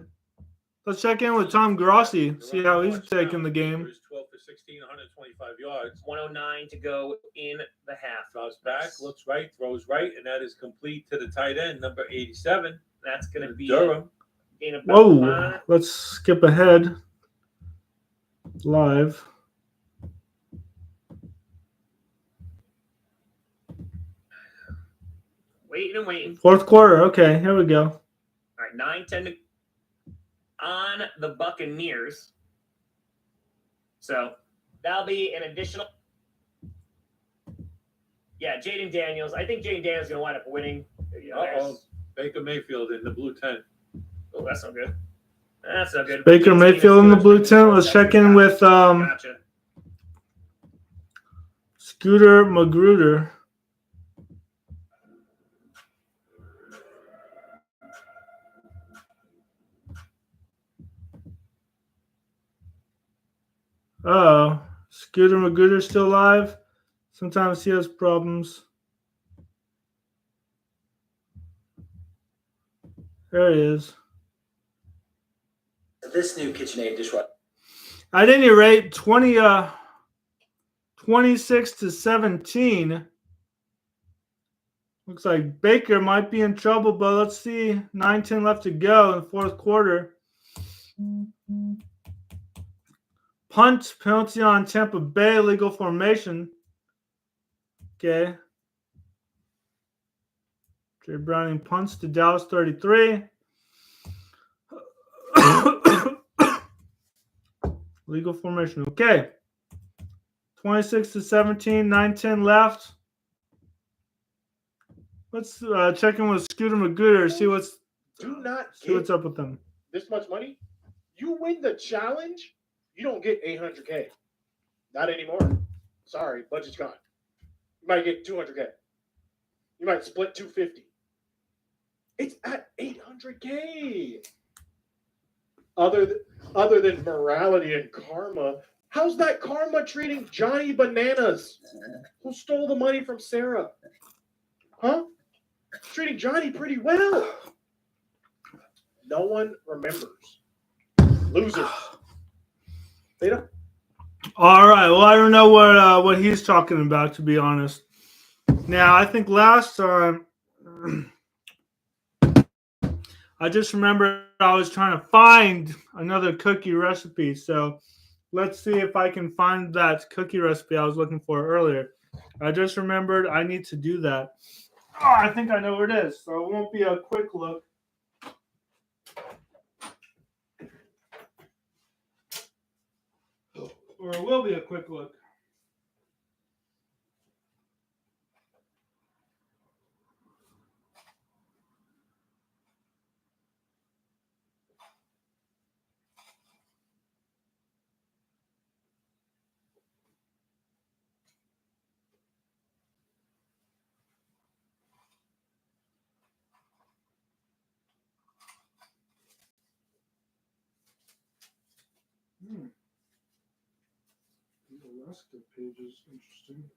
Let's check in with Tom Grossi, see how he's taking the game. 12 for 16, 125 yards. 109 to go in the half. Drops back, looks right, throws right, and that is complete to the tight end, number 87. That's going to be Durham. in about Whoa, let's skip ahead. Live. Waiting. Fourth quarter. Okay, here we go. All right, 9-10 on the Buccaneers. So that'll be an additional. Yeah, Jaden Daniels. I think Jaden Daniels is going to wind up winning. Baker Mayfield in the blue tent. Oh, that's not good. That's not good. Baker Mayfield in the blue tent. Let's check in with Gotcha. Scooter Magruder. Oh, Scooter Magruder's still alive. Sometimes he has problems. There he is. This new KitchenAid dishwasher. At any rate, 26-17. Looks like Baker might be in trouble, but let's see. 9-10 left to go in the fourth quarter. Punt penalty on Tampa Bay, legal formation. Okay. Jay Browning punts to Dallas 33. Legal formation. Okay. 26-17, 9-10 left. Let's check in with Scooter Magruder, see what's Do not see what's up with them. this much money. You win the challenge. You don't get 800K. Not anymore. Sorry, budget's gone. You might get 200K. You might split 250. It's at 800K. Other than morality and karma, how's that karma treating Johnny Bananas, who stole the money from Sarah? Huh? Treating Johnny pretty well. No one remembers. Losers. They don't. All right. Well, I don't know what he's talking about, to be honest. Now, I think last time I just remember I was trying to find another cookie recipe. So let's see if I can find that cookie recipe I was looking for earlier. I just remembered I need to do that. Oh, I think I know where it is. So it won't be a quick look. Or it will be a quick look. The Alaska page is interesting.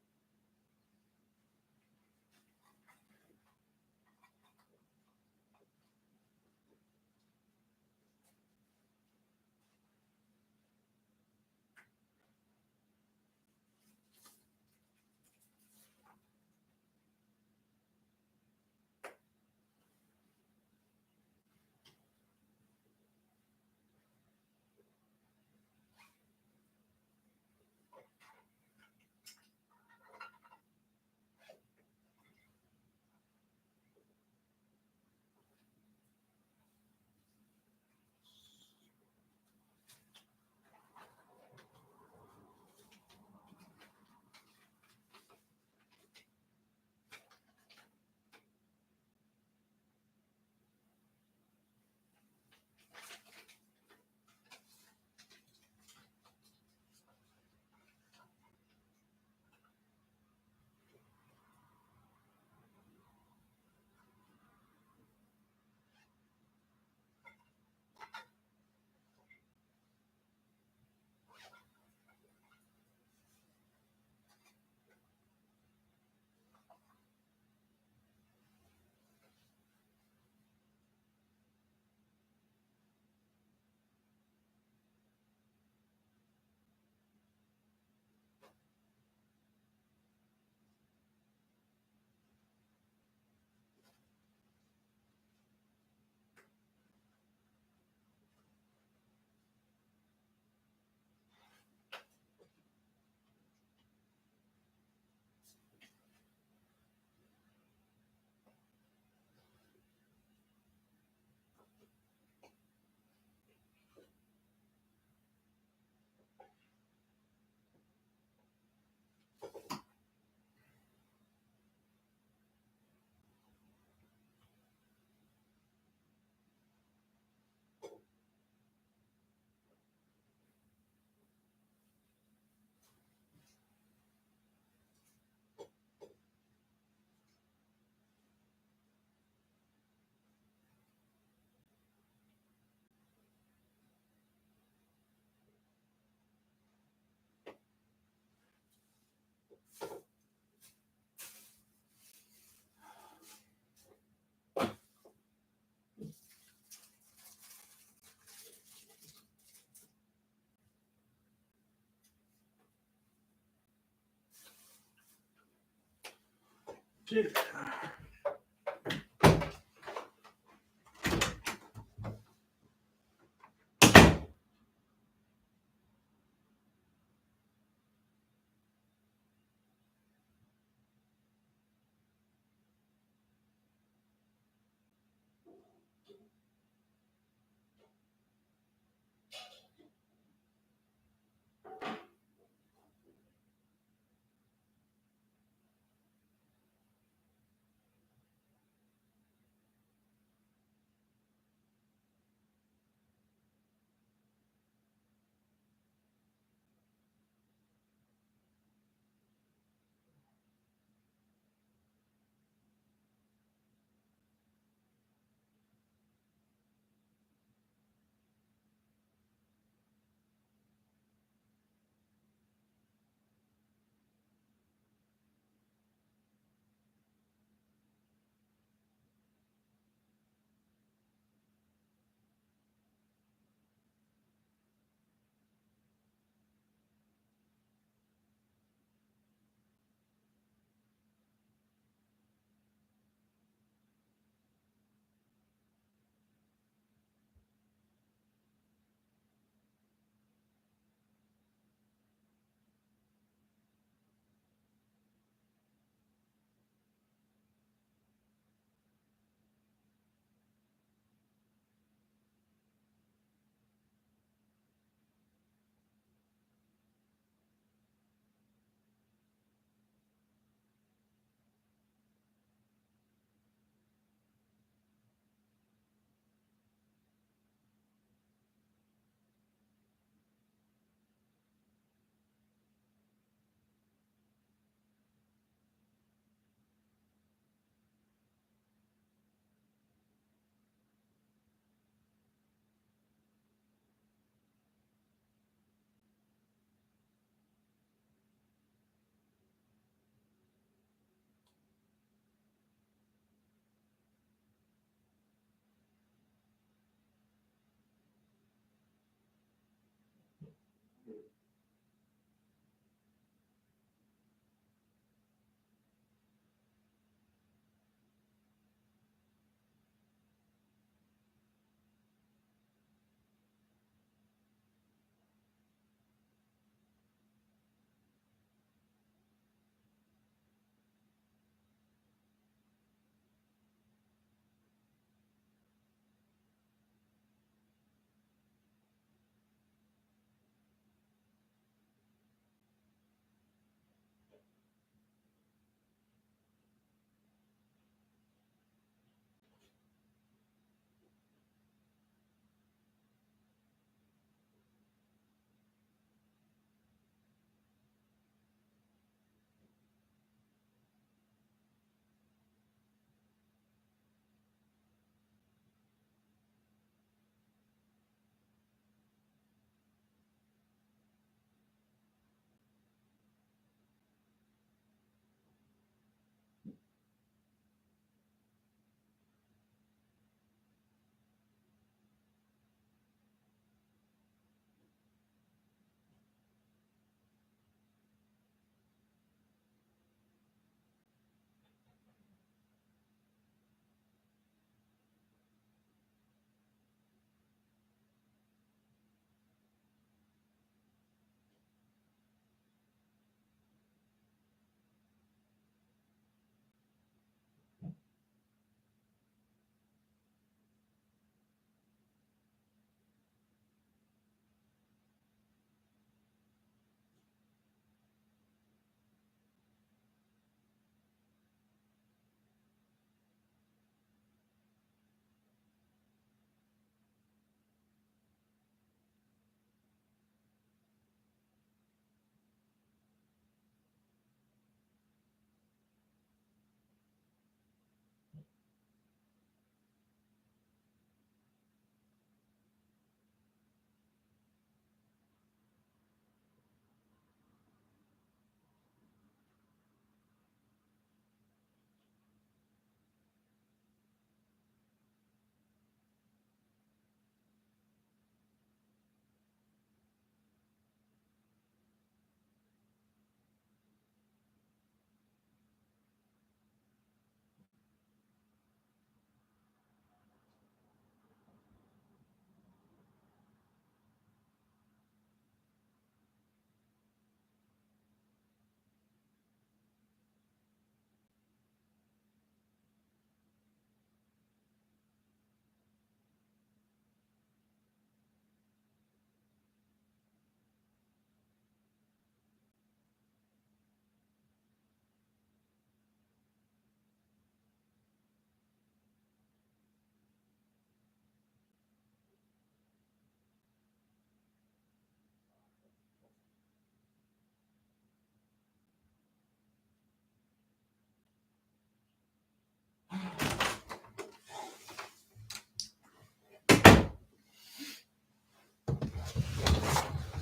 Okay.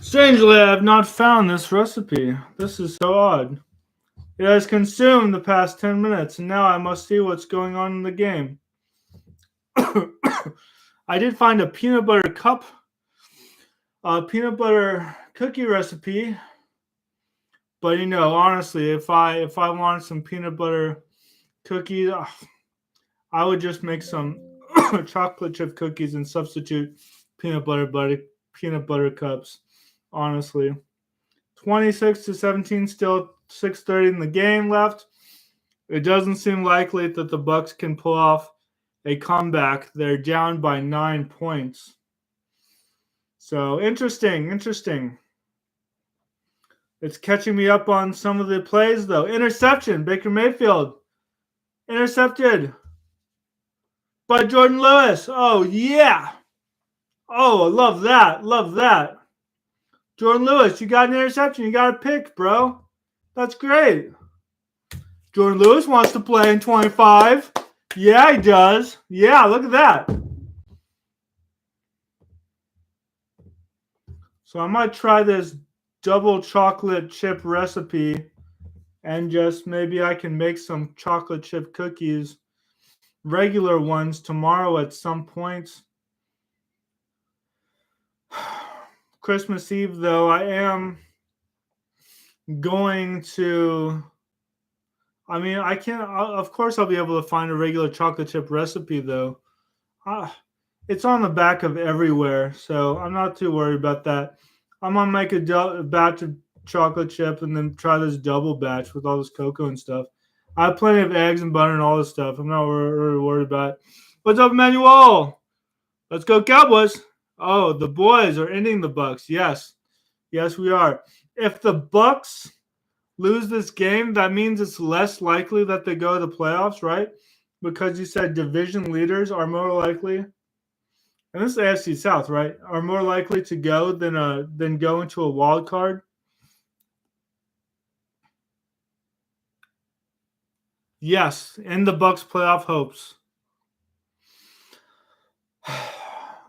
Strangely, I have not found this recipe. This is so odd. It has consumed the past 10 minutes, and now I must see what's going on in the game. I did find a peanut butter cookie recipe, but honestly, if I wanted some peanut butter cookies, I would just make some chocolate chip cookies and substitute peanut butter cups. Honestly, 26-17, still 6:30 in the game left. It doesn't seem likely that the Bucs can pull off a comeback. They're down by 9 points. So interesting. It's catching me up on some of the plays, though. Interception, Baker Mayfield. Intercepted by Jordan Lewis. Oh, yeah. Oh, I love that. Jordan Lewis, you got an interception. You got a pick, bro. That's great. Jordan Lewis wants to play in 25. Yeah, he does. Yeah, look at that. So I might try this double chocolate chip recipe and just maybe I can make some chocolate chip cookies, regular ones, tomorrow at some point. Christmas Eve, though, I am going to... I can't... Of course I'll be able to find a regular chocolate chip recipe, though. It's on the back of everywhere, so I'm not too worried about that. I'm going to make a batch of chocolate chip and then try this double batch with all this cocoa and stuff. I have plenty of eggs and butter and all this stuff. I'm not really worried about it. What's up, Emmanuel? Let's go Cowboys. Oh, the boys are ending the Bucs. Yes, we are. If the Bucs lose this game, that means it's less likely that they go to the playoffs, right? Because you said division leaders are more likely, and this is AFC South, right? Are more likely to go than go into a wild card. Yes, in the Bucs playoff hopes.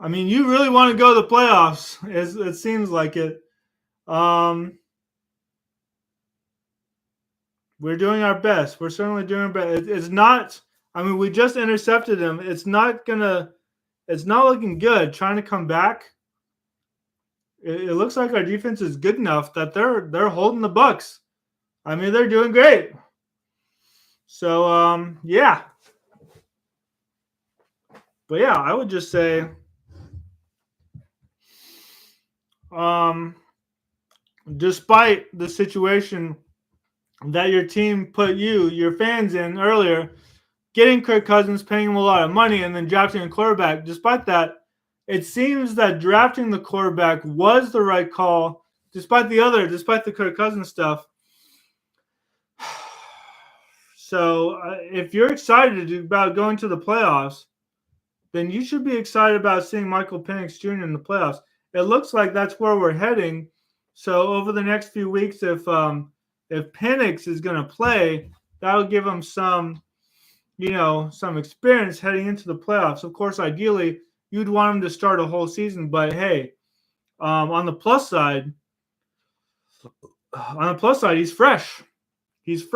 You really want to go to the playoffs. It seems like it. We're doing our best. We're certainly doing our best. It's not. We just intercepted him. It's not looking good. Trying to come back. It looks like our defense is good enough that they're holding the Bucs. They're doing great. So yeah. But yeah, I would just say despite the situation that your team put your fans in earlier, getting Kirk Cousins, paying him a lot of money, and then drafting a quarterback, despite that, it seems that drafting the quarterback was the right call, despite the Kirk Cousins stuff. So if you're excited about going to the playoffs, then you should be excited about seeing Michael Penix Jr. in the playoffs. It looks like that's where we're heading. So over the next few weeks, if Penix is going to play, that'll give him some experience heading into the playoffs. Of course, ideally, you'd want him to start a whole season. But hey, on the plus side, he's fresh. He's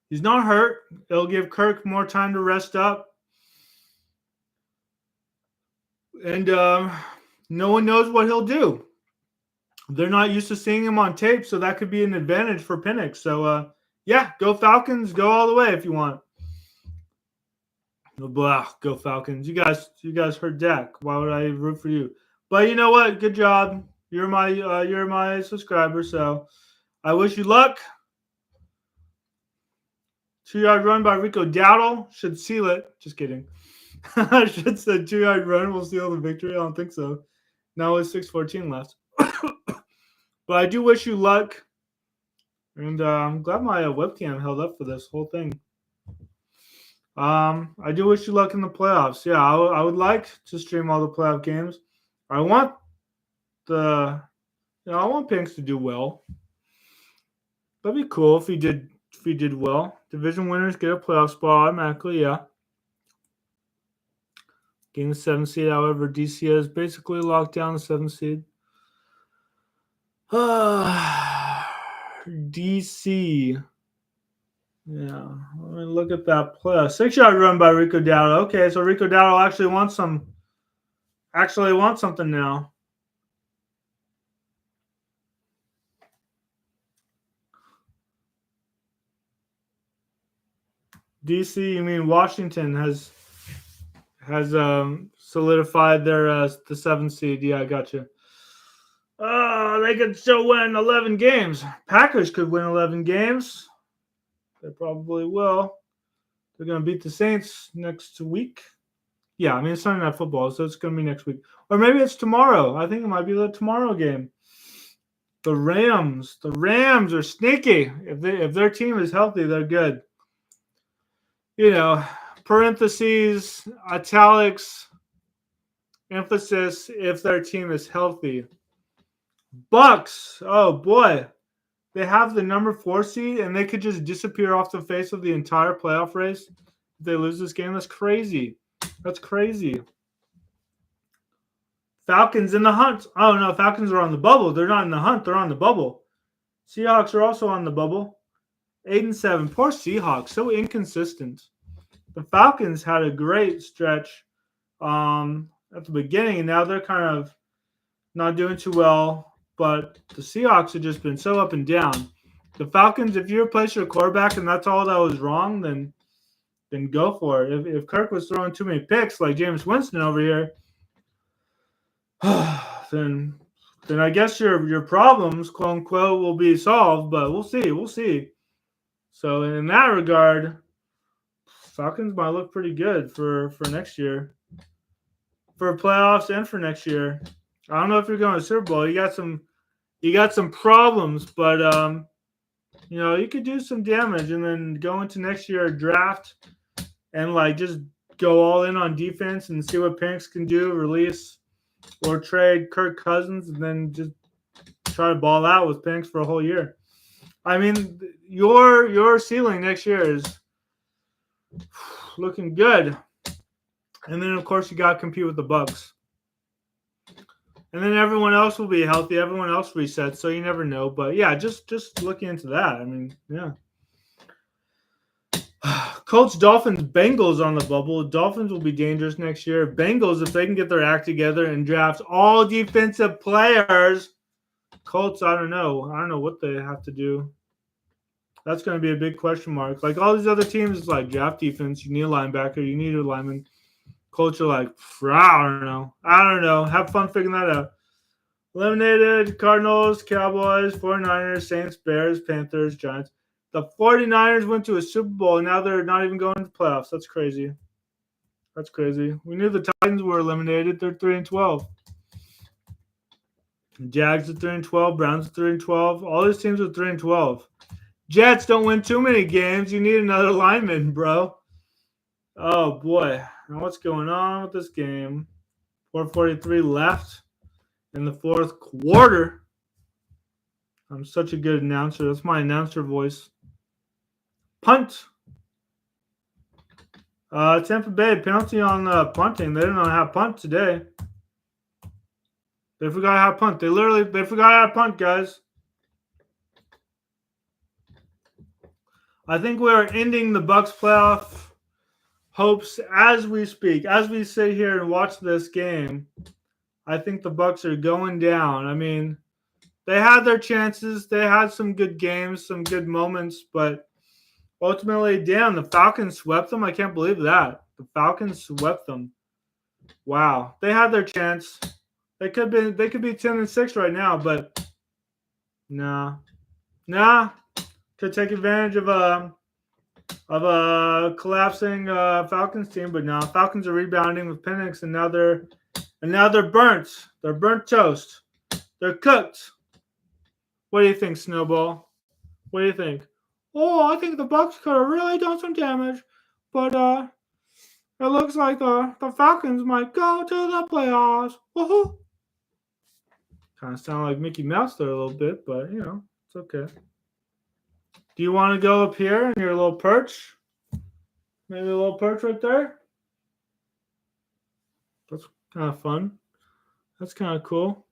not hurt. It'll give Kirk more time to rest up. And no one knows what he'll do. They're not used to seeing him on tape, so that could be an advantage for Penix. So, yeah, go Falcons. Go all the way if you want. Blah, go Falcons. You guys heard Dak. Why would I root for you? But you know what? Good job. You're my subscriber, so I wish you luck. 2-yard run by Rico Dowdle should seal it. Just kidding. I should say 2-yard run will seal the victory. I don't think so. Now it's 6:14 left. But I do wish you luck. And I'm glad my webcam held up for this whole thing. I do wish you luck in the playoffs. Yeah, I would like to stream all the playoff games. I want Penix to do well. That'd be cool if he did well. Division winners get a playoff spot automatically, yeah. Getting the 7th seed, however, DC has basically locked down the 7th seed. DC. Yeah, let me look at that play. 6-yard run by Rico Dowdle. Okay, so Rico Dowdle actually wants something now. DC, you mean Washington has solidified their the 7th seed. Yeah, I got you. They could still win 11 games. Packers could win 11 games. They probably will. They're going to beat the Saints next week. Yeah, I mean, it's Sunday Night Football, so it's going to be next week. Or maybe it's tomorrow. I think it might be the tomorrow game. The Rams are sneaky. If their team is healthy, they're good. You know, parentheses, italics, emphasis, if their team is healthy. Bucs, oh boy. They have the number 4 seed, and they could just disappear off the face of the entire playoff race if they lose this game. That's crazy. That's crazy. Falcons in the hunt. Oh, no, Falcons are on the bubble. They're not in the hunt. They're on the bubble. Seahawks are also on the bubble. 8-7. Poor Seahawks. So inconsistent. The Falcons had a great stretch at the beginning, and now they're kind of not doing too well. But the Seahawks have just been so up and down. The Falcons, if you replace your quarterback and that's all that was wrong, then go for it. If Kirk was throwing too many picks like Jameis Winston over here, then I guess your problems, quote unquote, will be solved. But we'll see. We'll see. So in that regard, Falcons might look pretty good for next year, for playoffs and for next year. I don't know if you're going to Super Bowl. You got some problems, but you know, you could do some damage and then go into next year draft and like just go all in on defense and see what Panks can do, release or trade Kirk Cousins, and then just try to ball out with Panks for a whole year. I mean, your ceiling next year is looking good. And then of course you got to compete with the Bucs. And then everyone else will be healthy. Everyone else resets, so you never know. But yeah, just looking into that. I mean, yeah. Colts, Dolphins, Bengals on the bubble. Dolphins will be dangerous next year. Bengals, if they can get their act together and draft all defensive players. Colts, I don't know. I don't know what they have to do. That's going to be a big question mark. Like all these other teams, like draft defense. You need a linebacker. You need a lineman. Colts are like, I don't know. Have fun figuring that out. Eliminated Cardinals, Cowboys, 49ers, Saints, Bears, Panthers, Giants. The 49ers went to a Super Bowl, and now they're not even going to the playoffs. That's crazy. That's crazy. We knew the Titans were eliminated. They're 3-12. Jags are 3-12. Browns are 3-12. All these teams are 3-12. Jets don't win too many games. You need another lineman, bro. Oh, boy. Now what's going on with this game? 4:43 left in the fourth quarter. I'm such a good announcer. That's my announcer voice. Punt. Tampa Bay, penalty on punting. They didn't know how to punt today. They forgot how to punt. They forgot how to punt, guys. I think we are ending the Bucs playoff hopes as we speak. As we sit here and watch this game, I think the Bucs are going down. I mean, they had their chances. They had some good games, some good moments, but ultimately, damn, the Falcons swept them. I can't believe that. The Falcons swept them. Wow. They had their chance. They could be 10-6 right now, but nah. Could take advantage of a collapsing Falcons team, but now Falcons are rebounding with Penix, and now they're burnt. They're burnt toast. They're cooked. What do you think, Snowball? What do you think? Oh, I think the Bucs could have really done some damage, but it looks like the Falcons might go to the playoffs. Woohoo! Kind of sound like Mickey Mouse there a little bit, but you know, it's okay. Do you want to go up here in your little perch? Maybe a little perch right there? That's kind of fun. That's kind of cool.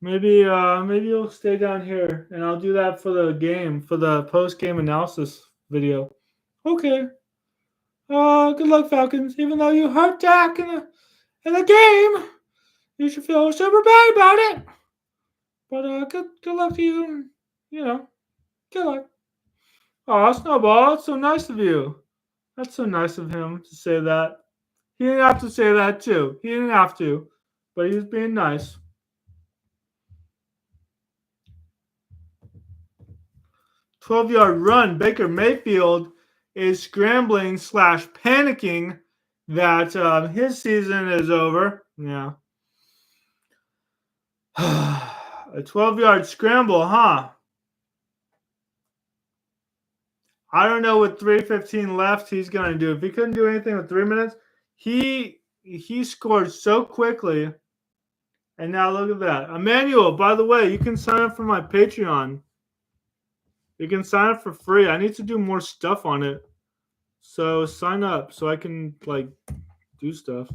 Maybe you'll stay down here, and I'll do that for the game, for the post-game analysis video. Okay. Good luck, Falcons. Even though you hurt Dak in the game, you should feel super bad about it. But good luck to you. You know, good luck. Oh, Snowball, that's so nice of you. That's so nice of him to say that. He didn't have to say that too. He didn't have to, but he was being nice. 12-yard run. Baker Mayfield is scrambling / panicking that his season is over. Yeah. A 12-yard scramble, huh? I don't know what 3:15 left he's going to do. If he couldn't do anything with 3 minutes, he scored so quickly. And now look at that. Emmanuel, by the way, you can sign up for my Patreon. You can sign up for free. I need to do more stuff on it. So sign up so I can do stuff.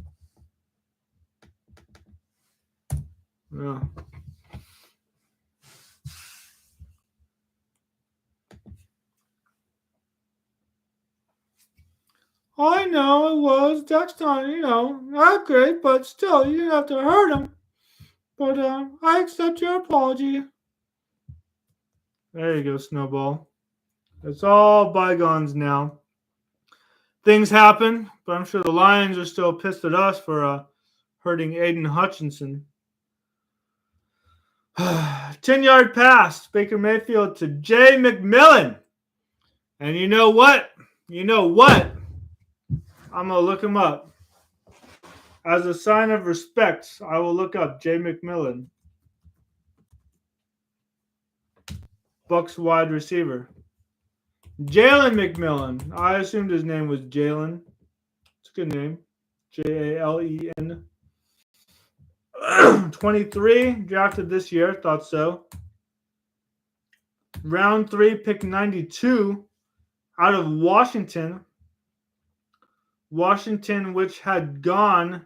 Yeah. I know it was Dexter, not great, but still, you didn't have to hurt him. But I accept your apology. There you go, Snowball. It's all bygones now. Things happen, but I'm sure the Lions are still pissed at us for hurting Aiden Hutchinson. 10-yard pass, Baker Mayfield to Jay McMillan. And you know what? I'm going to look him up. As a sign of respect, I will look up Jay McMillan. Bucs wide receiver. Jalen McMillan. I assumed his name was Jalen. It's a good name. Jalen. 23, drafted this year. Thought so. Round 3, pick 92, out of Washington. Washington, which had gone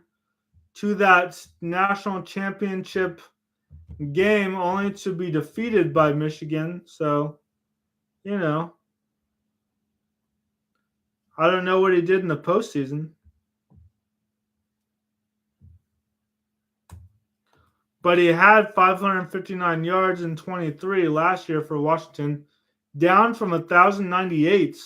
to that national championship game only to be defeated by Michigan. So, I don't know what he did in the postseason. But he had 559 yards in 23 last year for Washington, down from 1,098.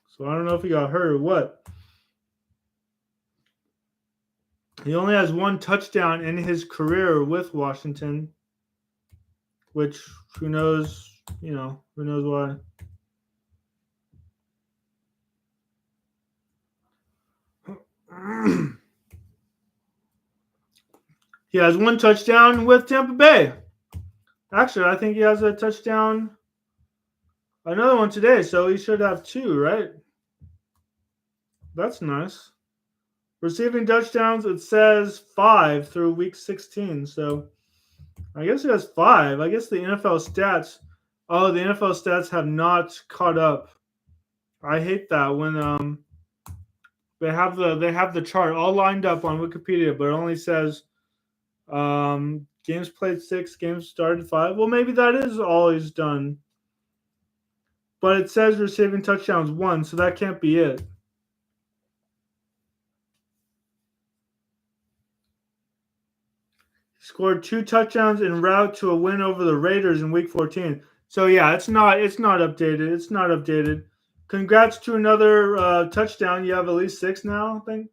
So I don't know if he got hurt or what. He only has one touchdown in his career with Washington, which who knows, who knows why. He has one touchdown with Tampa Bay. Actually, I think he has a touchdown, another one today, so he should have 2, right? That's nice. Receiving touchdowns, it says 5 through week 16, so I guess he has 5. I guess the NFL stats, the NFL stats have not caught up. I hate that when they have the chart all lined up on Wikipedia, but it only says games played 6, games started 5. Well, maybe that is all he's done. But it says receiving touchdowns 1, so that can't be it. He scored 2 touchdowns en route to a win over the Raiders in week 14. So yeah, it's not updated. It's not updated. Congrats to another touchdown. You have at least 6 now, I think.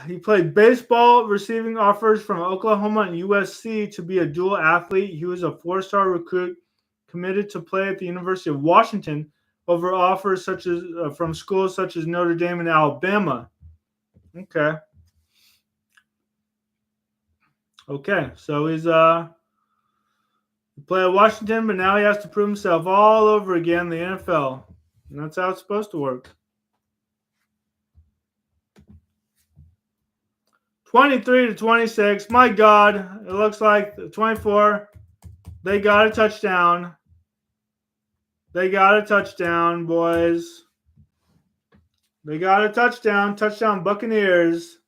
He played baseball, receiving offers from Oklahoma and USC to be a dual athlete. He was a 4-star recruit committed to play at the University of Washington over offers such as from schools such as Notre Dame and Alabama. Okay, so he's he played at Washington, but now he has to prove himself all over again in the NFL. And that's how it's supposed to work. 23-26. My God, it looks like 24. They got a touchdown. They got a touchdown, boys. They got a touchdown. Touchdown Buccaneers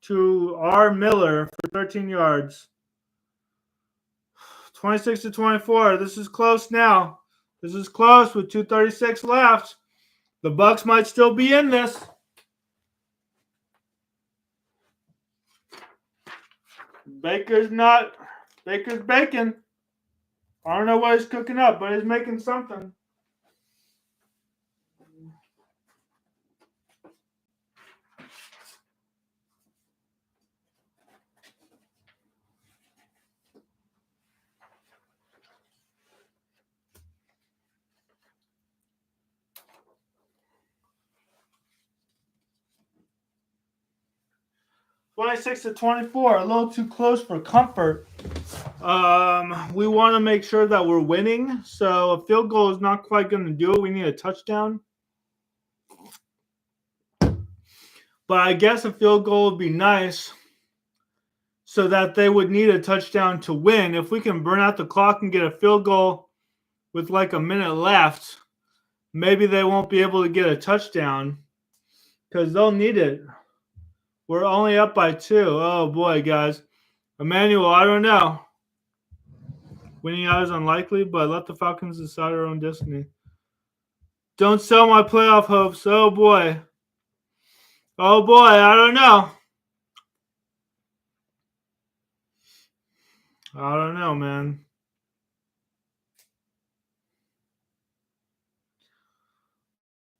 to R. Miller for 13 yards. 26-24. This is close now. This is close with 2:36 left. The Bucs might still be in this. Baker's bacon. I don't know what he's cooking up, but he's making something. (26-24), a little too close for comfort. We want to make sure that we're winning, so a field goal is not quite going to do it. We need a touchdown. But I guess a field goal would be nice so that they would need a touchdown to win. If we can burn out the clock and get a field goal with like a minute left, maybe they won't be able to get a touchdown because they'll need it. We're only up by 2. Oh, boy, guys. Emmanuel, I don't know. Winning out is unlikely, but let the Falcons decide their own destiny. Don't sell my playoff hopes. Oh, boy. Oh, boy, I don't know. I don't know, man.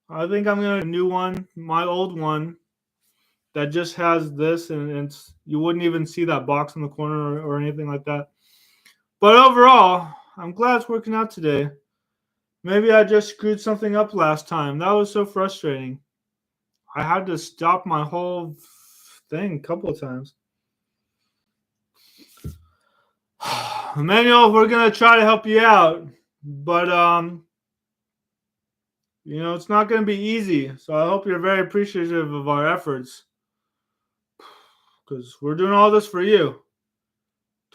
I think I'm going to a new one, my old one, that just has this, and you wouldn't even see that box in the corner or anything like that. But overall, I'm glad it's working out today. Maybe I just screwed something up last time. That was so frustrating. I had to stop my whole thing a couple of times. Emmanuel, we're going to try to help you out. But, it's not going to be easy. So I hope you're very appreciative of our efforts. Because we're doing all this for you.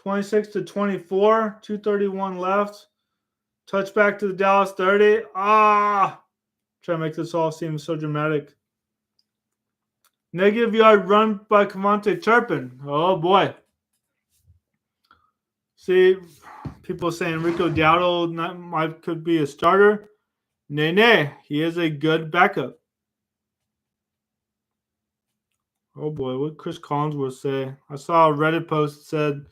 26-24, 2:31 left. Touchback to the Dallas 30. Try to make this all seem so dramatic. Negative yard run by Cavante Turpin. Oh, boy. See, people saying Rico Dowdle could be a starter. Nay. He is a good backup. Oh, boy. What did Chris Collinsworth say? I saw a Reddit post that said,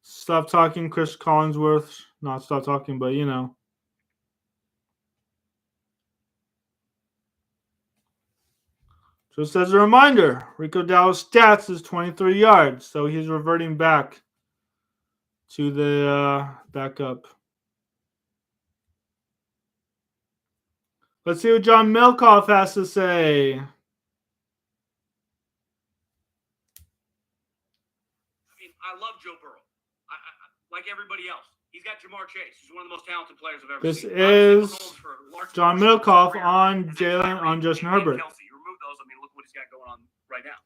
stop talking, Chris Collinsworth. Not stop talking, but, Just as a reminder, Rico Dowdle's stats is 23 yards, so he's reverting back to the backup. Let's see what John Milkoff has to say. I love Joe Burrow. I like everybody else. He's got Jamar Chase. He's one of the most talented players I've ever This seen. is John Milkoff on Jalen, on Justin Herbert. Kelsey, you remove those, look what he's got going on right now.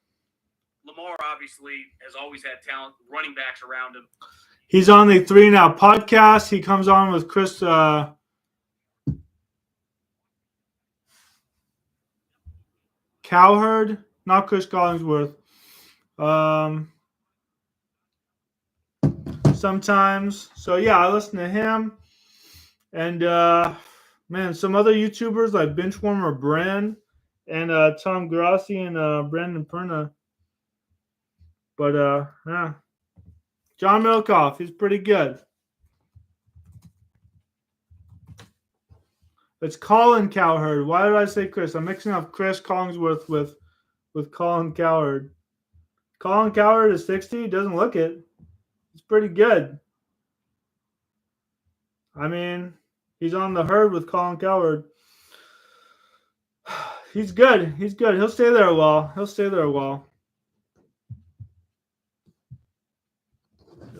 Lamar obviously has always had talent, running backs around him. He's on the 3 Now podcast. He comes on with Chris Cowherd, not Chris Collinsworth. Sometimes. So, yeah, I listen to him. And, some other YouTubers like Benchwarmer Bran and Tom Grassi and Brandon Perna. But, yeah. John Milkoff, he's pretty good. It's Colin Cowherd. Why did I say Chris? I'm mixing up Chris Collinsworth with Colin Cowherd. Colin Cowherd is 60. He doesn't look it. He's pretty good. He's on the herd with Colin Cowherd. He's good. He's good. He'll stay there a while.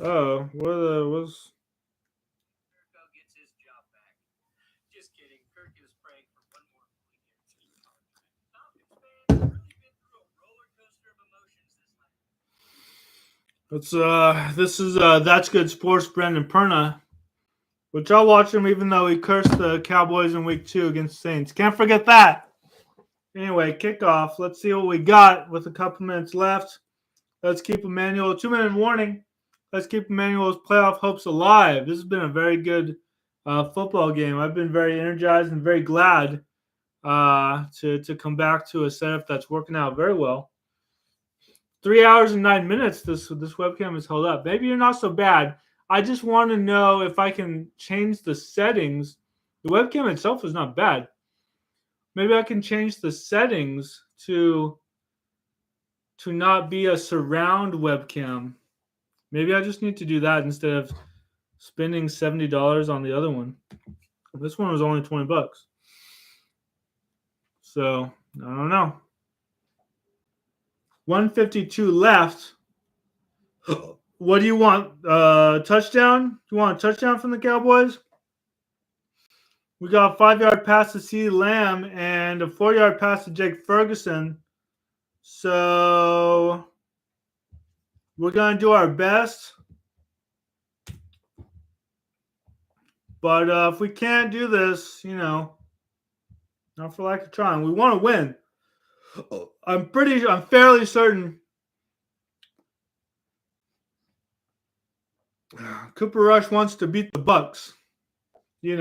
Oh, what's... Kirk gets his job back. Just kidding. Kirk is praying for one more point here. Falcons fans really been through a roller coaster of emotions this night. That's Good Sports, Brandon Perna, which I'll watch him even though he cursed the Cowboys in week 2 against the Saints. Can't forget that. Anyway, kickoff. Let's see what we got with a couple minutes left. Let's keep Emmanuel, 2-minute warning. Let's keep Emmanuel's playoff hopes alive. This has been a very good football game. I've been very energized and very glad to come back to a setup that's working out very well. 3 hours and 9 minutes this webcam is held up. Maybe you're not so bad. I just want to know if I can change the settings. The webcam itself is not bad. Maybe I can change the settings to not be a surround webcam. Maybe I just need to do that instead of spending $70 on the other one. This one was only $20. So, I don't know. 152 left. What do you want? Touchdown? You want a touchdown from the Cowboys? We got a 5-yard pass to CeeDee Lamb and a 4-yard pass to Jake Ferguson. So we're going to do our best. But if we can't do this, not for lack of trying. We want to win. I'm fairly certain Cooper Rush wants to beat the Bucs. He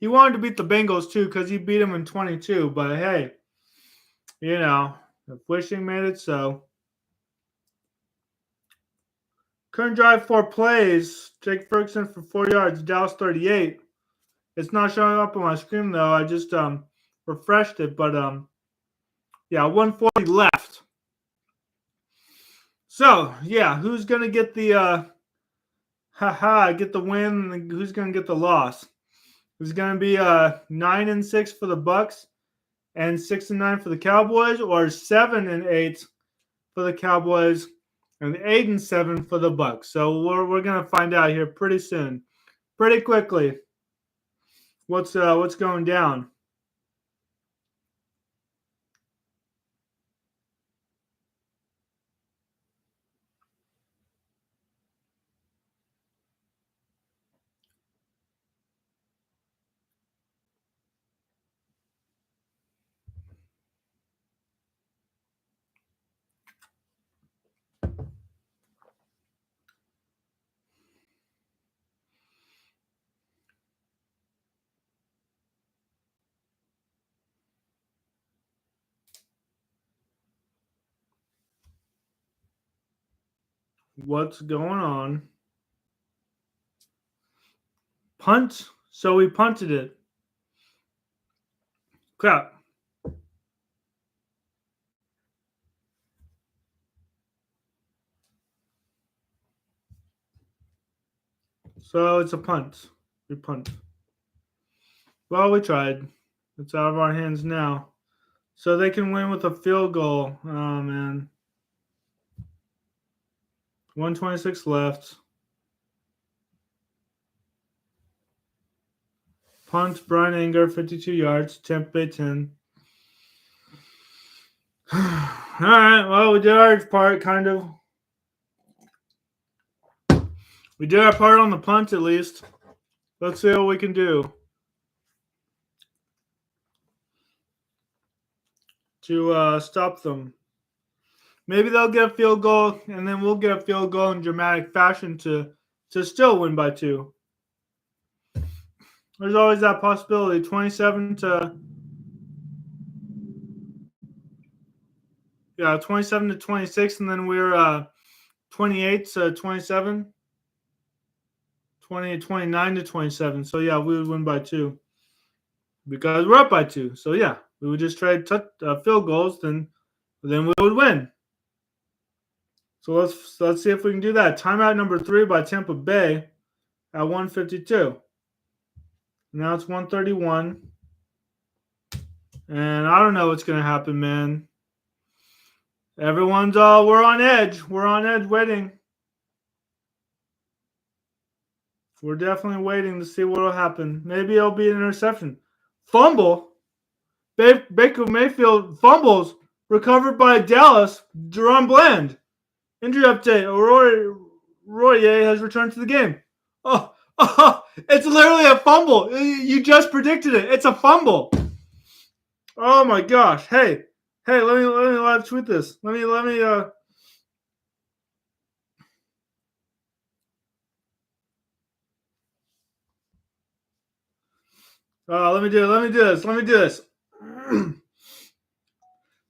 wanted to beat the Bengals too because he beat them in 22. But hey, if wishing made it so. Current drive 4 plays. Jake Ferguson for 4 yards. Dallas 38. It's not showing up on my screen though. I just refreshed it, but 140 left. So who's gonna get the get the win? And who's gonna get the loss? It's gonna be 9-6 for the Bucs and 6-9 for the Cowboys, or 7-8 for the Cowboys and 8-7 for the Bucs. So we're gonna find out here pretty soon, pretty quickly. What's going down? What's going on? Punt. So we punted it. Crap. So it's a punt. We punt. Well, we tried. It's out of our hands now. So they can win with a field goal. Oh, man. 126 left. Punt, Brian Anger, 52 yards. Tampa Bay 10. All right. Well, we did our part, kind of. We did our part on the punt, at least. Let's see what we can do to stop them. Maybe they'll get a field goal, and then we'll get a field goal in dramatic fashion to still win by 2. There's always that possibility. 27 to 26, and then we're 28 to 27. 29 to 27. So we would win by 2 because we're up by 2. So we would just trade field goals, then we would win. So let's see if we can do that. Timeout number 3 by Tampa Bay at 1:52. Now it's 1:31, and I don't know what's gonna happen, man. Everyone's we're on edge. We're on edge, waiting. We're definitely waiting to see what will happen. Maybe it'll be an interception. Fumble. Baker Mayfield fumbles. Recovered by Dallas. Jerome Bland. Injury update. Royer has returned to the game. Oh, it's literally a fumble. You just predicted it. It's a fumble. Oh my gosh. Hey, let me live tweet this. Let me let me let me do this.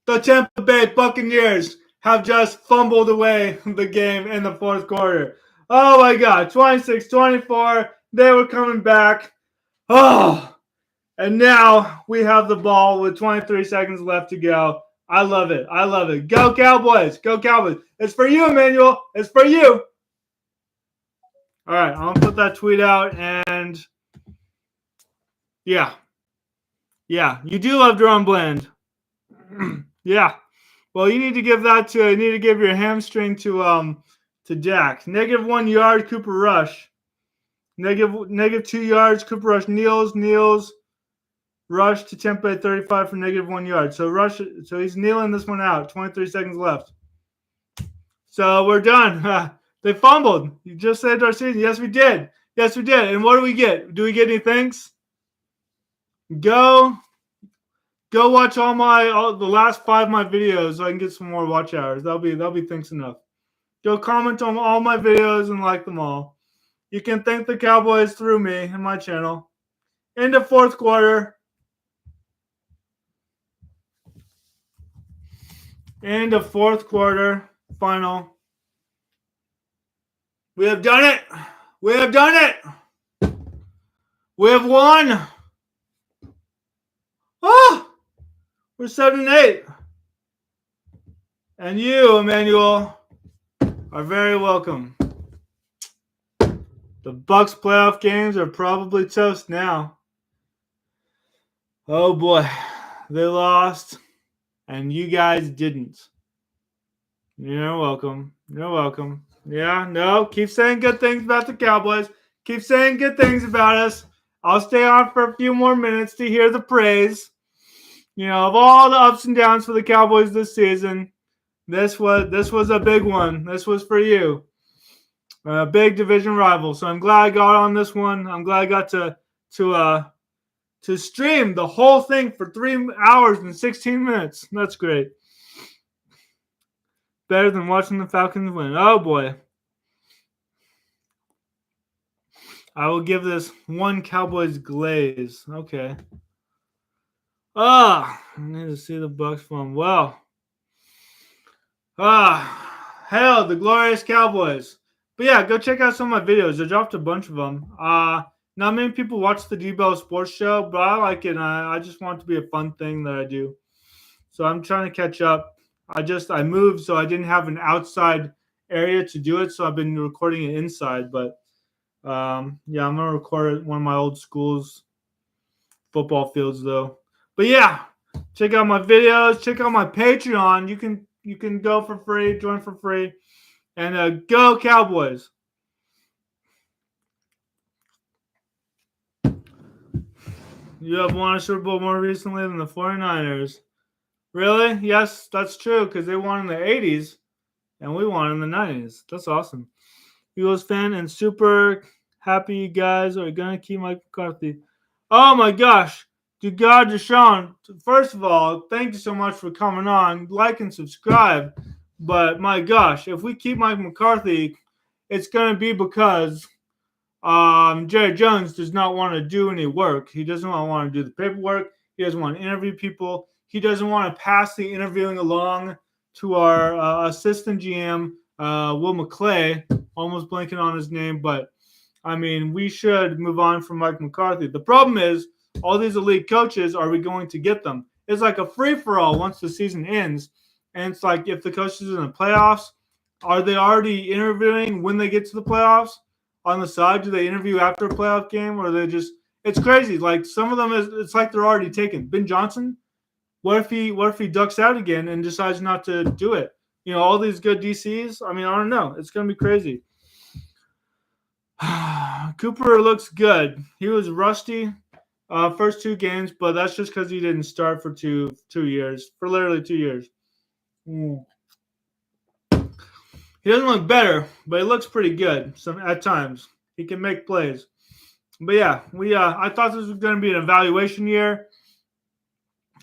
The Tampa Bay Buccaneers have just fumbled away the game in the fourth quarter. Oh my god, 26-24. They were coming back. Oh, and now we have the ball with 23 seconds left to go. I love it. I love it. Go Cowboys. Go Cowboys. It's for you, Emmanuel. It's for you. All right, I'm going to put that tweet out. And yeah. Yeah, you do love Deron Bland. Yeah. Well, you need to give your hamstring to Dak. -1 yard, Cooper Rush. Negative 2 yards, Cooper Rush kneels. Rush to Tampa 35 for -1 yard. So he's kneeling this one out. 23 seconds left. So we're done. They fumbled. You just saved our season. Yes, we did. And what do we get? Do we get any thanks? Go watch all the last 5 of my videos so I can get some more watch hours. That'll be thanks enough. Go comment on all my videos and like them all. You can thank the Cowboys through me and my channel. Into fourth quarter. Into fourth quarter. Final. We have done it. We have done it. We have won. Oh, we're 7-8. And you, Emmanuel, are very welcome. The Bucs playoff games are probably toast now. Oh boy, they lost, and you guys didn't. You're welcome. You're welcome. Yeah, no, keep saying good things about the Cowboys. Keep saying good things about us. I'll stay on for a few more minutes to hear the praise. Of all the ups and downs for the Cowboys this season, this was a big one. This was for you. A big division rival. So I'm glad I got on this one. I'm glad I got to stream the whole thing for 3 hours and 16 minutes. That's great. Better than watching the Falcons win. Oh boy. I will give this 1 Cowboys glaze. Okay. I need to see the Bucs from. Well. Hail the glorious Cowboys. But yeah, go check out some of my videos. I dropped a bunch of them. Not many people watch the D-Bell Sports Show, but I like it. And I just want it to be a fun thing that I do. So I'm trying to catch up. I moved, so I didn't have an outside area to do it. So I've been recording it inside. But yeah, I'm gonna record it at one of my old school's football fields, though. But yeah, check out my videos. Check out my Patreon. You can go for free, join for free, and go Cowboys. You have won a Super Bowl more recently than the 49ers. Really? Yes, that's true, because they won in the 80s, and we won in the 90s. That's awesome. Eagles fan and super happy you guys are going to keep Mike McCarthy. Oh, my gosh. To God, Deshaun, first of all, thank you so much for coming on. Like and subscribe. But, my gosh, if we keep Mike McCarthy, it's going to be because Jerry Jones does not want to do any work. He doesn't want to do the paperwork. He doesn't want to interview people. He doesn't want to pass the interviewing along to our assistant GM, Will McClay. Almost blanking on his name, but I mean, we should move on from Mike McCarthy. The problem is, all these elite coaches, are we going to get them? It's like a free-for-all once the season ends. And it's like, if the coaches are in the playoffs, are they already interviewing when they get to the playoffs? On the side, do they interview after a playoff game, or they just? It's crazy. Like some of them, it's like they're already taken. Ben Johnson, what if he ducks out again and decides not to do it? All these good DCs. I mean, I don't know. It's gonna be crazy. Cooper looks good. He was rusty first 2 games, but that's just because he didn't start for two years, for literally 2 years. He doesn't look better, but he looks pretty good. At times, he can make plays. But yeah, I thought this was going to be an evaluation year,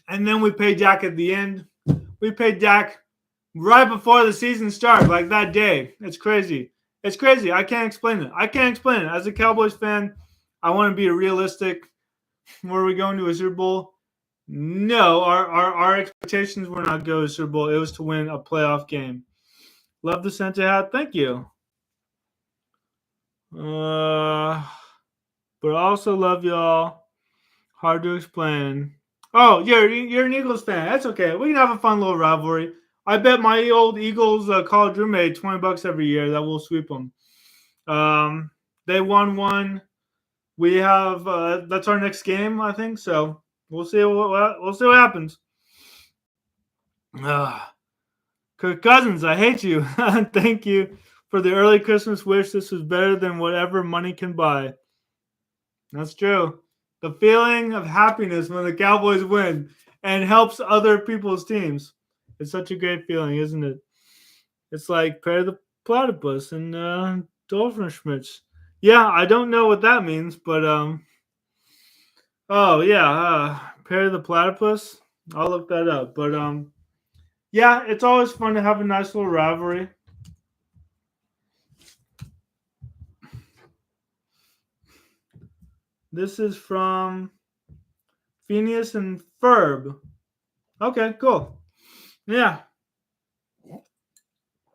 And then we pay Dak at the end. We paid Dak right before the season started, like that day. It's crazy. It's crazy. I can't explain it. I can't explain it. As a Cowboys fan, I want to be realistic. Were we going to a Super Bowl? No, our expectations were not go to Super Bowl. It was to win a playoff game. Love the Santa hat. Thank you. But also love y'all. Hard to explain. Oh, you're an Eagles fan. That's okay. We can have a fun little rivalry. I bet my old Eagles college roommate $20 every year that we'll sweep them. They won one. We have that's our next game, I think. So we'll see what happens. Kirk Cousins, I hate you. Thank you for the early Christmas wish. This was better than whatever money can buy. That's true. The feeling of happiness when the Cowboys win and helps other people's teams. It's such a great feeling, isn't it? It's like Perry the Platypus and Dolphinschmitz. Yeah, I don't know what that means, but oh yeah, Perry the Platypus. I'll look that up. But yeah, it's always fun to have a nice little rivalry. This is from Phineas and Ferb. Okay, cool. Yeah.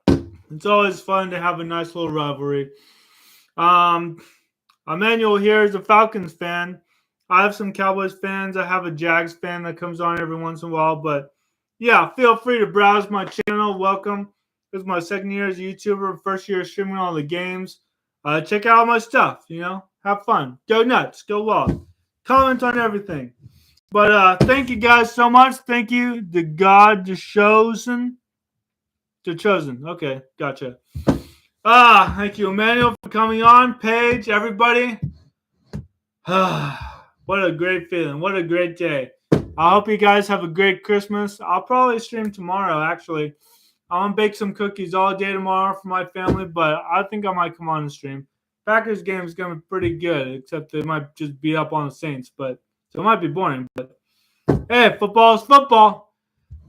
It's always fun to have a nice little rivalry. Emmanuel here is a Falcons fan. I have some Cowboys fans. I have a Jags fan that comes on every once in a while. But yeah, feel free to browse my channel. Welcome. This is my second year as a YouTuber, first year streaming all the games. Check out all my stuff, have fun. Go nuts. Go wild. Comment on everything. But thank you guys so much. Thank you, the God, the chosen. The chosen. Okay, gotcha. Thank you, Emmanuel, for coming on. Paige, everybody. What a great feeling. What a great day. I hope you guys have a great Christmas. I'll probably stream tomorrow, actually. I'm going to bake some cookies all day tomorrow for my family, but I think I might come on and stream. Packers game is going to be pretty good, except they might just beat up on the Saints, so it might be boring. But hey, football is football.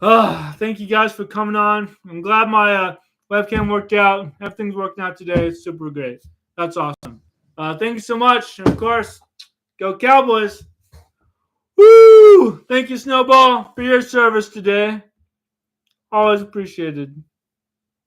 Thank you guys for coming on. I'm glad my webcam worked out. Everything's working out today. It's super great. That's awesome. Thank you so much. And of course, go Cowboys. Woo! Thank you, Snowball, for your service today. Always appreciated.